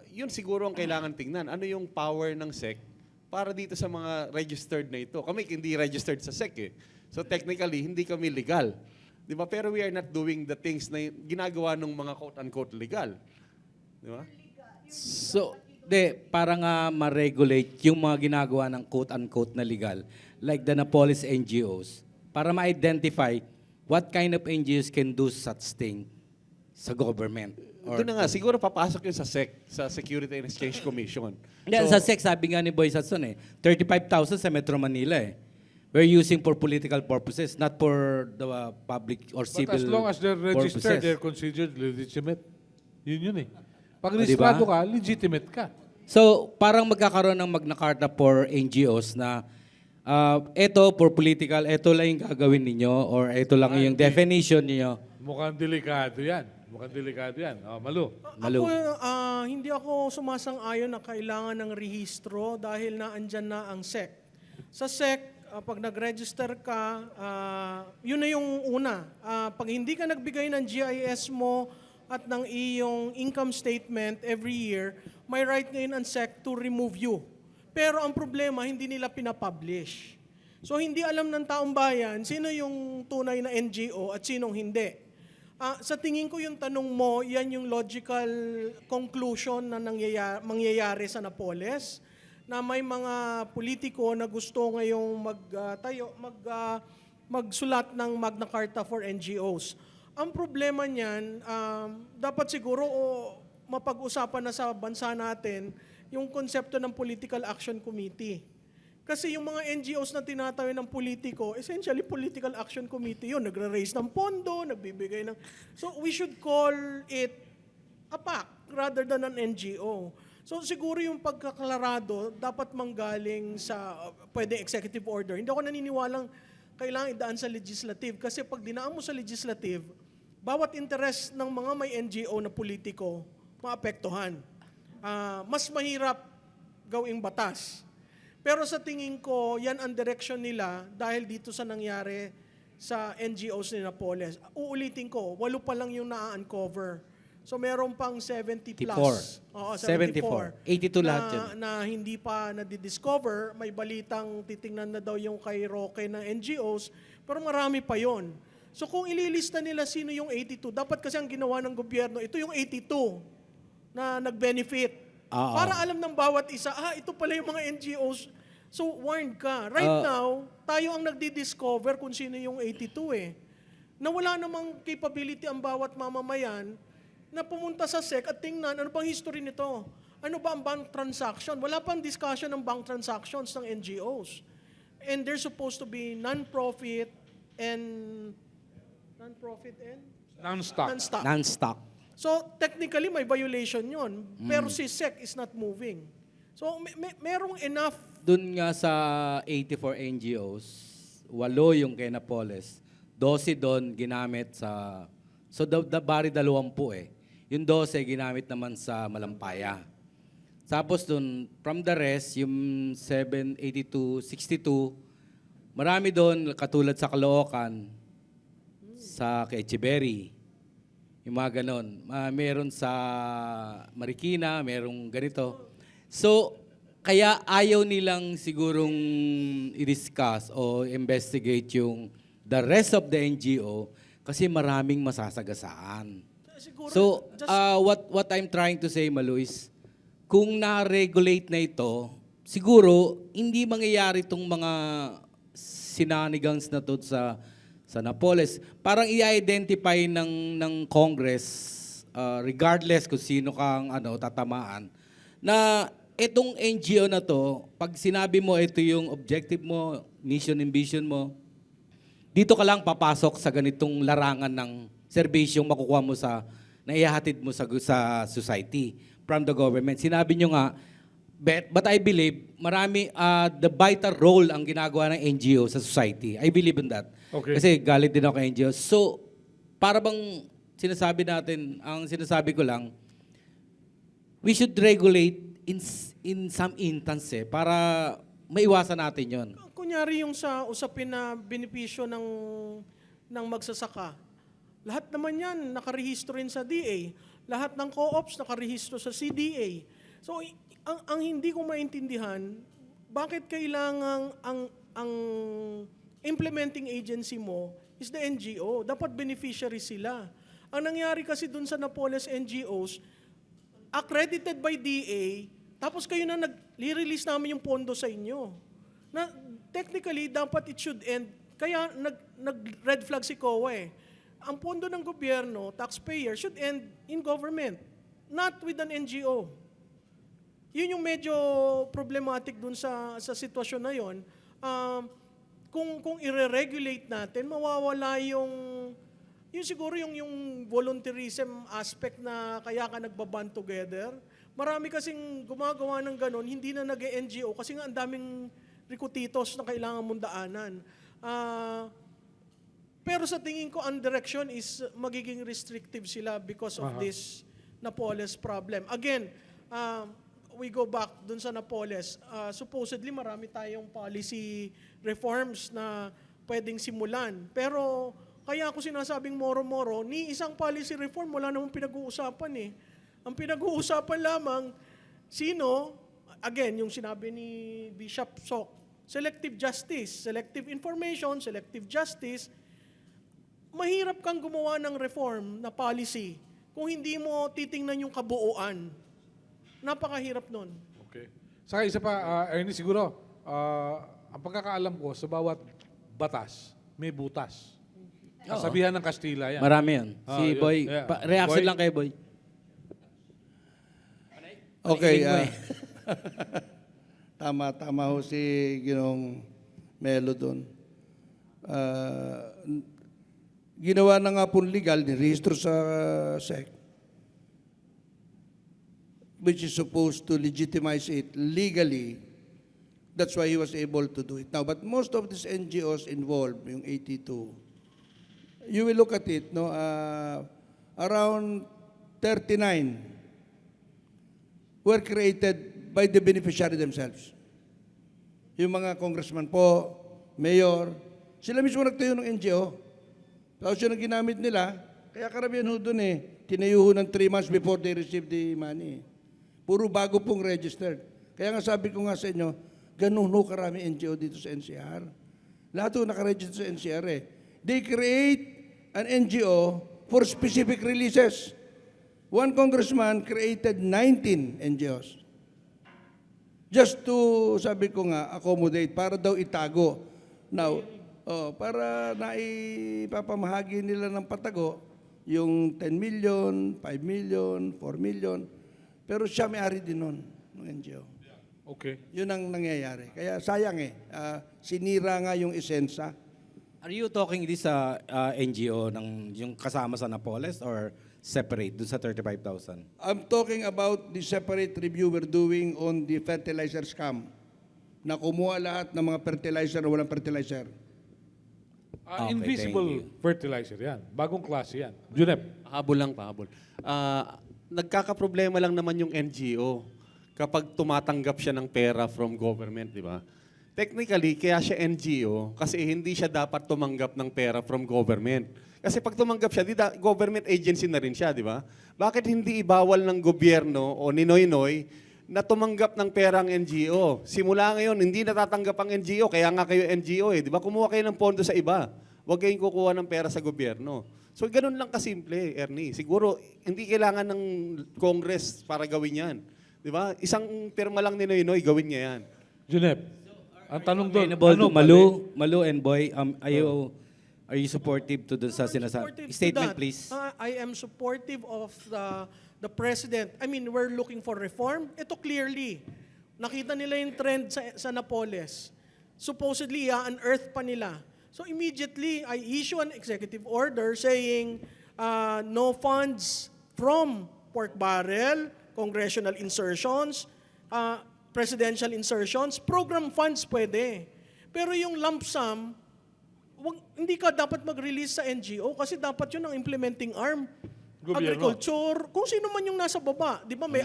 Yun siguro ang kailangan tingnan. Ano yung power ng SEC para dito sa mga registered na ito? Kami hindi registered sa SEC eh. So technically, hindi kami legal. Di ba? Pero we are not doing the things na ginagawa ng mga quote-unquote legal. Di ba? So, para nga ma-regulate yung mga ginagawa ng quote-unquote na legal, like the Napolis NGOs, para ma-identify what kind of NGOs can do such thing sa government. Doon na nga, siguro papasok yun sa SEC, sa Security and Exchange Commission. So, sa SEC, sabi nga ni Boy Satson 35,000 sa Metro Manila eh. We're using for political purposes, not for the public or civil purposes. But as long as they're registered, purposes. they're considered legitimate. Yun eh. Pag registrado ka, legitimate ka. So, parang magkakaroon ng Magna Carta for NGOs na ito for political, ito lang yung gagawin ninyo or ito lang yung definition niyo. Mukhang delikado yan. Oh, Malou. Malou. Ako, hindi ako sumasang-ayon na kailangan ng rehistro dahil naandyan na ang SEC. Sa SEC, pag nag-register ka, yun na yung una. Pag hindi ka nagbigay ng GIS mo at ng iyong income statement every year, may right ngayon ang SEC to remove you. Pero ang problema, hindi nila pinapublish. So hindi alam ng taong bayan sino yung tunay na NGO at sinong hindi. Sa tingin ko yung tanong mo, yan yung logical conclusion na mangyayari sa Napoles, na may mga politiko na gusto ngayong magsulat ng Magna Carta for NGOs. Ang problema niyan, dapat siguro mapag-usapan na sa bansa natin yung konsepto ng Political Action Committee. Kasi yung mga NGOs na tinatawag ng politiko, essentially Political Action Committee yun. Nagre-raise ng pondo, nagbibigay ng... So we should call it a PAC rather than an NGO. So siguro yung pagkaklarado dapat manggaling sa pwedeng executive order. Hindi ako naniniwalang kailangan idaan sa legislative kasi pag dinaan mo sa legislative, bawat interest ng mga may NGO na politiko maapektuhan. Mas mahirap gawing batas. Pero sa tingin ko, yan ang direction nila dahil dito sa nangyari sa NGOs ni Napoles. Uulitin ko, 8 pa lang yung na-uncover. So meron pang 70 plus. 74. Oo, 74. 82 lahat yan. Na hindi pa nadidiscover. May balitang titingnan na daw yung kay Roque ng NGOs. Pero marami pa yon. So kung ililista nila sino yung 82, dapat kasi ang ginawa ng gobyerno, ito yung 82 na nag-benefit. Para alam ng bawat isa, ito pala yung mga NGOs. So warned ka. Right now, tayo ang nagdi-discover kung sino yung 82 eh. Na wala namang capability ang bawat mamamayan na pumunta sa SEC at tingnan ano bang history nito. Ano ba ang bank transaction? Wala pang discussion ng bank transactions ng NGOs. And they're supposed to be non-profit and Non-stock. So technically may violation yon. Pero si SEC is not moving. So merong enough. Doon nga sa 84 NGOs, 8 yung kay Napoles, 12 doon ginamit sa... So bari 20 eh. Yung 12 ginamit naman sa Malampaya. Tapos doon, from the rest, yung 7, 82, 62, marami doon katulad sa Caloocan, sa Echeverry, yung mga ganon. Meron sa Marikina, merong ganito. So, kaya ayaw nilang sigurong i-discuss o investigate yung the rest of the NGO kasi maraming masasagasaan. So, what I'm trying to say, Malou, is kung na-regulate na ito, siguro hindi mangyayari itong mga sinanigans na to sa Napoles. Parang i-identify ng Congress, regardless kung sino kang tatamaan, na itong NGO na to, pag sinabi mo ito yung objective mo, mission and vision mo, dito ka lang papasok sa ganitong larangan ng serbisyong makukuha mo na ihahatid mo sa society from the government. Sinabi nyo nga, but I believe, marami, the vital role ang ginagawa ng NGO sa society. I believe in that. Okay. Kasi galit din ako kay NGO. So, para bang sinasabi natin, ang sinasabi ko lang, we should regulate in some instance para maiwasan natin yon. Kunyari yung sa usapin na benepisyo ng magsasaka, lahat naman yan nakarehistro rin sa DA. Lahat ng co-ops nakarehistro sa CDA. So, ang hindi ko maintindihan, bakit kailangan ang implementing agency mo is the NGO. Dapat beneficiary sila. Ang nangyari kasi dun sa Napoles NGOs, accredited by DA, tapos kayo na nag-release namin yung pondo sa inyo. Na technically, dapat it should end. Kaya nag-red flag si COA eh. Ang pondo ng gobyerno, taxpayer, should end in government, not with an NGO. Yun yung medyo problematic dun sa sitwasyon na yun. Kung i-regulate natin, mawawala yung siguro yung volunteerism aspect na kaya ka nagbaband together. Marami kasing gumagawa ng ganun, hindi na nag-NGO kasi nga ang daming rikutitos na kailangan mong daanan. Pero sa tingin ko, ang direction is magiging restrictive sila because of this Napoles problem. Again, we go back dun sa Napoles, supposedly marami tayong policy reforms na pwedeng simulan. Pero kaya ako sinasabing moro-moro, ni isang policy reform wala namang pinag-uusapan eh. Ang pinag-uusapan lamang, sino, again, yung sinabi ni Bishop Sok, selective justice, selective information, selective justice. Mahirap kang gumawa ng reform na policy kung hindi mo titingnan yung kabuuan. Napakahirap nun. Okay. Saka isa pa, Ernie, siguro, ang pagkakaalam ko, sa bawat batas, may butas. Kasabihan ng Kastila yan. Marami yan. Si yun. Boy, Yeah. reaction Boy? lang kay Boy. Okay. Mo eh. Tama ho si Ginong Melo doon. Ginawa na nga po legal, nirehistro sa SEC, which is supposed to legitimize it legally. That's why he was able to do it. Now, but most of these NGOs involved, yung 82, you will look at it, no, around 39 were created by the beneficiary themselves. Yung mga congressman po, mayor, sila mismo nagtayo ng NGO. Tapos yun ang ginamit nila, kaya karamihan ho doon tinayo ho ng 3 months before they received the money. Puro bago pong registered. Kaya nga sabi ko nga sa inyo, ganun ho karami NGO dito sa NCR. Lahat ho nakaregister sa NCR They create an NGO for specific releases. One congressman created 19 NGOs. Just to, sabi ko nga, accommodate, para daw itago. Now, para naipapamahagi nila ng patago, yung 10 million, 5 million, 4 million, pero siya may-ari din nun, ng NGO. Okay. Yun ang nangyayari. Kaya sayang sinira nga yung esensya. Are you talking this sa NGO ng yung kasama sa Napoles or separate dun sa 35,000? I'm talking about the separate review we're doing on the fertilizer scam na kumuha lahat ng mga fertilizer na walang fertilizer. Okay, Invisible fertilizer yan. Bagong klase yan. Junep. Pahabol lang, pahabol. Nagkakaproblema lang naman yung NGO kapag tumatanggap siya ng pera from government, di ba? Technically, kaya siya NGO kasi hindi siya dapat tumanggap ng pera from government. Kasi pag tumanggap siya, government agency na rin siya, di ba? Bakit hindi ibawal ng gobyerno o ni Noy-Noy na tumanggap ng pera ang NGO? Simula ngayon, hindi natatanggap ang NGO, kaya nga kayo NGO di ba? Kumuha kayo ng pondo sa iba. Huwag kayong kukuha ng pera sa gobyerno. So, ganun lang kasimple, Ernie. Siguro, hindi kailangan ng Congress para gawin yan. Di ba? Isang pirma lang ni Noy-Noy, gawin niya yan. Junep. Ang tanong doon, Malou and Boy, are you supportive to dun sa sinasabi? Statement, please. I am supportive of the president. I mean, we're looking for reform. Ito clearly, nakita nila yung trend sa Napoles. Supposedly, unearth pa nila. So immediately, I issue an executive order saying no funds from pork barrel, congressional insertions, presidential insertions, program funds pwede. Pero yung lump sum, hindi ka dapat mag-release sa NGO kasi dapat yun ang implementing arm. Gobyerno. Agriculture, kung sino man yung nasa baba, di ba may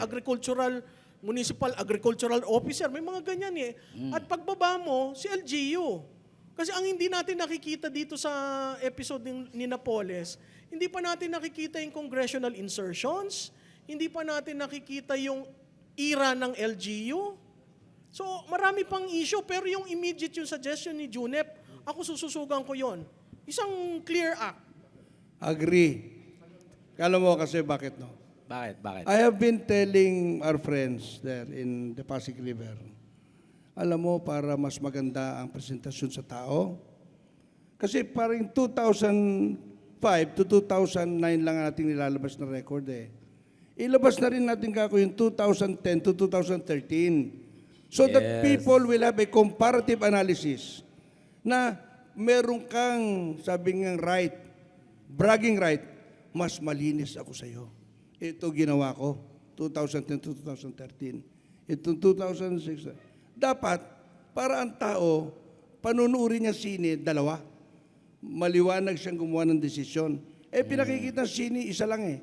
municipal agricultural officer, may mga ganyan At pagbaba mo, si LGU. Kasi ang hindi natin nakikita dito sa episode ni Napoles, hindi pa natin nakikita yung congressional insertions, hindi pa natin nakikita yung ira ng LGU. So, marami pang issue, pero yung immediate yung suggestion ni Junep, ako sususugan ko yon. Isang clear act. Agree. Kala mo kasi bakit no? Bakit? I have been telling our friends there in the Pasig River, alam mo, para mas maganda ang presentasyon sa tao, kasi parang 2005 to 2009 lang natin nilalabas na record Ilabas na rin natin kako yung 2010 to 2013. So that people will have a comparative analysis na meron kang, sabi nga right, bragging right, mas malinis ako sa iyo. Ito ginawa ko, 2010 to 2013. Itong 2006. Dapat, para ang tao, panunurin niya sine, dalawa. Maliwanag siyang gumawa ng desisyon. Pinakikita sine, isa lang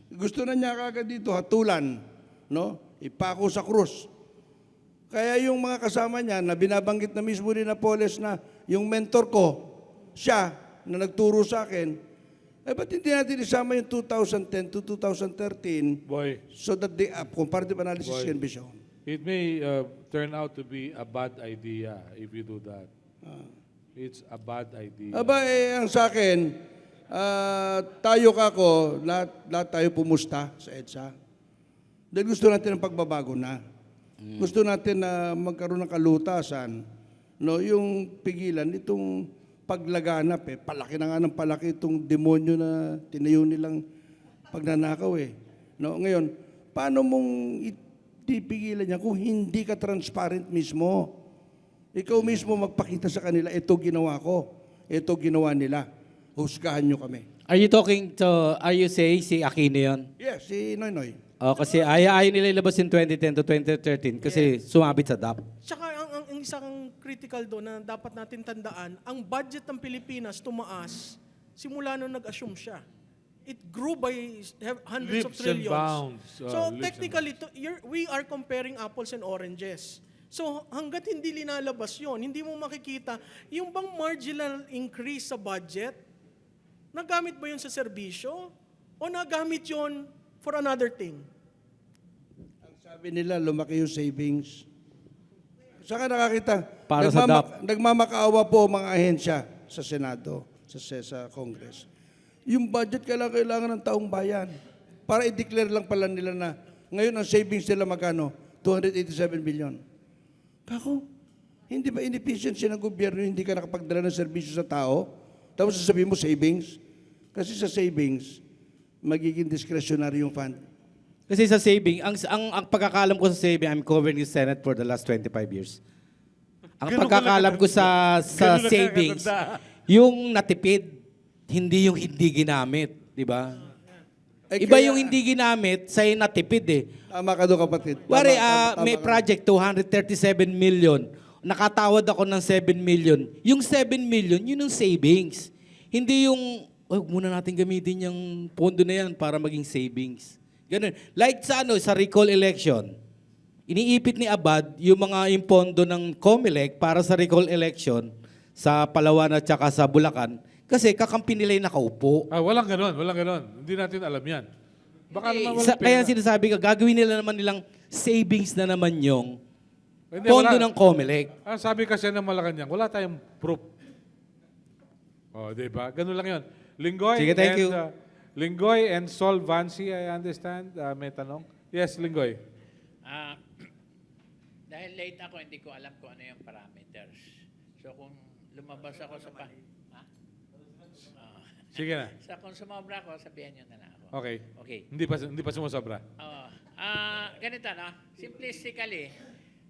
Gusto na niya kagad dito, hatulan. No? ipako sa krus. Kaya yung mga kasama niya na binabanggit na mismo ni Napoles na yung mentor ko, siya na nagturo sa akin, ba't hindi natin isama yung 2010 to 2013 Boy, so that the comparative analysis Boy. can be shown? it may turn out to be a bad idea if you do that. It's a bad idea. Aba, ang sa akin, tayo kako, lahat tayo pumusta sa EDSA. Dahil gusto natin ng pagbabago na. Gusto natin na magkaroon ng kalutasan. No, yung pigilan, itong paglaganap, palaki na nga ng palaki itong demonyo na tinayo nilang pagnanakaw No, ngayon, paano mong itipigilan niya kung hindi ka transparent mismo? Ikaw mismo magpakita sa kanila, ito ginawa ko, ito ginawa nila. Husgahan nyo kami. Are you saying si Aquino yun? Yes, si Noynoy. Oh, kasi ayaw nila ilabas in 2010 to 2013 kasi sumabit sa DAP. Tsaka ang isang critical doon na dapat natin tandaan, ang budget ng Pilipinas tumaas simula nung nag-assume siya. It grew by hundreds of Leaps and trillions. bounds. So technically, we are comparing apples and oranges. So hanggat hindi linalabas yon, hindi mo makikita, yung bang marginal increase sa budget, nagamit ba yun sa serbisyo? O nagamit yon for another thing? Ang sabi nila, lumaki yung savings. Saka nakakita, Para sa DAP. nagmamakaawa po ang mga ahensya sa Senado, sa Congress. Yung budget kailangan ng taong bayan. Para i-declare lang pala nila na ngayon ang savings nila magkano? 287 billion. Kako, hindi ba inefficiency ng gobyerno hindi ka nakapagdala ng serbisyo sa tao? Tapos sasabihin mo savings? Kasi sa savings, magiging discretionary yung fund. Kasi sa saving, ang pagkakalam ko sa saving, I'm covering the Senate for the last 25 years. Ang pagkakalam ko sa savings, yung natipid, hindi yung hindi ginamit, di ba? Iba yung hindi ginamit sa natipid eh. Tama ka doon, kapatid. Wari, Tama may ka. project, 237 million. Nakatawad ako ng 7 million. Yung 7 million, yun yung savings. Hindi yung, huwag muna natin gamitin yung pondo na yan para maging savings. Ganun. Like sa recall election, iniipit ni Abad yung pondo ng COMELEC para sa recall election sa Palawan at saka sa Bulacan kasi kakampi nila yung nakaupo. Walang ganon. Hindi natin alam yan. Baka naman walang Kaya pera. sinasabi ko, gagawin nila naman nilang savings na naman yung Hindi, pondo wala. ng COMELEC. Sabi kasi ng Malacanang, wala tayong proof. Di ba? Ganun lang yun. Linggoy Sige, thank you. Linggoy and Sol Vancy, I understand. May tanong. Yes, Linggoy. Dahil late ako, hindi ko alam kung ano yung parameters. So kung lumabas ako sa Sige na. sa kung sumobra ako, sabihan nyo na lang ako. Okay. Hindi pa sumusobra. Ganito, no? Simplistically,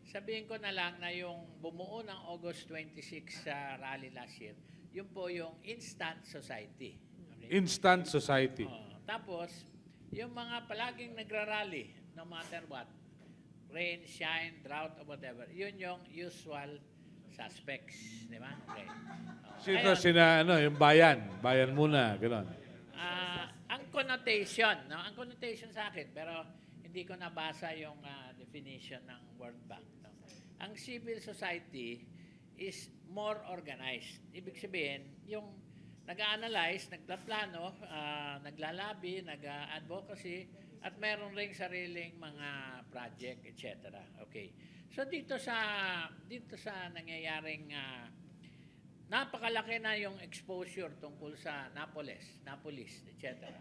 sabihin ko na lang na yung bumuo ng August 26 sa rally last year, yun po yung instant society. Okay? Instant society. Tapos, yung mga palaging nagrarally, no matter what, rain, shine, drought, or whatever, yun yung usual suspects. Di ba? Okay. Yung bayan muna, gano'n. Ang connotation, no? Ang connotation sa akin, pero hindi ko nabasa yung definition ng World Bank. No? Ang civil society is more organized. Ibig sabihin, yung nag-a-analyze, nagplaplano, naglalabi, nag-advocacy, at meron ring sariling mga project, etc. Okay. So dito sa nangyayaring napakalaki na yung exposure tungkol sa Napolis, etc.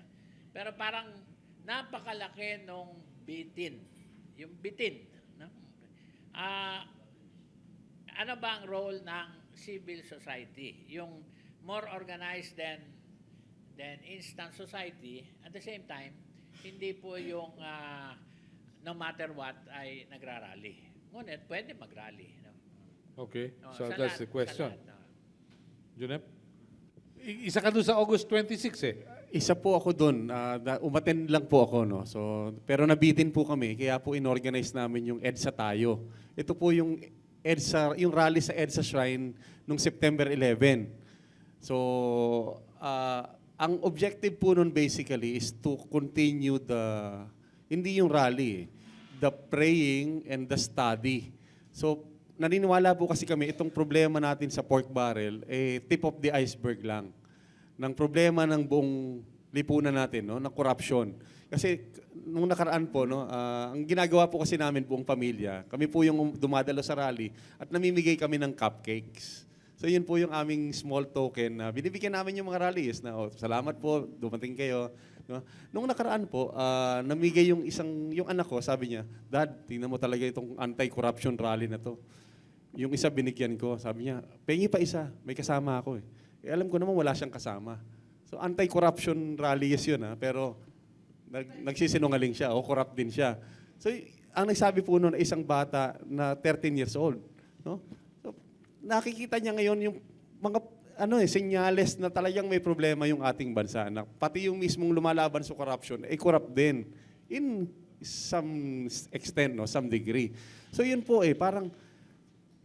Pero parang napakalaki nung bitin. Yung bitin. No? Ano ba ang role ng civil society? Yung more organized than instant society, at the same time, hindi po yung no matter what ay nagrarally. Ngunit pwede magrally. No? Okay. No, So sa that's lahat- the question. sa lahat, no? Junep? Isa ka doon sa August 26 eh. Isa po ako doon. Umattend lang po ako. No? So, pero nabitin po kami. Kaya po inorganize namin yung EDSA tayo. Ito po yung EDSA, yung rally sa EDSA Shrine noong September 11. So, ang objective po nun basically is to continue hindi yung rally, the praying and the study. So, naniniwala po kasi kami, itong problema natin sa pork barrel, tip of the iceberg lang ng problema ng buong lipunan natin, no, ng corruption. Kasi nung nakaraan po, no, ang ginagawa po kasi namin buong pamilya, kami po yung dumadalo sa rally at namimigay kami ng cupcakes. So yun po yung aming small token na binibigyan namin yung mga rallies na, salamat po, dumating kayo. No? Nung nakaraan po, namigay yung yung anak ko, sabi niya, Dad, tingnan mo talaga itong anti-corruption rally na to. Yung isa binigyan ko, sabi niya, pengi pa isa, may kasama ako eh. Alam ko naman wala siyang kasama. So anti-corruption rally yes yun, pero nagsisinungaling siya o corrupt din siya. So ang nagsabi po noon ay isang bata na 13 years old. No? So, nakikita niya ngayon yung mga senyales na talagang may problema yung ating bansa. Na pati yung mismong lumalaban sa corruption ay corrupt din in some extent, no, some degree. So yun po parang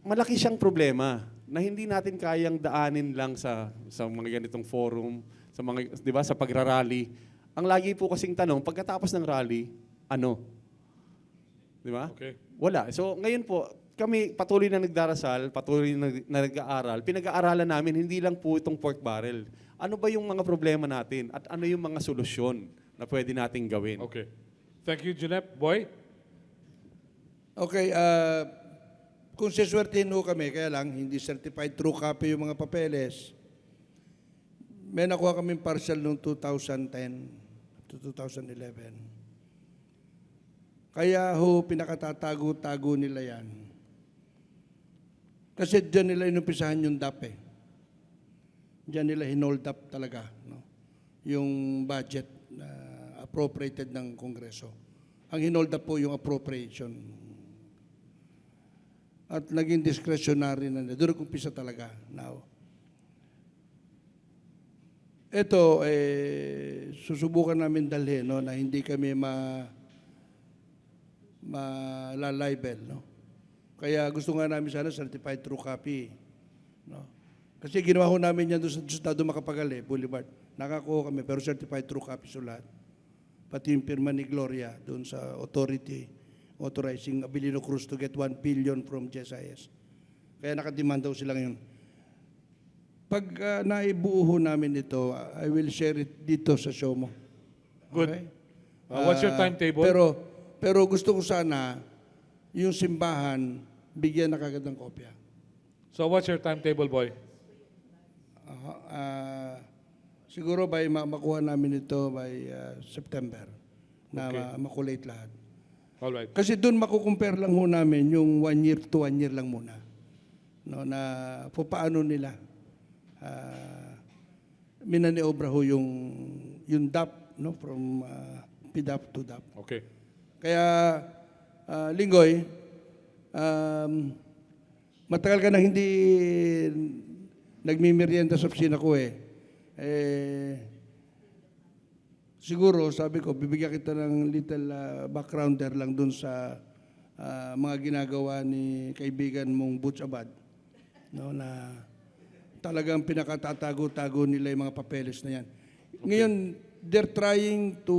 malaki siyang problema na hindi natin kayang daanin lang sa mga ganitong forum, sa mga, 'di ba, sa pagrarally. Ang lagi po kasing tanong, pagkatapos ng rally, ano? 'Di ba? Okay. Wala. So ngayon po, kami patuloy na nagdarasal, patuloy na nag-aaral. Pinag-aaralan namin hindi lang po itong pork barrel. Ano ba yung mga problema natin at ano yung mga solusyon na pwede nating gawin? Okay. Thank you, Junep. Boy? Okay, kung siswertehin ho kami, kaya lang, hindi certified true copy yung mga papeles. May nakuha kaming partial noong 2010 to 2011. Kaya ho, pinakatatago-tago nila yan. Kasi dyan nila inumpisahan yung DAP eh. Dyan nila hinold up talaga, no? Yung budget na appropriated ng Kongreso. Ang hinold up po yung appropriation. At naging discretionary na. Doon nag-umpisa talaga. Now, ito, susubukan namin dalhin, no, na hindi kami malalibel, no? Kaya gusto nga namin sana certified true copy, no? Kasi ginawa ko namin yan doon sa Estado Macapagal, Boulevard. Nakakuha kami, pero certified true copy sulat. Pati yung pirma ni Gloria doon sa authority authorizing Abilino Cruz to get 1 billion from GSIS. Kaya nakademand daw sila ngayon. Pag naibuo namin ito, I will share it dito sa show mo. Good. Okay? What's your timetable? Pero gusto ko sana yung simbahan bigyan na kagad ng kopya. So what's your timetable, Boy? Siguro makuha namin ito by September na Okay. makulate lahat. All right. Kasi doon makukumpare lang ho namin yung 1 year to 1 year lang muna. No, na paano nila minaniobra ho yung DAP, no, from PDAP to DAP. Okay. Kaya Linggoy, matagal ka na hindi nagmimerienda sa opisina ko siguro, sabi ko, bibigyan kita ng little backgrounder lang dun sa mga ginagawa ni kaibigan mong Butch Abad. No, na talagang pinakatatago-tago nila yung mga papeles na yan. Okay. Ngayon, they're trying to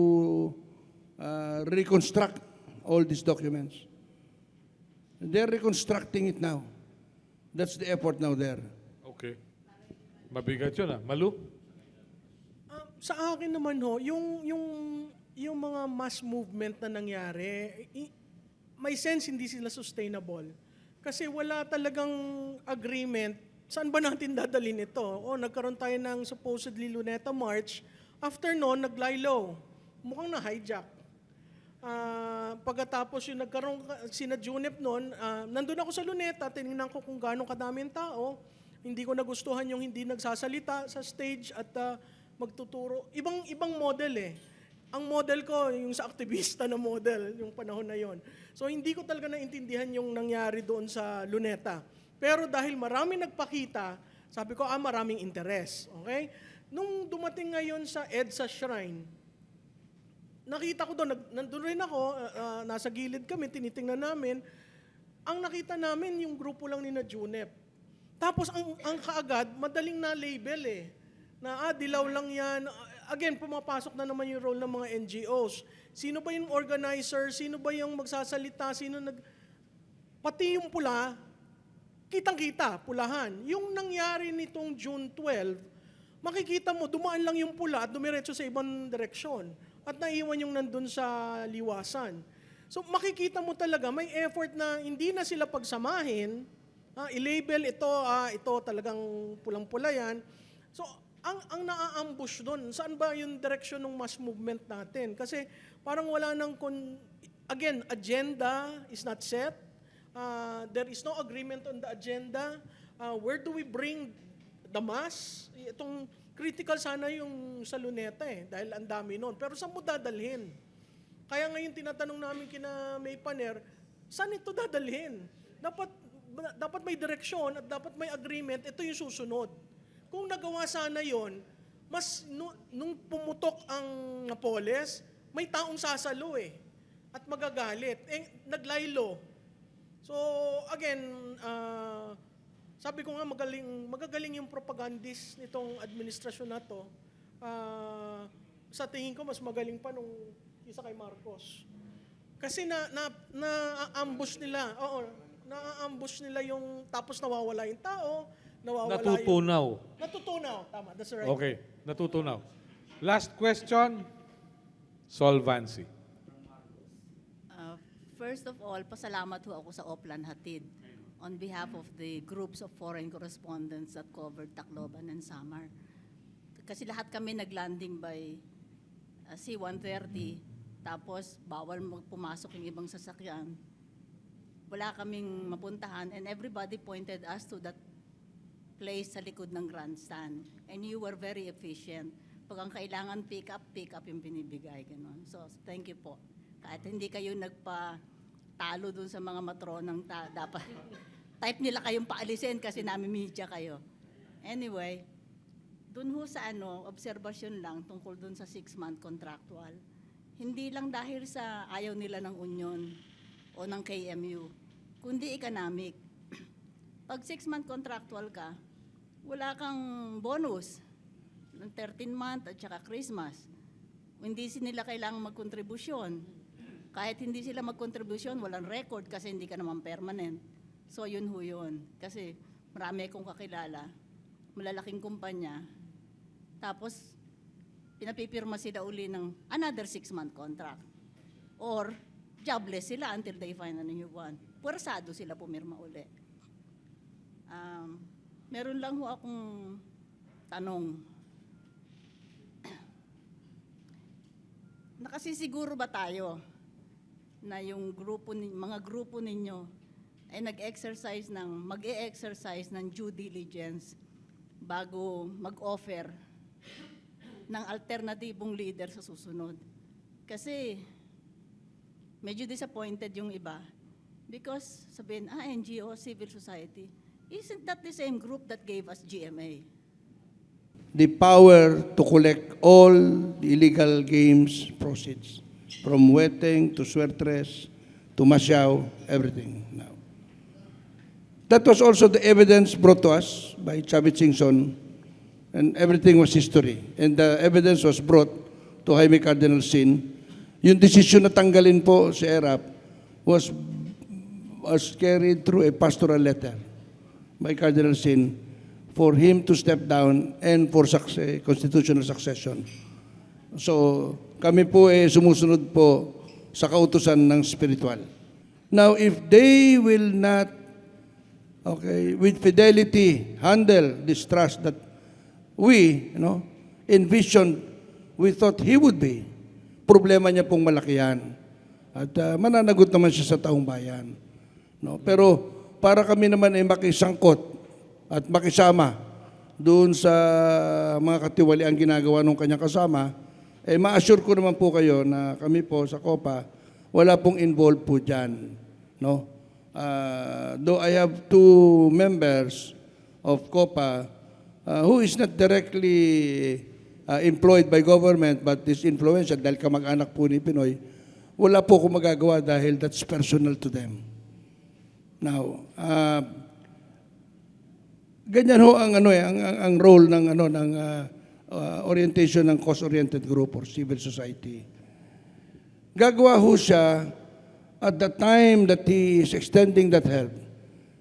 reconstruct all these documents. They're reconstructing it now. That's the effort now there. Okay. Mabigat yun Malu? Sa akin naman yung mga mass movement na nangyari, may sense hindi sila sustainable. Kasi wala talagang agreement. Saan ba natin dadalhin ito? Nagkaroon tayo ng supposedly Luneta March. After noon, nag-lie low. Mukhang na-hijack. Pagkatapos yung nagkaroon, sina Junep noon, nandun ako sa Luneta, tinignan ko kung gano'ng kadaming tao. Hindi ko nagustuhan yung hindi nagsasalita sa stage at magtuturo. Ibang model Ang model ko, yung sa aktivista na model, yung panahon na yon. So hindi ko talaga naintindihan yung nangyari doon sa Luneta. Pero dahil marami nagpakita, sabi ko, maraming interes. Okay? Nung dumating ngayon sa EDSA Shrine, nakita ko doon, nandun rin ako, nasa gilid kami, tinitingnan namin, ang nakita namin yung grupo lang ni na Junep. Tapos ang kaagad, madaling na-label na dilaw lang yan, again, pumapasok na naman yung role ng mga NGOs. Sino ba yung organizer? Sino ba yung magsasalita? Pati yung pula, kitang-kita, pulahan. Yung nangyari nitong June 12, makikita mo, dumaan lang yung pula at dumiretso sa ibang direksyon. At naiwan yung nandun sa liwasan. So makikita mo talaga, may effort na hindi na sila pagsamahin, i-label ito talagang pulang-pula yan. So ang naa-ambush doon, saan ba yung direction ng mass movement natin? Kasi parang wala nang, again, agenda is not set. There is no agreement on the agenda. Where do we bring the mass? Itong critical sana yung sa Luneta dahil ang dami nun. Pero saan mo dadalhin? Kaya ngayon tinatanong namin kina May Paner, saan ito dadalhin? Dapat may direksyon at dapat may agreement, ito yung susunod. Kung nagawa sana yon, mas nung pumutok ang Napoles, may taong sasalo at magagalit. Naglaylo. So again, sabi ko nga magagaling yung propagandist nitong administrasyon na to. Sa tingin ko mas magaling pa nung isa kay Marcos. Kasi na-ambush nila. Na-ambush nila yung tapos nawawala yung tao. Natutunaw. Tama, that's right. Okay, natutunaw. Last question, solvency. First of all, pasalamat ho ako sa Oplan Hatid on behalf of the groups of foreign correspondents that covered Tacloban and Samar. Kasi lahat kami naglanding by C-130, tapos bawal pumasok yung ibang sasakyan. Wala kaming mapuntahan and everybody pointed us to that place sa likod ng grandstand. And you were very efficient. Pag ang kailangan pick up yung binibigay. Ganun. So, thank you po. Kahit hindi kayo nagpa-talo dun sa mga matronang dapat type nila kayong paalisin kasi namimidya kayo. Anyway, dun ho sa obserbasyon lang tungkol dun sa 6-month contractual. Hindi lang dahil sa ayaw nila ng union o ng KMU, kundi economic. Pag 6-month contractual ka, wala kang bonus ng 13-month at saka Christmas. Hindi nila kailangang magkontribusyon. Kahit hindi sila magkontribusyon, walang record kasi hindi ka naman permanent. So yun ho yun. Kasi marami akong kakilala, malalaking kumpanya, tapos pinapipirma sila uli ng another 6-month contract. Or jobless sila until they find a new one. Puwersado sila pumirma uli. Meron lang ho akong tanong. Nakasisiguro ba tayo na yung mga grupo ninyo ay mag-e-exercise ng due diligence bago mag-offer ng alternatibong leader sa susunod? Kasi medyo disappointed yung iba because sabihin, NGO, civil society, isn't that the same group that gave us GMA? The power to collect all the illegal games proceeds, from weteng to suertres to masyaw, everything now. That was also the evidence brought to us by Chavit Singson, and everything was history. And the evidence was brought to Jaime Cardinal Sin. Yung decision na tanggalin po si ERAP was carried through a pastoral letter by Cardinal Sin for him to step down and for constitutional succession. So, kami po sumusunod po sa kautusan ng spiritual. Now, if they will not, with fidelity, handle this trust that we, envisioned, we thought he would be, problema niya pong malaki yan. At mananagot naman siya sa taong bayan. Pero para kami naman ay makisangkot at makisama doon sa mga katiwaliang ginagawa ng kanyang kasama, ma-assure ko naman po kayo na kami po sa COPA, wala pong involved po dyan. Though I have 2 members of COPA who is not directly employed by government but is influential dahil kamag-anak po ni Pinoy, wala po akong magagawa dahil that's personal to them. Now, ganyan ho ang ang role ng orientation ng cause-oriented group or civil society. Gagawa ho siya at the time that he is extending that help.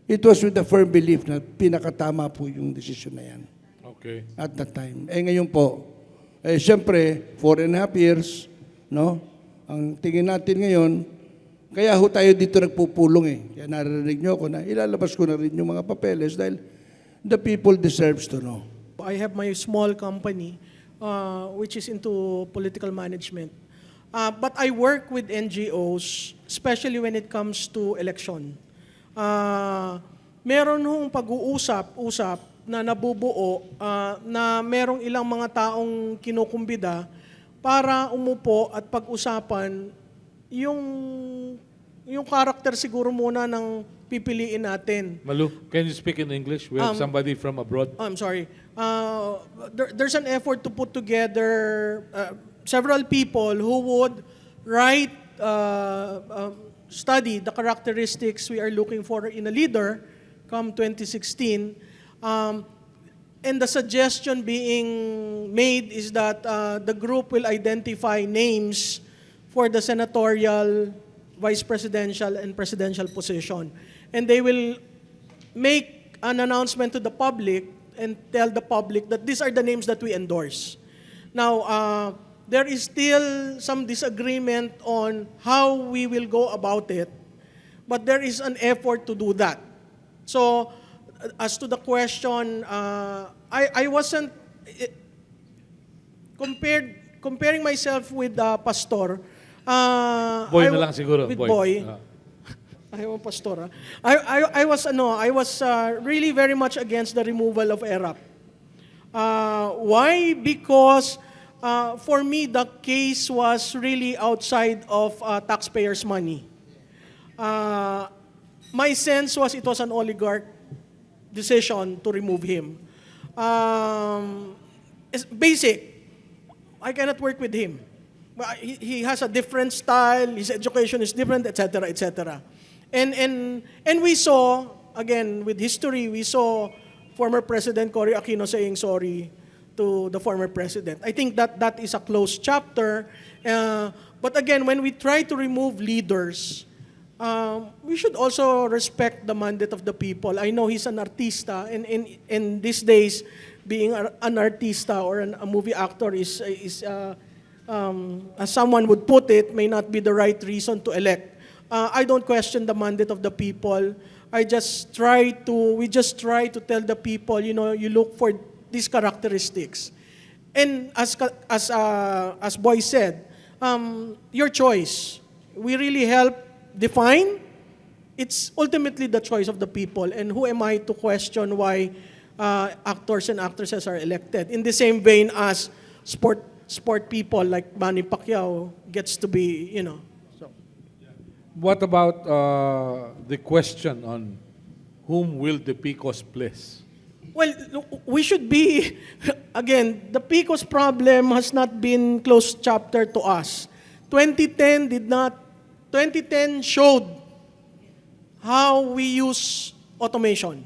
It was with the firm belief na pinakatama po yung decision na yan. Okay. At that time. Ngayon po, siyempre, 4.5 years, no? Ang tingin natin ngayon, kaya ho tayo dito nagpupulong Kaya naririnig nyo ako na ilalabas ko na rin yung mga papeles dahil the people deserves to know. I have my small company which is into political management. But I work with NGOs, especially when it comes to election. Meron hong pag-uusap na nabubuo na merong ilang mga taong kinukumbida para umupo at pag-usapan yung karakter siguro muna ng pipiliin natin. Malou, can you speak in English? We have somebody from abroad. I'm sorry. There's an effort to put together several people who would write, study the characteristics we are looking for in a leader come 2016. And the suggestion being made is that the group will identify names for the senatorial, vice presidential, and presidential position. And they will make an announcement to the public and tell the public that these are the names that we endorse. Now, there is still some disagreement on how we will go about it, but there is an effort to do that. So, as to the question, I wasn't comparing myself with Pastor. Boy na lang siguro. With Boy. Ayaw Pastor. I was really very much against the removal of ERAP. Why? Because for me, the case was really outside of taxpayers' money. My sense was it was an oligarch decision to remove him. It's basic. I cannot work with him. He has a different style, his education is different, etc., etc. And we saw, again, with history, we saw former President Cory Aquino saying sorry to the former president. I think that is a closed chapter. But again, when we try to remove leaders, we should also respect the mandate of the people. I know he's an artista, and in these days, being an artista or a movie actor is as someone would put it, may not be the right reason to elect. I don't question the mandate of the people. We just try to tell the people, you look for these characteristics. And as Boy said, your choice. We really help define. It's ultimately the choice of the people. And who am I to question why actors and actresses are elected? In the same vein as sport people like Manny Pacquiao gets to be, So. What about the question on whom will the PICOs please? Well, we should be, again, the PICOs problem has not been closed chapter to us. 2010 showed how we use automation.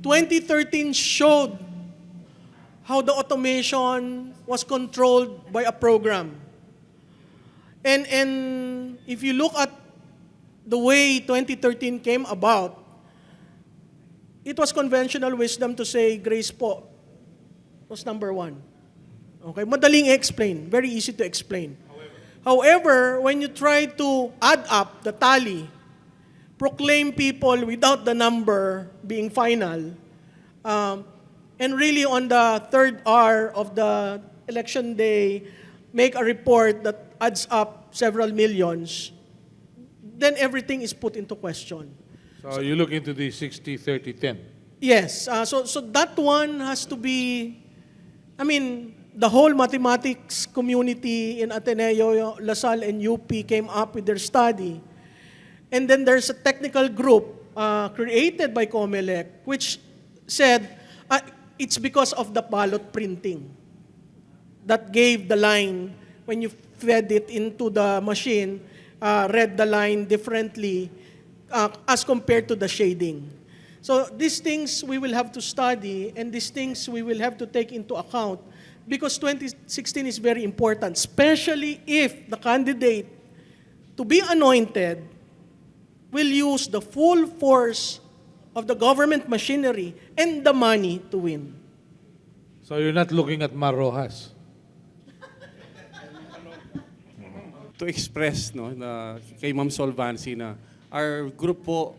2013 showed how the automation was controlled by a program. And if you look at the way 2013 came about, it was conventional wisdom to say grace po was number one. Okay, madaling i-explain, very easy to explain. However, when you try to add up the tally, proclaim people without the number being final, and really on the third hour of the election day, make a report that adds up several millions, then everything is put into question. So you look into the 60-30-10. Yes. So that one has to be, the whole mathematics community in Ateneo, LaSalle, and UP came up with their study. And then there's a technical group created by COMELEC which said it's because of the ballot printing that gave the line, when you fed it into the machine, read the line differently as compared to the shading. So these things we will have to study, and these things we will have to take into account because 2016 is very important, especially if the candidate to be anointed will use the full force of the government machinery and the money to win. So you're not looking at Mar Rojas. To express no na kay Ma'am Solvancy na our group po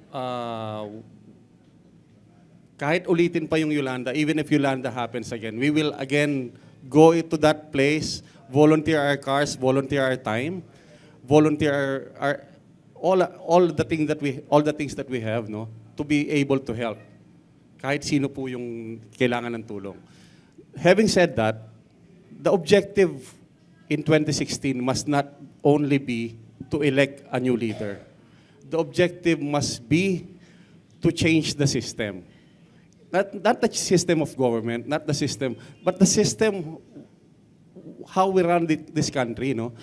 kahit ulitin pa yung Yolanda, even if Yolanda happens again, we will again go to that place, volunteer our cars, volunteer our time, volunteer our all the things that we have no to be able to help kahit sino po yung kailangan ng tulong. Having said that, the objective in 2016 must not only be to elect a new leader. The objective must be to change the system. Not the system of government, not the system, but the system how we run this country. No,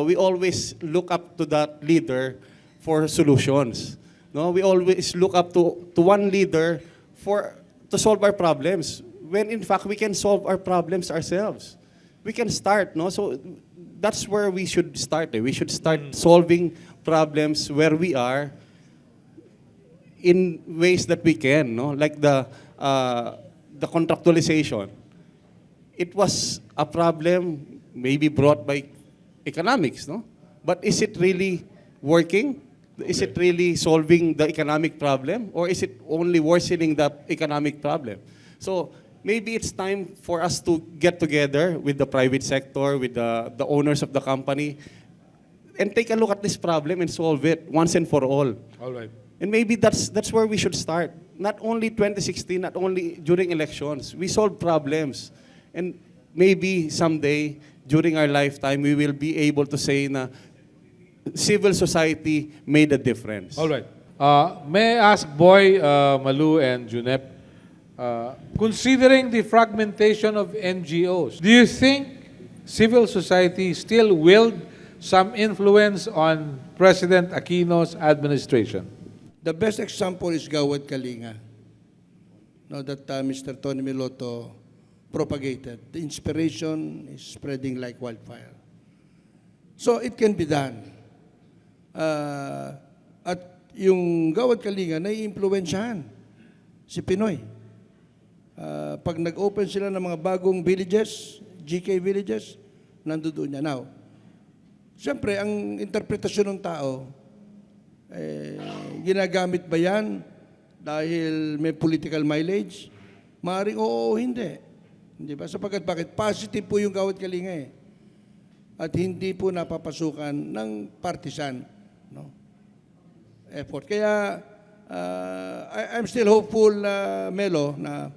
we always look up to that leader for solutions. No, we always look up to one leader to solve our problems. When in fact we can solve our problems ourselves. We can start. No, so that's where we should start. We should start solving problems where we are in ways that we can. No, like the contractualization. It was a problem maybe brought by economics, no? But is it really working? Is it really solving the economic problem? Or is it only worsening the economic problem? So maybe it's time for us to get together with the private sector, with the owners of the company, and take a look at this problem and solve it once and for all. All right. And maybe that's where we should start. Not only 2016, not only during elections. We solve problems. And maybe someday, during our lifetime, we will be able to say na civil society made a difference. All right. May I ask Boy, Malou, and Junep, considering the fragmentation of NGOs, do you think civil society still wield some influence on President Aquino's administration? The best example is Gawad Kalinga, no, that Mr. Tony Miloto propagated. The inspiration is spreading like wildfire. So it can be done. At yung Gawad Kalinga, nai-impluwensyahan si Pinoy. Pag nag-open sila ng mga bagong villages, GK villages, nandoon niya. Now, siyempre, ang interpretasyon ng tao, ginagamit ba yan dahil may political mileage? Maaaring oo o hindi. Hindi ba? Sapagkat bakit? Positive po yung Gawad Kalinga eh. At hindi po napapasukan ng partisan, no, effort. Kaya I'm still hopeful, Melo, na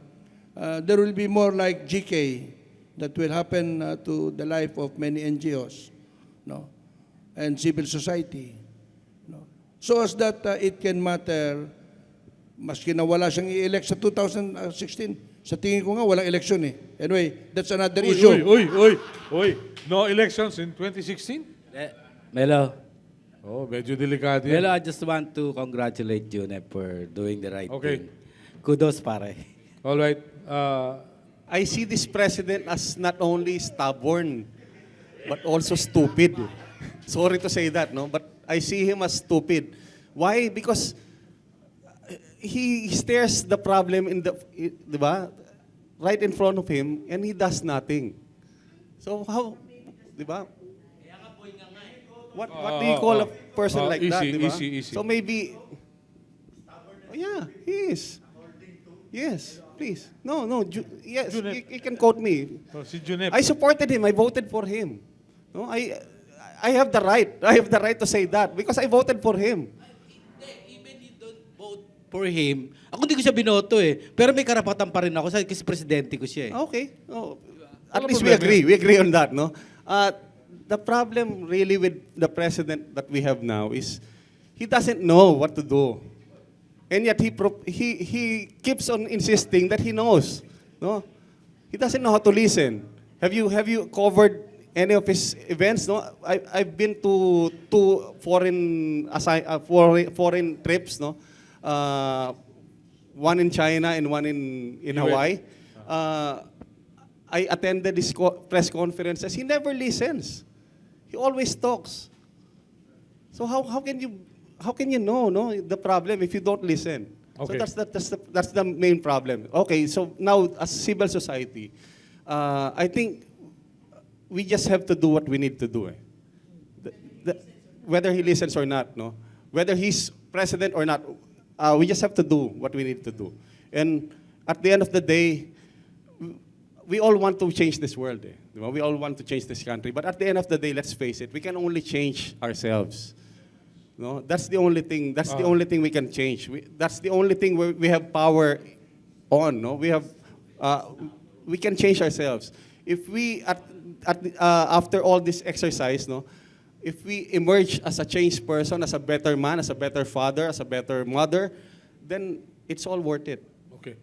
there will be more like GK that will happen to the life of many NGOs, no, and civil society. So as that it can matter, maski na wala siyang i-elect sa 2016, sa tingin ko nga walang election eh. Anyway, that's another issue. Uy. No elections in 2016? Melo, Medyo delikado yan. Melo, I just want to congratulate Junep for doing the right Okay. thing. Kudos, pare. All right. I see this president as not only stubborn, but also stupid. Sorry to say that, no? But I see him as stupid. Why? Because he stares the problem diba? Right in front of him, and he does nothing. So how, diba? What do you call a person like that, diba? Easy. So maybe, yeah, he is. Yes, please. No, yes, you can quote me. Si Junep. I supported him. I voted for him. No, I have the right. I have the right to say that because I voted for him. Even you don't vote for him, ako hindi ko siya binoto eh. Pero may karapatan pa rin ako kasi presidente ko siya eh. Okay. Oh, at least we agree. We agree on that, no? The problem really with the president that we have now is he doesn't know what to do. And yet he keeps on insisting that he knows. No? He doesn't know how to listen. Have you covered any of his events? No, I've been to two foreign trips. No, one in China and one in Hawaii. I attended his press conferences. He never listens. He always talks. So how can you know the problem if you don't listen? Okay. So that's the main problem. Okay, so now as civil society, I think we just have to do what we need to do. Whether he listens or not, no, whether he's president or not, we just have to do what we need to do. And at the end of the day, we all want to change this world. We all want to change this country. But at the end of the day, let's face it, we can only change ourselves. No, that's the only thing. That's the only thing we can change. That's the only thing where we have power on. No, we can change ourselves. If we after all this exercise, no, if we emerge as a changed person, as a better man, as a better father, as a better mother, then it's all worth it. Okay.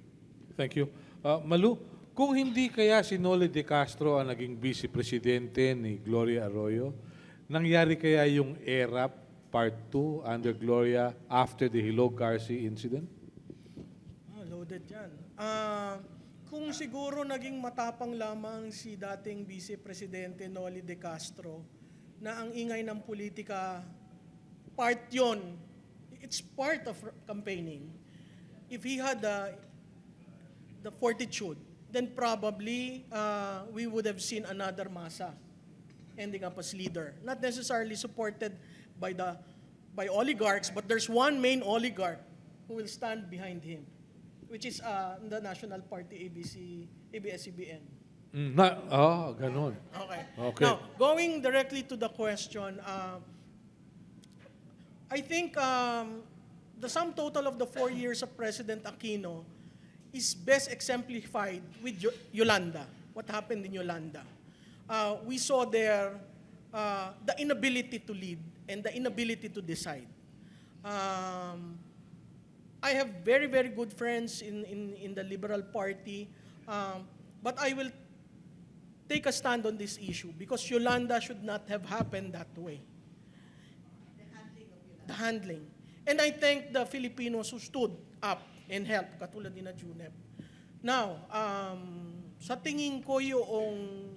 Thank you. Malou, kung hindi kaya si Noli De Castro ang naging vice presidente ni Gloria Arroyo, nangyari kaya yung ERAP Part 2 under Gloria after the Hilog Garci incident? Loaded yan. Kung siguro naging matapang lamang si dating vice presidente Noli De Castro na ang ingay ng politika, part yon. It's part of campaigning. If he had the fortitude, then probably we would have seen another masa ending up as leader. Not necessarily supported by oligarchs, but there's one main oligarch who will stand behind him, which is the National Party ABS-CBN. Ganon. Okay. Okay. Now, going directly to the question, I think the sum total of the 4 years of President Aquino is best exemplified with Yolanda. What happened in Yolanda? We saw there the inability to lead and the inability to decide. I have very, very good friends in the Liberal Party, but I will take a stand on this issue because Yolanda should not have happened that way. The handling. And I thank the Filipinos who stood up and helped, katulad ni na Junep. Now, sa tingin ko yung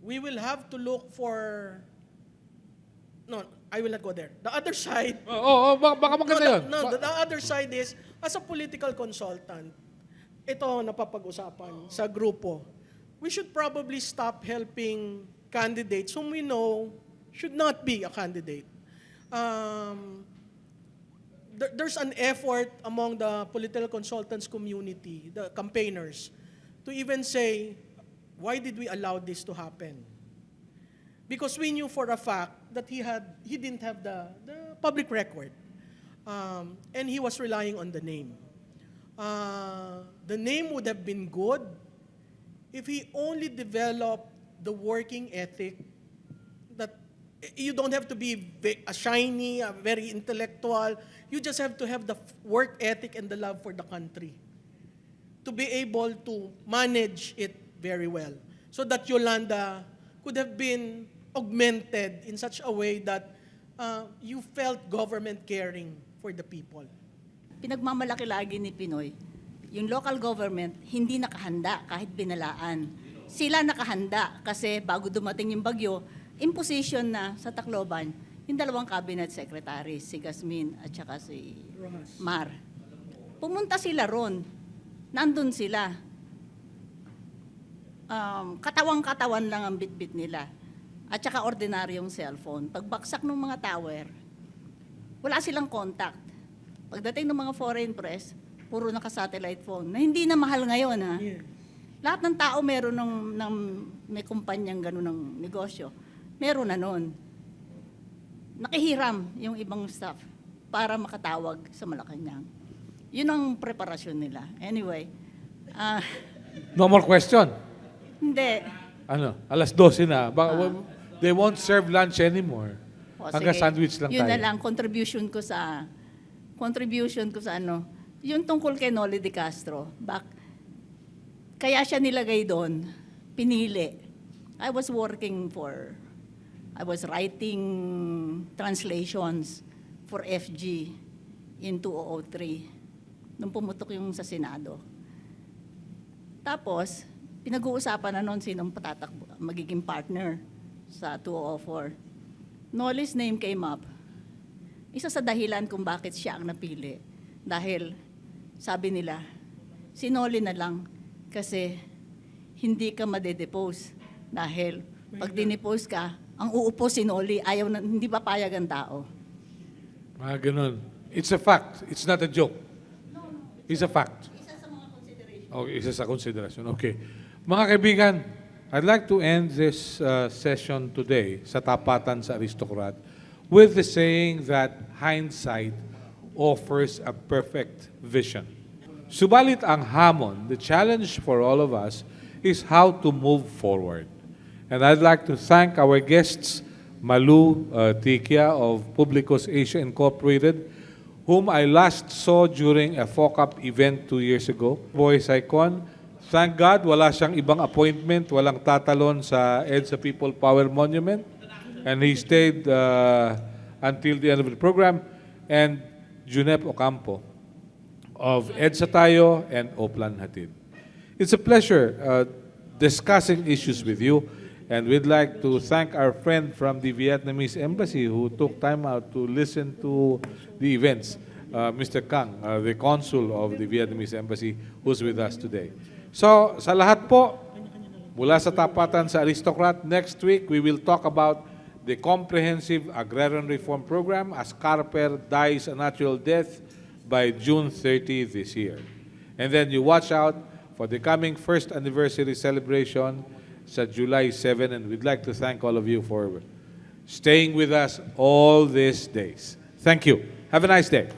we will have to look for... No, I will not go there. The other side... Baka maganda yun. The other side is, as a political consultant, ito napapag-usapan sa grupo, we should probably stop helping candidates whom we know should not be a candidate. There's an effort among the political consultants community, the campaigners, to even say, why did we allow this to happen? Because we knew for a fact that he didn't have the public record. And he was relying on the name. The name would have been good if he only developed the working ethic that you don't have to be a shiny, a very intellectual. You just have to have the work ethic and the love for the country to be able to manage it very well. So that Yolanda could have been augmented in such a way that you felt government caring for the people. Pinagmamalaki lagi ni Pinoy, yung local government hindi nakahanda kahit binalaan. Sila nakahanda kasi bago dumating yung bagyo, imposition na sa Tacloban yung dalawang cabinet secretaries, si Gasmin at saka si Mar. Pumunta sila ron, nandun sila. Katawang-katawan lang ang bitbit nila. At saka ordinaryong cellphone. Pagbaksak ng mga tower, wala silang contact. Pagdating ng mga foreign press, puro naka-satellite phone, na hindi na mahal ngayon, ha? Yeah. Lahat ng tao meron may kumpanyang gano'n ng negosyo. Meron na nun. Nakihiram yung ibang staff para makatawag sa Malacanang. Yun ang preparasyon nila. Anyway. No more question? Hindi. Alas 12 na. They won't serve lunch anymore. Hanggang sandwich lang yun tayo. Na lang, contribution ko sa yung tungkol kay Noli De Castro. Kaya siya nilagay doon, pinili. I was writing translations for FG in 2003 nung pumutok yung sa Senado. Tapos, pinag-uusapan na noon sinong patatakbo, magiging partner sa 2004. Noli's name came up. Isa sa dahilan kung bakit siya ang napili. Dahil, sabi nila, si Noli na lang kasi hindi ka madedepose. Dahil, pag dinepose ka, ang uupo si Noli, ayaw na, hindi papayag ang tao. Ganun. It's a fact. It's not a joke. It's a fact. Isa sa mga consideration. Okay, isa sa consideration. Okay. Mga kaibigan, I'd like to end this session today sa Tapatan sa Aristocrat with the saying that hindsight offers a perfect vision. Subalit ang hamon, the challenge for all of us, is how to move forward. And I'd like to thank our guests, Malou Tiquia of Publicus Asia Incorporated, whom I last saw during a FOCAP event 2 years ago. Boy Saycon, thank God, wala siyang ibang appointment, walang tatalon sa EDSA People Power Monument. And he stayed until the end of the program. And Junep Ocampo of EDSA Tayo and Oplan Hatid. It's a pleasure discussing issues with you. And we'd like to thank our friend from the Vietnamese Embassy who took time out to listen to the events, Mr. Kang, the consul of the Vietnamese Embassy, who's with us today. So, sa lahat po, mula sa Tapatan sa Aristocrat, next week we will talk about the Comprehensive Agrarian Reform Program as Carper dies a natural death by June 30 this year. And then you watch out for the coming first anniversary celebration sa July 7, and we'd like to thank all of you for staying with us all these days. Thank you. Have a nice day.